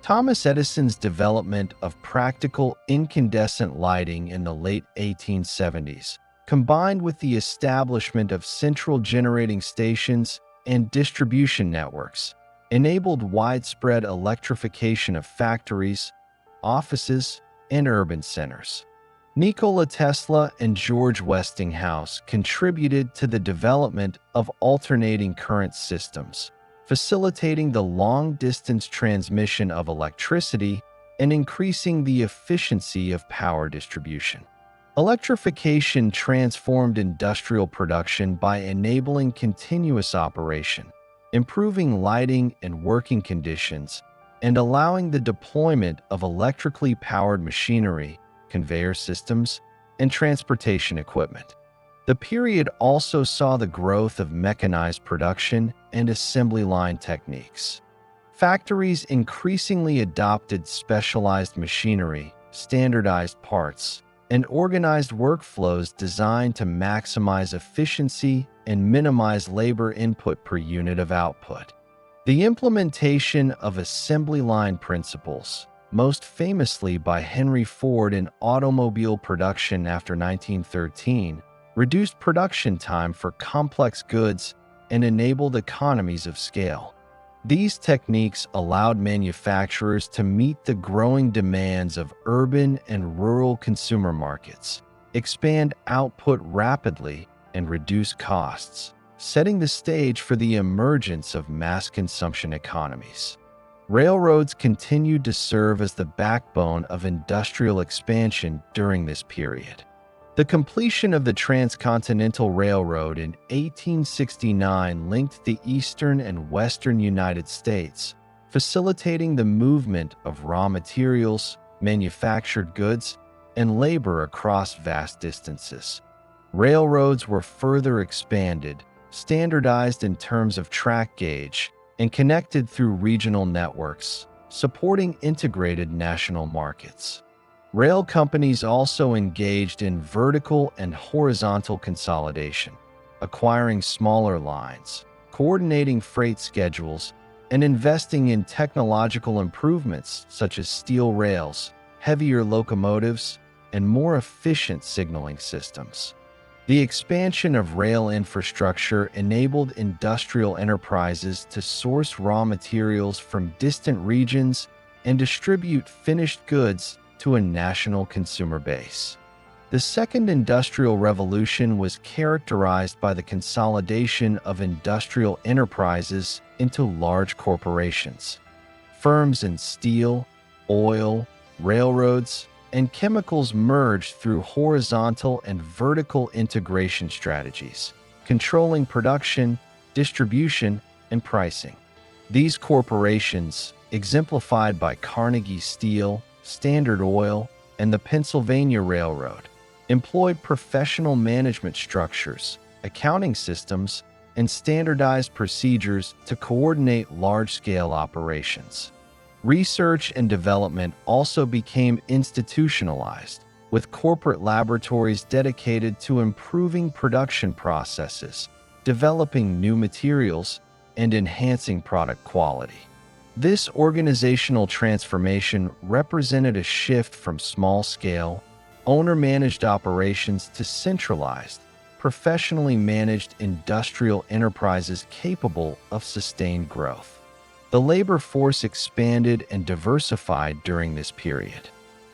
Thomas Edison's development of practical incandescent lighting in the late 1870s, combined with the establishment of central generating stations and distribution networks, enabled widespread electrification of factories, offices, and urban centers. Nikola Tesla and George Westinghouse contributed to the development of alternating current systems, facilitating the long-distance transmission of electricity and increasing the efficiency of power distribution. Electrification transformed industrial production by enabling continuous operation, improving lighting and working conditions, and allowing the deployment of electrically powered machinery, conveyor systems, and transportation equipment. The period also saw the growth of mechanized production and assembly line techniques. Factories increasingly adopted specialized machinery, standardized parts, and organized workflows designed to maximize efficiency and minimize labor input per unit of output. The implementation of assembly line principles, most famously by Henry Ford in automobile production after 1913, reduced production time for complex goods and enabled economies of scale. These techniques allowed manufacturers to meet the growing demands of urban and rural consumer markets, expand output rapidly, and reduce costs, setting the stage for the emergence of mass consumption economies. Railroads continued to serve as the backbone of industrial expansion during this period. The completion of the Transcontinental Railroad in 1869 linked the eastern and western United States, facilitating the movement of raw materials, manufactured goods, and labor across vast distances. Railroads were further expanded, standardized in terms of track gauge, and connected through regional networks, supporting integrated national markets. Rail companies also engaged in vertical and horizontal consolidation, acquiring smaller lines, coordinating freight schedules, and investing in technological improvements such as steel rails, heavier locomotives, and more efficient signaling systems. The expansion of rail infrastructure enabled industrial enterprises to source raw materials from distant regions and distribute finished goods to a national consumer base. The Second Industrial Revolution was characterized by the consolidation of industrial enterprises into large corporations. Firms in steel, oil, railroads, and chemicals merged through horizontal and vertical integration strategies, controlling production, distribution, and pricing. These corporations, exemplified by Carnegie Steel, Standard Oil, and the Pennsylvania Railroad, employed professional management structures, accounting systems, and standardized procedures to coordinate large-scale operations. Research and development also became institutionalized, with corporate laboratories dedicated to improving production processes, developing new materials, and enhancing product quality. This organizational transformation represented a shift from small-scale, owner-managed operations to centralized, professionally managed industrial enterprises capable of sustained growth. The labor force expanded and diversified during this period.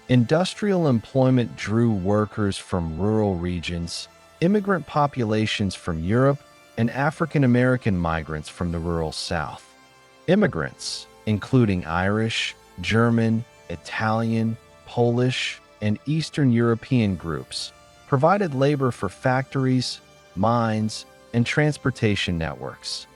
Industrial employment drew workers from rural regions, immigrant populations from Europe, and African American migrants from the rural South. Immigrants, including Irish, German, Italian, Polish, and Eastern European groups, provided labor for factories, mines, and transportation networks.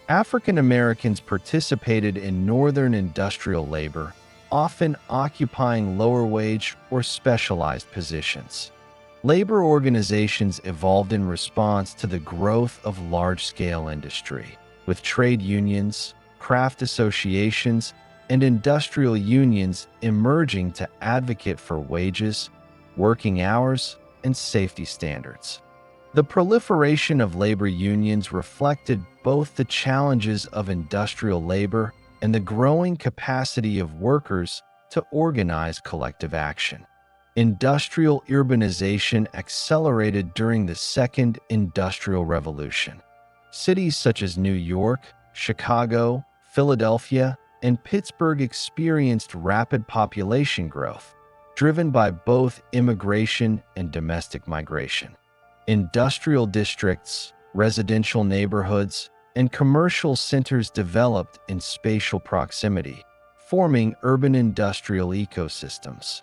African Americans participated in northern industrial labor, often occupying lower-wage or specialized positions. Labor organizations evolved in response to the growth of large-scale industry, with trade unions, craft associations, and industrial unions emerging to advocate for wages, working hours, and safety standards. The proliferation of labor unions reflected both the challenges of industrial labor and the growing capacity of workers to organize collective action. Industrial urbanization accelerated during the Second Industrial Revolution. Cities such as New York, Chicago, Philadelphia, and Pittsburgh experienced rapid population growth, driven by both immigration and domestic migration. Industrial districts, residential neighborhoods, and commercial centers developed in spatial proximity, forming urban industrial ecosystems.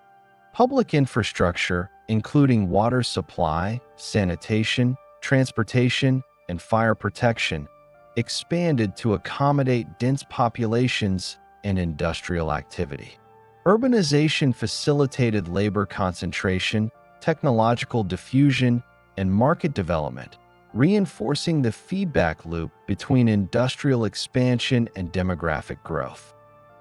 Public infrastructure, including water supply, sanitation, transportation, and fire protection, expanded to accommodate dense populations and industrial activity. Urbanization facilitated labor concentration, technological diffusion, and market development, reinforcing the feedback loop between industrial expansion and demographic growth.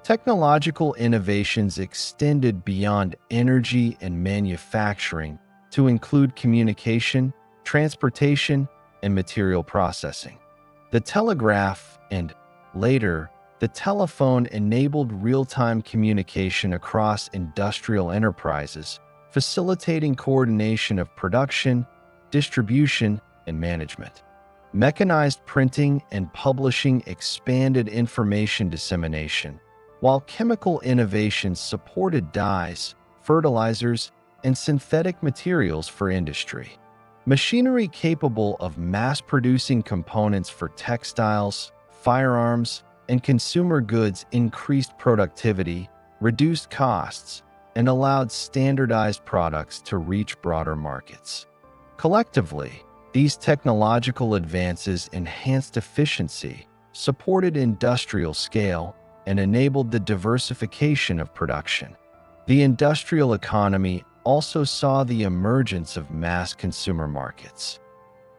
Technological innovations extended beyond energy and manufacturing to include communication, transportation, and material processing. The telegraph and, later, the telephone enabled real-time communication across industrial enterprises, facilitating coordination of production, distribution, and management. Mechanized printing and publishing expanded information dissemination, while chemical innovations supported dyes, fertilizers, and synthetic materials for industry. Machinery capable of mass-producing components for textiles, firearms, and consumer goods increased productivity, reduced costs, and allowed standardized products to reach broader markets. Collectively, these technological advances enhanced efficiency, supported industrial scale, and enabled the diversification of production. The industrial economy also saw the emergence of mass consumer markets.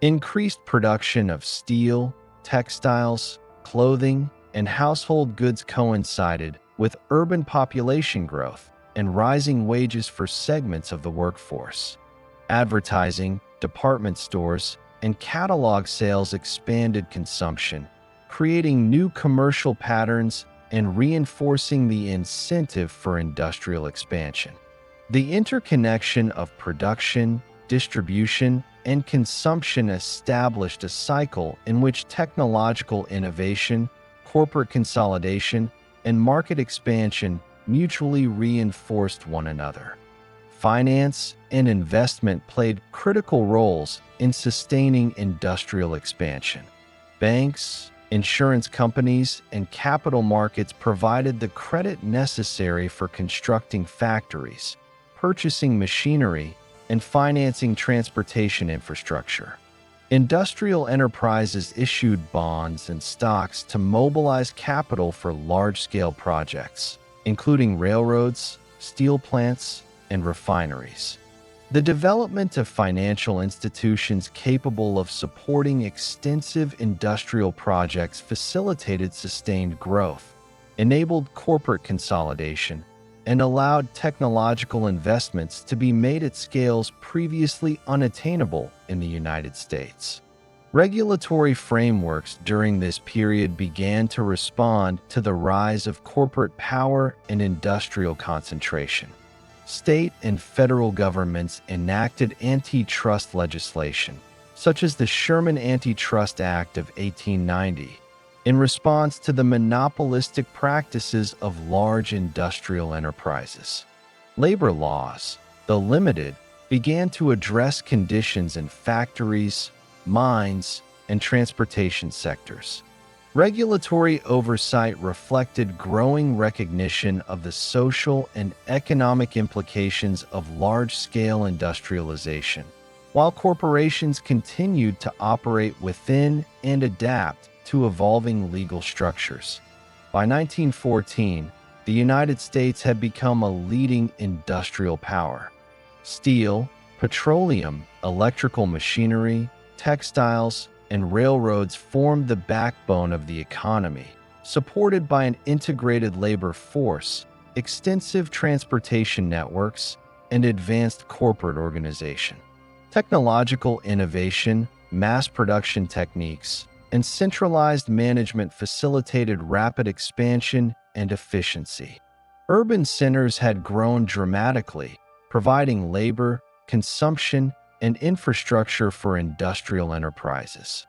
Increased production of steel, textiles, clothing, and household goods coincided with urban population growth and rising wages for segments of the workforce. Advertising, department stores, and catalog sales expanded consumption, creating new commercial patterns and reinforcing the incentive for industrial expansion. The interconnection of production, distribution, and consumption established a cycle in which technological innovation, corporate consolidation, and market expansion mutually reinforced one another. Finance and investment played critical roles in sustaining industrial expansion. Banks, insurance companies, and capital markets provided the credit necessary for constructing factories, purchasing machinery, and financing transportation infrastructure. Industrial enterprises issued bonds and stocks to mobilize capital for large-scale projects, including railroads, steel plants, and refineries. The development of financial institutions capable of supporting extensive industrial projects facilitated sustained growth, enabled corporate consolidation, and allowed technological investments to be made at scales previously unattainable in the United States. Regulatory frameworks during this period began to respond to the rise of corporate power and industrial concentration. State and federal governments enacted antitrust legislation, such as the Sherman Antitrust Act of 1890, in response to the monopolistic practices of large industrial enterprises. Labor laws, though limited, began to address conditions in factories, mines, and transportation sectors. Regulatory oversight reflected growing recognition of the social and economic implications of large-scale industrialization, while corporations continued to operate within and adapt to evolving legal structures. By 1914, the United States had become a leading industrial power. Steel, petroleum, electrical machinery, textiles, and railroads formed the backbone of the economy, supported by an integrated labor force, extensive transportation networks, and advanced corporate organization. Technological innovation, mass production techniques, and centralized management facilitated rapid expansion and efficiency. Urban centers had grown dramatically, providing labor, consumption, and infrastructure for industrial enterprises.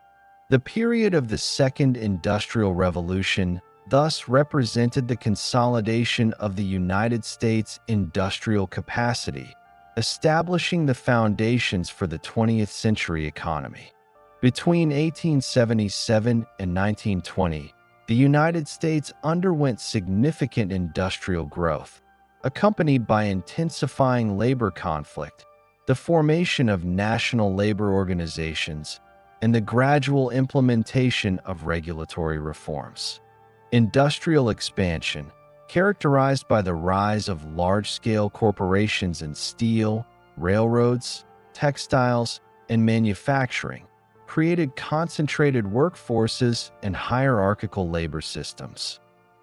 The period of the Second Industrial Revolution thus represented the consolidation of the United States' industrial capacity, establishing the foundations for the 20th century economy. Between 1877 and 1920, the United States underwent significant industrial growth, accompanied by intensifying labor conflict, the formation of national labor organizations, and the gradual implementation of regulatory reforms. Industrial expansion, characterized by the rise of large-scale corporations in steel, railroads, textiles, and manufacturing, created concentrated workforces and hierarchical labor systems.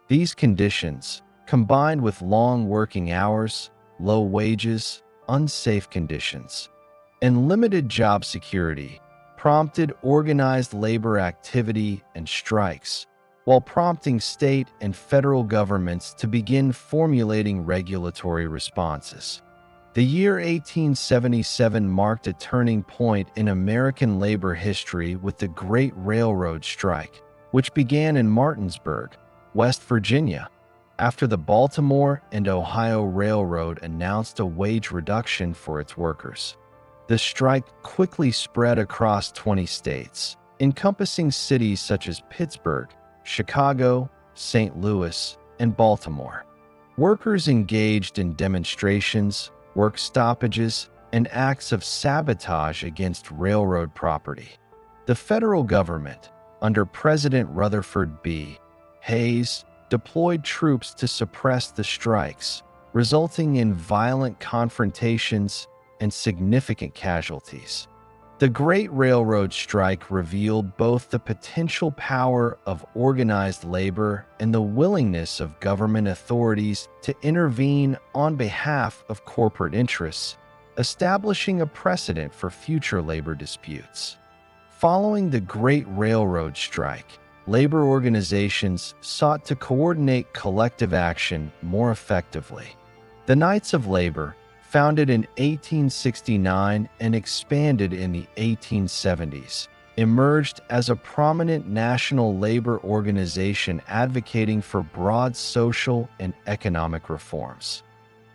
These conditions, combined with long working hours, low wages, unsafe conditions, and limited job security, prompted organized labor activity and strikes, while prompting state and federal governments to begin formulating regulatory responses. The year 1877 marked a turning point in American labor history with the Great Railroad Strike, which began in Martinsburg, West Virginia, after the Baltimore and Ohio Railroad announced a wage reduction for its workers. The strike quickly spread across 20 states, encompassing cities such as Pittsburgh, Chicago, St. Louis, and Baltimore. Workers engaged in demonstrations, work stoppages, and acts of sabotage against railroad property. The federal government, under President Rutherford B. Hayes, deployed troops to suppress the strikes, resulting in violent confrontations and significant casualties. The Great Railroad Strike revealed both the potential power of organized labor and the willingness of government authorities to intervene on behalf of corporate interests, establishing a precedent for future labor disputes. Following the Great Railroad Strike, labor organizations sought to coordinate collective action more effectively. The Knights of Labor, founded in 1869 and expanded in the 1870s, emerged as a prominent national labor organization advocating for broad social and economic reforms.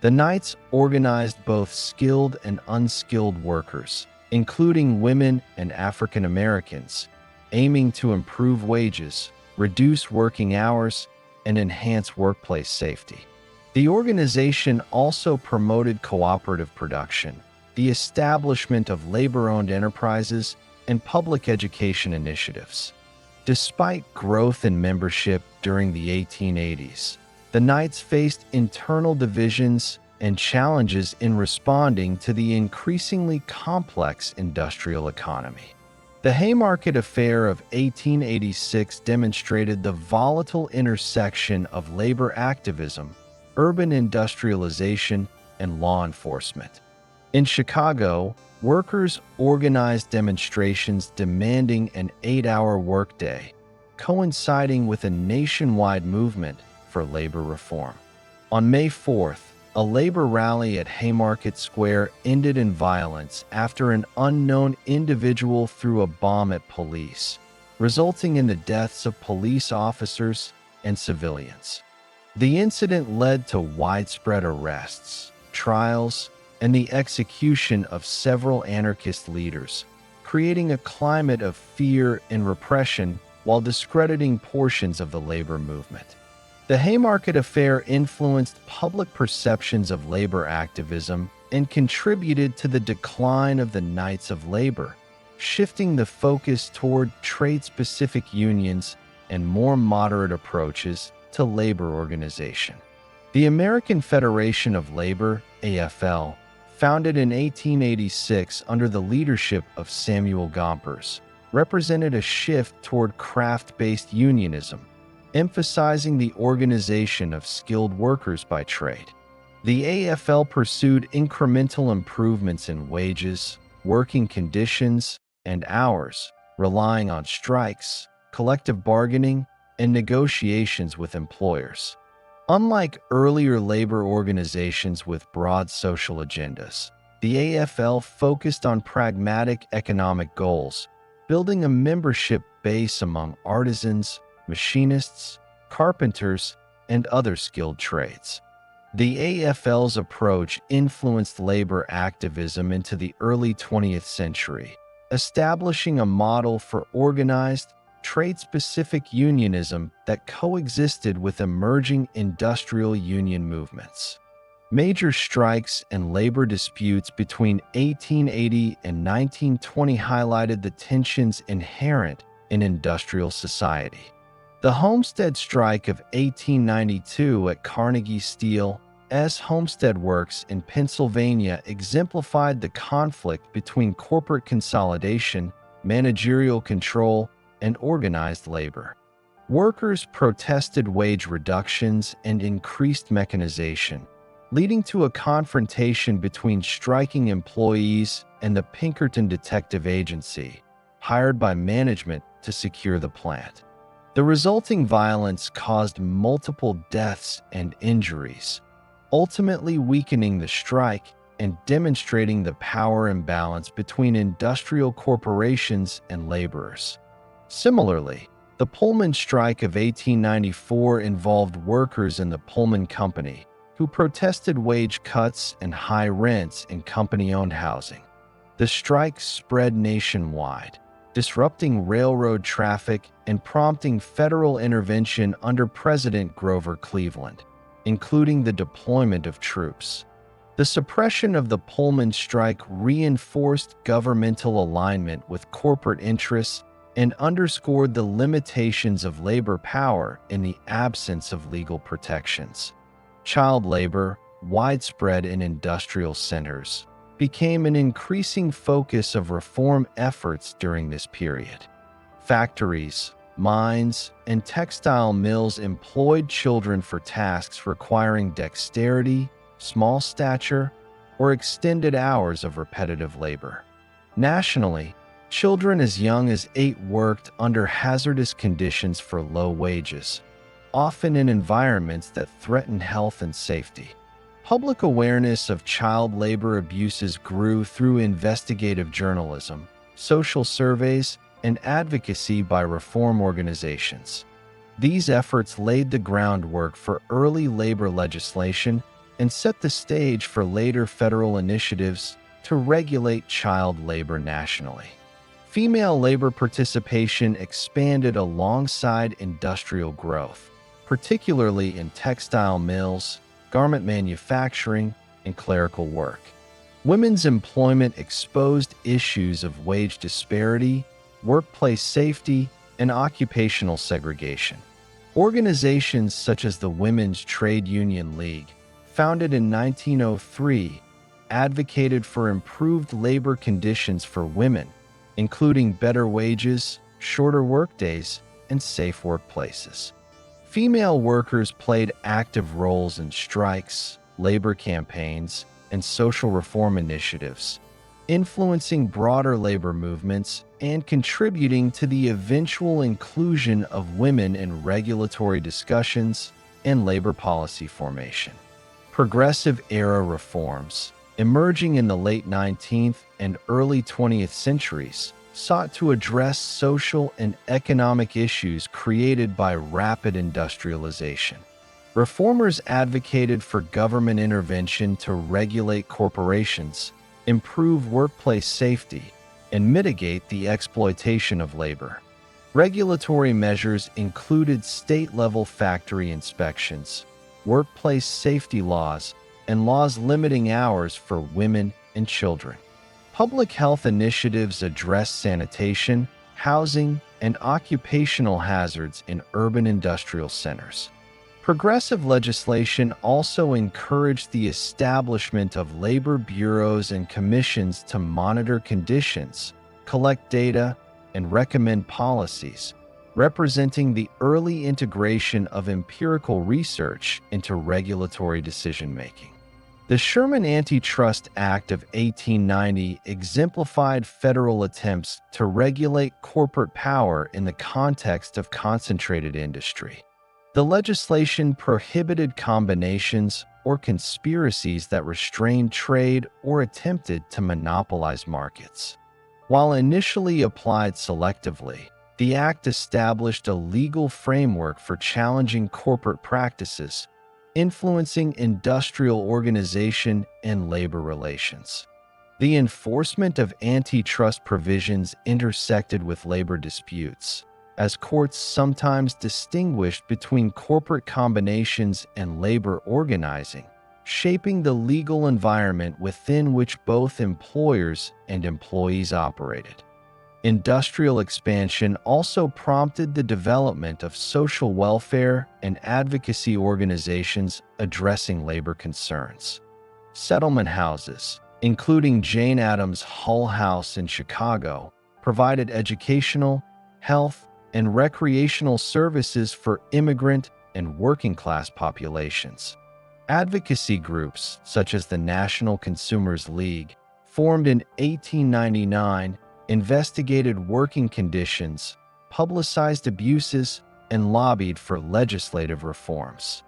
The Knights organized both skilled and unskilled workers, including women and African Americans, aiming to improve wages, reduce working hours, and enhance workplace safety. The organization also promoted cooperative production, the establishment of labor-owned enterprises, and public education initiatives. Despite growth in membership during the 1880s, the Knights faced internal divisions and challenges in responding to the increasingly complex industrial economy. The Haymarket Affair of 1886 demonstrated the volatile intersection of labor activism, urban industrialization, and law enforcement. In Chicago, workers organized demonstrations demanding an 8-hour workday, coinciding with a nationwide movement for labor reform. On May 4th, a labor rally at Haymarket Square ended in violence after an unknown individual threw a bomb at police, resulting in the deaths of police officers and civilians. The incident led to widespread arrests, trials, and the execution of several anarchist leaders, creating a climate of fear and repression while discrediting portions of the labor movement. The Haymarket Affair influenced public perceptions of labor activism and contributed to the decline of the Knights of Labor, shifting the focus toward trade-specific unions and more moderate approaches to labor organization. The American Federation of Labor, AFL, founded in 1886 under the leadership of Samuel Gompers, represented a shift toward craft-based unionism, emphasizing the organization of skilled workers by trade. The AFL pursued incremental improvements in wages, working conditions, and hours, relying on strikes, collective bargaining, and negotiations with employers. Unlike earlier labor organizations with broad social agendas, the AFL focused on pragmatic economic goals, building a membership base among artisans, machinists, carpenters, and other skilled trades. The AFL's approach influenced labor activism into the early 20th century, establishing a model for organized, trade-specific unionism that coexisted with emerging industrial union movements. Major strikes and labor disputes between 1880 and 1920 highlighted the tensions inherent in industrial society. The Homestead Strike of 1892 at Carnegie Steel's Homestead Works in Pennsylvania exemplified the conflict between corporate consolidation, managerial control, and organized labor. Workers protested wage reductions and increased mechanization, leading to a confrontation between striking employees and the Pinkerton Detective Agency, hired by management to secure the plant. The resulting violence caused multiple deaths and injuries, ultimately weakening the strike and demonstrating the power imbalance between industrial corporations and laborers. Similarly, the Pullman Strike of 1894 involved workers in the Pullman Company, who protested wage cuts and high rents in company-owned housing. The strike spread nationwide, disrupting railroad traffic and prompting federal intervention under President Grover Cleveland, including the deployment of troops. The suppression of the Pullman strike reinforced governmental alignment with corporate interests and underscored the limitations of labor power in the absence of legal protections. Child labor, widespread in industrial centers, became an increasing focus of reform efforts during this period. Factories, mines, and textile mills employed children for tasks requiring dexterity, small stature, or extended hours of repetitive labor. Nationally, children as young as 8 worked under hazardous conditions for low wages, often in environments that threaten health and safety. Public awareness of child labor abuses grew through investigative journalism, social surveys, and advocacy by reform organizations. These efforts laid the groundwork for early labor legislation and set the stage for later federal initiatives to regulate child labor nationally. Female labor participation expanded alongside industrial growth, particularly in textile mills, garment manufacturing, and clerical work. Women's employment exposed issues of wage disparity, workplace safety, and occupational segregation. Organizations such as the Women's Trade Union League, founded in 1903, advocated for improved labor conditions for women, including better wages, shorter workdays, and safe workplaces. Female workers played active roles in strikes, labor campaigns, and social reform initiatives, influencing broader labor movements and contributing to the eventual inclusion of women in regulatory discussions and labor policy formation. Progressive era reforms, emerging in the late 19th and early 20th centuries, sought to address social and economic issues created by rapid industrialization. Reformers advocated for government intervention to regulate corporations, improve workplace safety, and mitigate the exploitation of labor. Regulatory measures included state-level factory inspections, workplace safety laws, and laws limiting hours for women and children. Public health initiatives addressed sanitation, housing, and occupational hazards in urban industrial centers. Progressive legislation also encouraged the establishment of labor bureaus and commissions to monitor conditions, collect data, and recommend policies, representing the early integration of empirical research into regulatory decision-making. The Sherman Antitrust Act of 1890 exemplified federal attempts to regulate corporate power in the context of concentrated industry. The legislation prohibited combinations or conspiracies that restrained trade or attempted to monopolize markets. While initially applied selectively, the act established a legal framework for challenging corporate practices, influencing industrial organization and labor relations. The enforcement of antitrust provisions intersected with labor disputes, as courts sometimes distinguished between corporate combinations and labor organizing, shaping the legal environment within which both employers and employees operated. Industrial expansion also prompted the development of social welfare and advocacy organizations addressing labor concerns. Settlement houses, including Jane Addams' Hull House in Chicago, provided educational, health, and recreational services for immigrant and working-class populations. Advocacy groups, such as the National Consumers League, formed in 1899, investigated working conditions, publicized abuses, and lobbied for legislative reforms.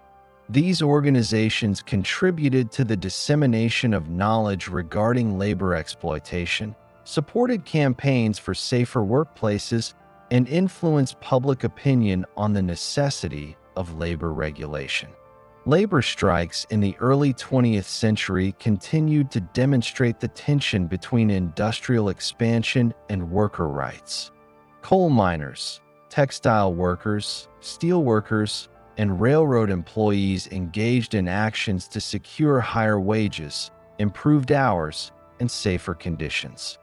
These organizations contributed to the dissemination of knowledge regarding labor exploitation, supported campaigns for safer workplaces, and influenced public opinion on the necessity of labor regulation. Labor strikes in the early 20th century continued to demonstrate the tension between industrial expansion and worker rights. Coal miners, textile workers, steel workers, and railroad employees engaged in actions to secure higher wages, improved hours, and safer conditions.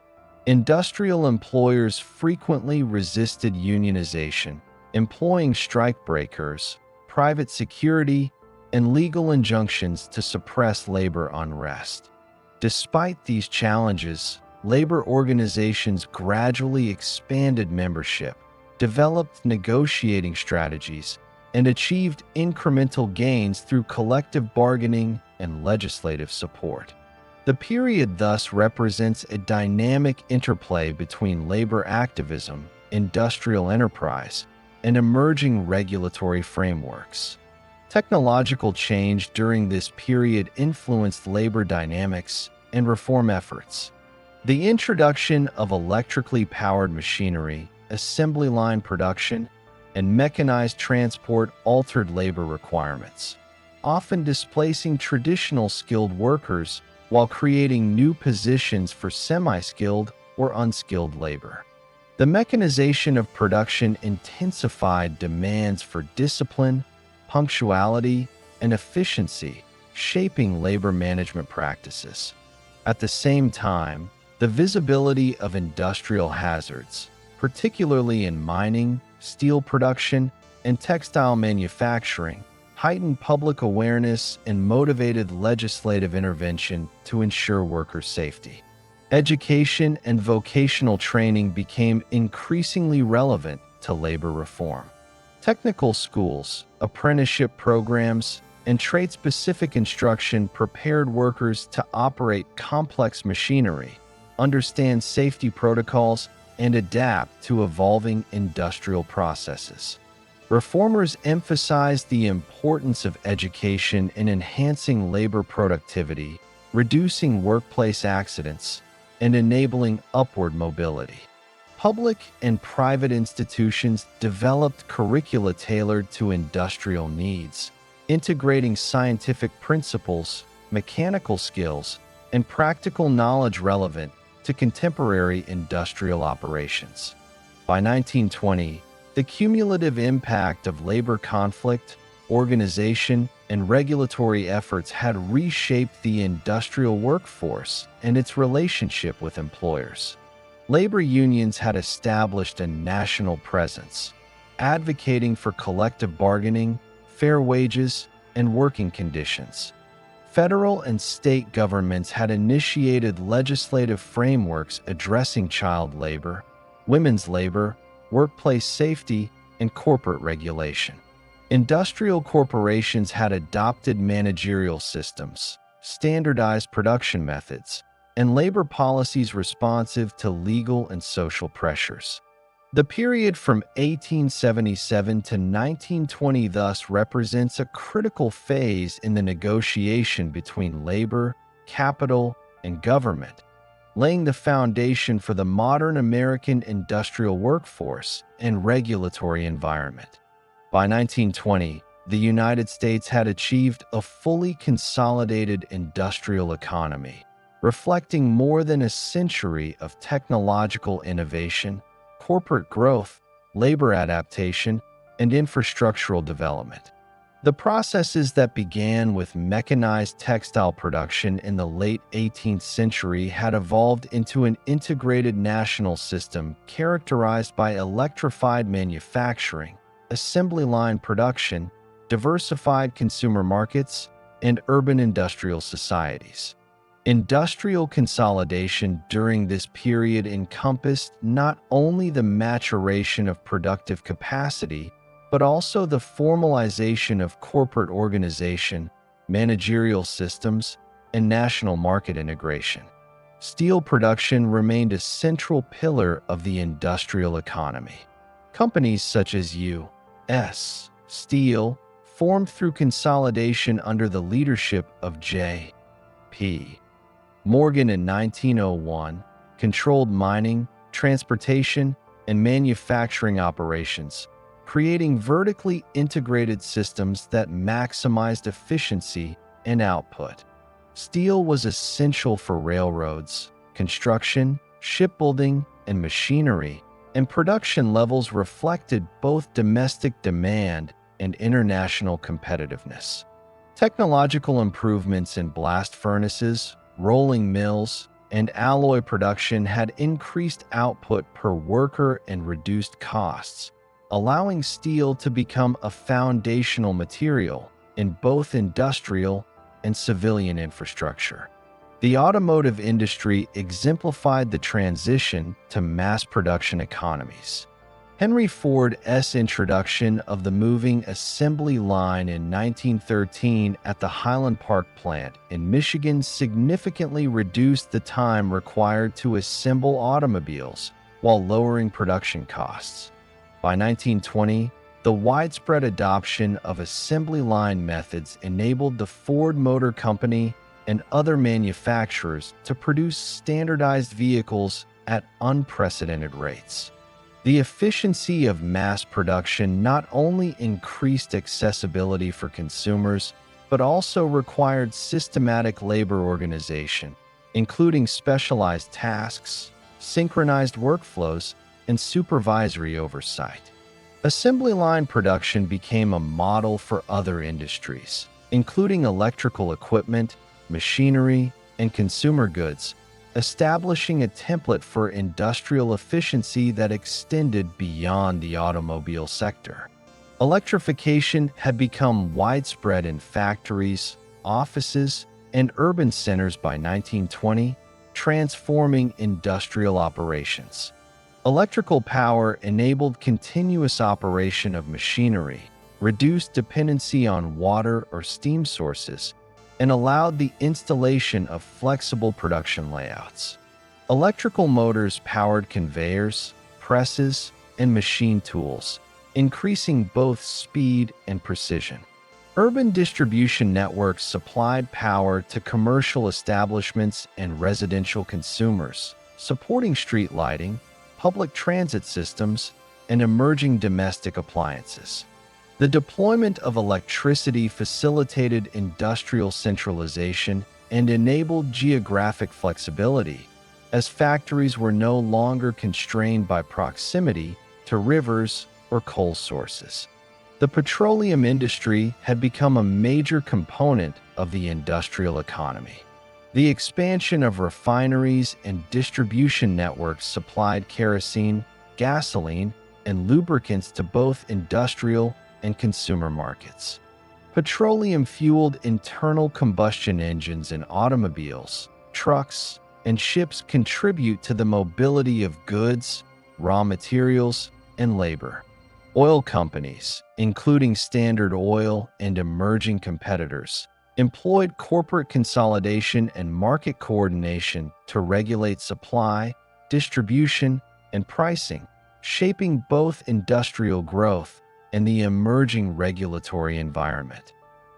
Industrial employers frequently resisted unionization, employing strikebreakers, private security, and legal injunctions to suppress labor unrest. Despite these challenges, labor organizations gradually expanded membership, developed negotiating strategies, and achieved incremental gains through collective bargaining and legislative support. The period thus represents a dynamic interplay between labor activism, industrial enterprise, and emerging regulatory frameworks. Technological change during this period influenced labor dynamics and reform efforts. The introduction of electrically powered machinery, assembly line production, and mechanized transport altered labor requirements, often displacing traditional skilled workers while creating new positions for semi-skilled or unskilled labor. The mechanization of production intensified demands for discipline, punctuality, and efficiency, shaping labor management practices. At the same time, the visibility of industrial hazards, particularly in mining, steel production, and textile manufacturing, heightened public awareness and motivated legislative intervention to ensure worker safety. Education and vocational training became increasingly relevant to labor reform. Technical schools, apprenticeship programs, and trade-specific instruction prepared workers to operate complex machinery, understand safety protocols, and adapt to evolving industrial processes. Reformers emphasized the importance of education in enhancing labor productivity, reducing workplace accidents, and enabling upward mobility. Public and private institutions developed curricula tailored to industrial needs, integrating scientific principles, mechanical skills, and practical knowledge relevant to contemporary industrial operations. By 1920, the cumulative impact of labor conflict, organization, and regulatory efforts had reshaped the industrial workforce and its relationship with employers. Labor unions had established a national presence, advocating for collective bargaining, fair wages, and working conditions. Federal and state governments had initiated legislative frameworks addressing child labor, women's labor, workplace safety, and corporate regulation. Industrial corporations had adopted managerial systems, standardized production methods, and labor policies responsive to legal and social pressures. The period from 1877 to 1920 thus represents a critical phase in the negotiation between labor, capital, and government, laying the foundation for the modern American industrial workforce and regulatory environment. By 1920, the United States had achieved a fully consolidated industrial economy, reflecting more than a century of technological innovation, corporate growth, labor adaptation, and infrastructural development. The processes that began with mechanized textile production in the late 18th century had evolved into an integrated national system characterized by electrified manufacturing, assembly line production, diversified consumer markets, and urban industrial societies. Industrial consolidation during this period encompassed not only the maturation of productive capacity, but also the formalization of corporate organization, managerial systems, and national market integration. Steel production remained a central pillar of the industrial economy. Companies such as U.S. Steel formed through consolidation under the leadership of J.P. Morgan in 1901, controlled mining, transportation, and manufacturing operations, creating vertically integrated systems that maximized efficiency and output. Steel was essential for railroads, construction, shipbuilding, and machinery, and production levels reflected both domestic demand and international competitiveness. Technological improvements in blast furnaces, rolling mills, and alloy production had increased output per worker and reduced costs, allowing steel to become a foundational material in both industrial and civilian infrastructure. The automotive industry exemplified the transition to mass production economies. Henry Ford's introduction of the moving assembly line in 1913 at the Highland Park plant in Michigan significantly reduced the time required to assemble automobiles while lowering production costs. By 1920, the widespread adoption of assembly line methods enabled the Ford Motor Company and other manufacturers to produce standardized vehicles at unprecedented rates. The efficiency of mass production not only increased accessibility for consumers, but also required systematic labor organization, including specialized tasks, synchronized workflows, and supervisory oversight. Assembly line production became a model for other industries, including electrical equipment, machinery, and consumer goods, establishing a template for industrial efficiency that extended beyond the automobile sector. Electrification had become widespread in factories, offices, and urban centers by 1920, transforming industrial operations. Electrical power enabled continuous operation of machinery, reduced dependency on water or steam sources, and allowed the installation of flexible production layouts. Electrical motors powered conveyors, presses, and machine tools, increasing both speed and precision. Urban distribution networks supplied power to commercial establishments and residential consumers, supporting street lighting, public transit systems, and emerging domestic appliances. The deployment of electricity facilitated industrial centralization and enabled geographic flexibility, as factories were no longer constrained by proximity to rivers or coal sources. The petroleum industry had become a major component of the industrial economy. The expansion of refineries and distribution networks supplied kerosene, gasoline, and lubricants to both industrial and consumer markets. Petroleum-fueled internal combustion engines in automobiles, trucks, and ships contribute to the mobility of goods, raw materials, and labor. Oil companies, including Standard Oil and emerging competitors, employed corporate consolidation and market coordination to regulate supply, distribution, and pricing, shaping both industrial growth and the emerging regulatory environment.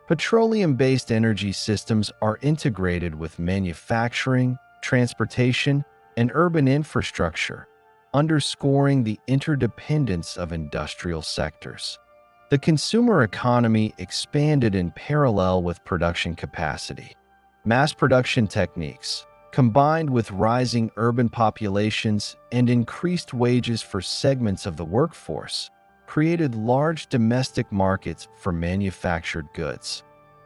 Petroleum-based energy systems are integrated with manufacturing, transportation, and urban infrastructure, underscoring the interdependence of industrial sectors. The consumer economy expanded in parallel with production capacity. Mass production techniques, combined with rising urban populations and increased wages for segments of the workforce, created large domestic markets for manufactured goods.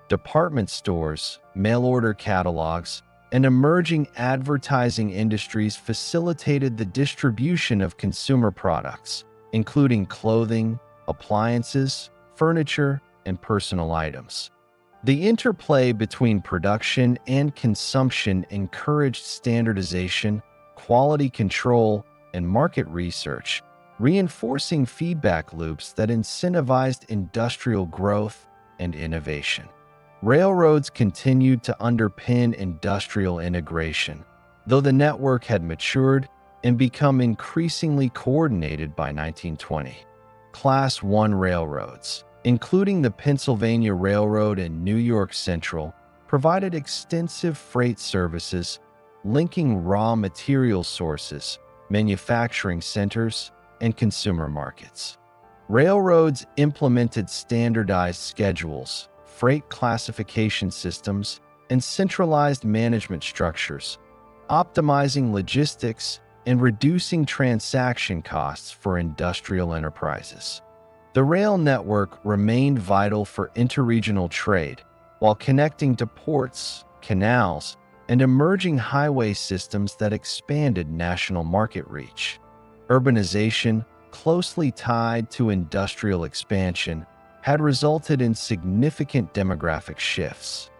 Department stores, mail-order catalogs, and emerging advertising industries facilitated the distribution of consumer products, including clothing, appliances, furniture, and personal items. The interplay between production and consumption encouraged standardization, quality control, and market research, reinforcing feedback loops that incentivized industrial growth and innovation. Railroads continued to underpin industrial integration, though the network had matured and become increasingly coordinated by 1920. Class I railroads, including the Pennsylvania Railroad and New York Central, provided extensive freight services, linking raw material sources, manufacturing centers, and consumer markets. Railroads implemented standardized schedules, freight classification systems, and centralized management structures, optimizing logistics and reducing transaction costs for industrial enterprises. The rail network remained vital for interregional trade, while connecting to ports, canals, and emerging highway systems that expanded national market reach. Urbanization, closely tied to industrial expansion, had resulted in significant demographic shifts.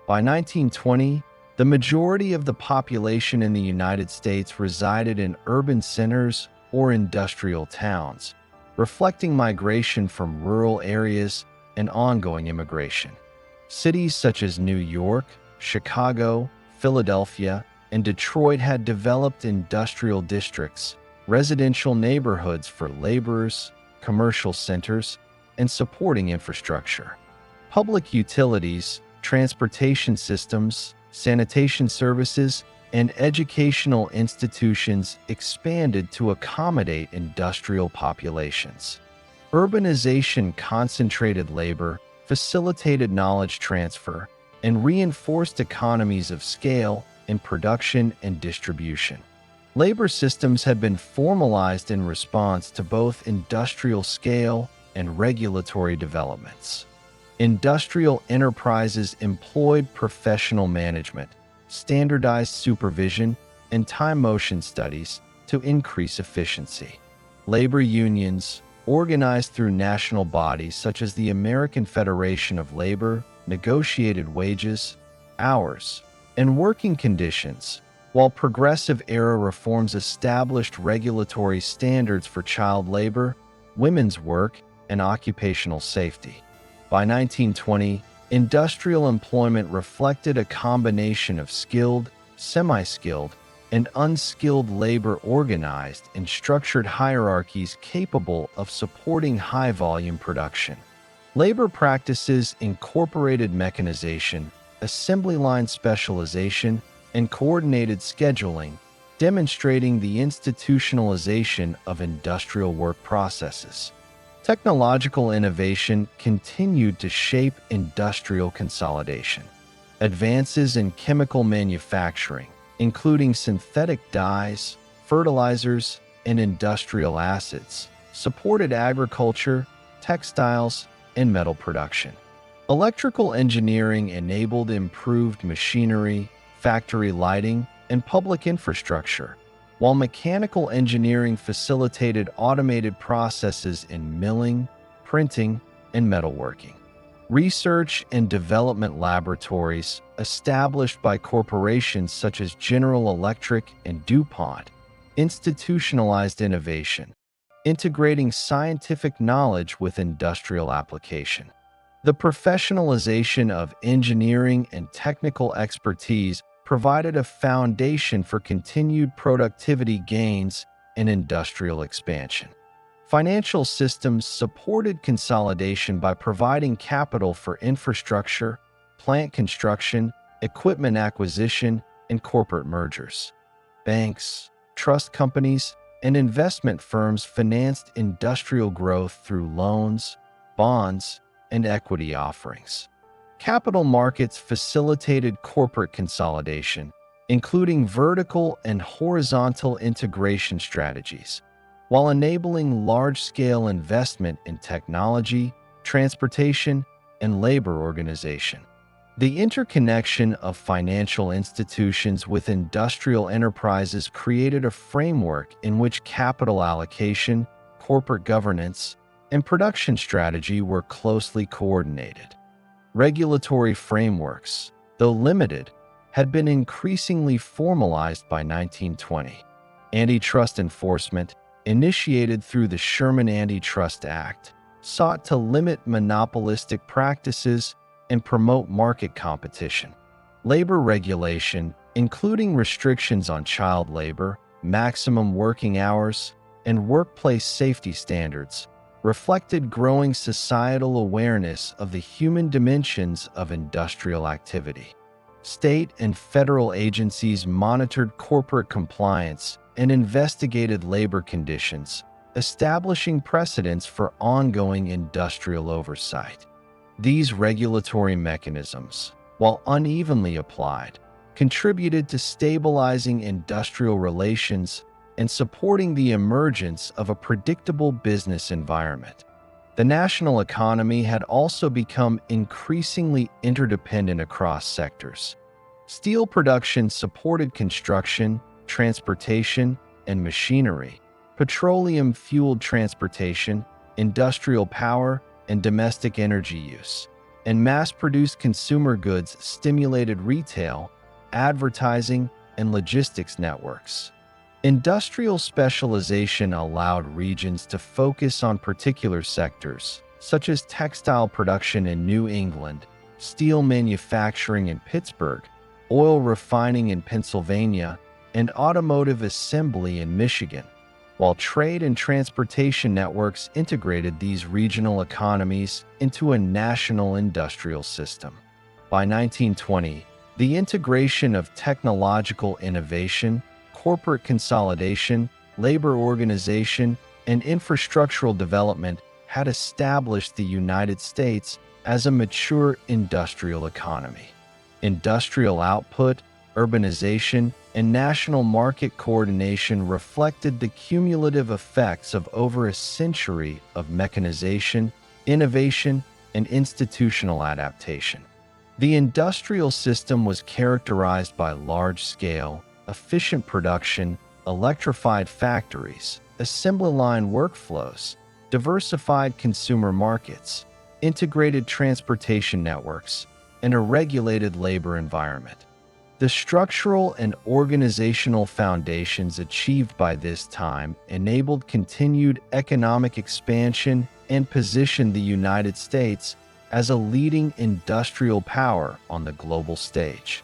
By 1920, the majority of the population in the United States resided in urban centers or industrial towns, reflecting migration from rural areas and ongoing immigration. Cities such as New York, Chicago, Philadelphia, and Detroit had developed industrial districts, residential neighborhoods for laborers, commercial centers, and supporting infrastructure. Public utilities, transportation systems, sanitation services, and educational institutions expanded to accommodate industrial populations. Urbanization concentrated labor, facilitated knowledge transfer, and reinforced economies of scale in production and distribution. Labor systems had been formalized in response to both industrial scale and regulatory developments. Industrial enterprises employed professional management, standardized supervision, and time motion studies to increase efficiency. Labor unions, organized through national bodies such as the American Federation of Labor, negotiated wages, hours, and working conditions, while progressive-era reforms established regulatory standards for child labor, women's work, and occupational safety. By 1920, industrial employment reflected a combination of skilled, semi-skilled, and unskilled labor organized in structured hierarchies capable of supporting high-volume production. Labor practices incorporated mechanization, assembly line specialization, and coordinated scheduling, demonstrating the institutionalization of industrial work processes. Technological innovation continued to shape industrial consolidation. Advances in chemical manufacturing, including synthetic dyes, fertilizers, and industrial acids, supported agriculture, textiles, and metal production. Electrical engineering enabled improved machinery, factory lighting, and public infrastructure, while mechanical engineering facilitated automated processes in milling, printing, and metalworking. Research and development laboratories, established by corporations such as General Electric and DuPont, institutionalized innovation, integrating scientific knowledge with industrial application. The professionalization of engineering and technical expertise provided a foundation for continued productivity gains and industrial expansion. Financial systems supported consolidation by providing capital for infrastructure, plant construction, equipment acquisition, and corporate mergers. Banks, trust companies, and investment firms financed industrial growth through loans, bonds, and equity offerings. Capital markets facilitated corporate consolidation, including vertical and horizontal integration strategies, while enabling large-scale investment in technology, transportation, and labor organization. The interconnection of financial institutions with industrial enterprises created a framework in which capital allocation, corporate governance, and production strategy were closely coordinated. Regulatory frameworks, though limited, had been increasingly formalized by 1920. Antitrust enforcement, initiated through the Sherman Antitrust Act, sought to limit monopolistic practices and promote market competition. Labor regulation, including restrictions on child labor, maximum working hours, and workplace safety standards, reflected growing societal awareness of the human dimensions of industrial activity. State and federal agencies monitored corporate compliance and investigated labor conditions, establishing precedents for ongoing industrial oversight. These regulatory mechanisms, while unevenly applied, contributed to stabilizing industrial relations and supporting the emergence of a predictable business environment. The national economy had also become increasingly interdependent across sectors. Steel production supported construction, transportation, and machinery. Petroleum fueled transportation, industrial power, and domestic energy use. And mass-produced consumer goods stimulated retail, advertising, and logistics networks. Industrial specialization allowed regions to focus on particular sectors, such as textile production in New England, steel manufacturing in Pittsburgh, oil refining in Pennsylvania, and automotive assembly in Michigan, while trade and transportation networks integrated these regional economies into a national industrial system. By 1920, the integration of technological innovation, corporate consolidation, labor organization, and infrastructural development had established the United States as a mature industrial economy. Industrial output, urbanization, and national market coordination reflected the cumulative effects of over a century of mechanization, innovation, and institutional adaptation. The industrial system was characterized by large-scale, efficient production, electrified factories, assembly line workflows, diversified consumer markets, integrated transportation networks, and a regulated labor environment. The structural and organizational foundations achieved by this time enabled continued economic expansion and positioned the United States as a leading industrial power on the global stage.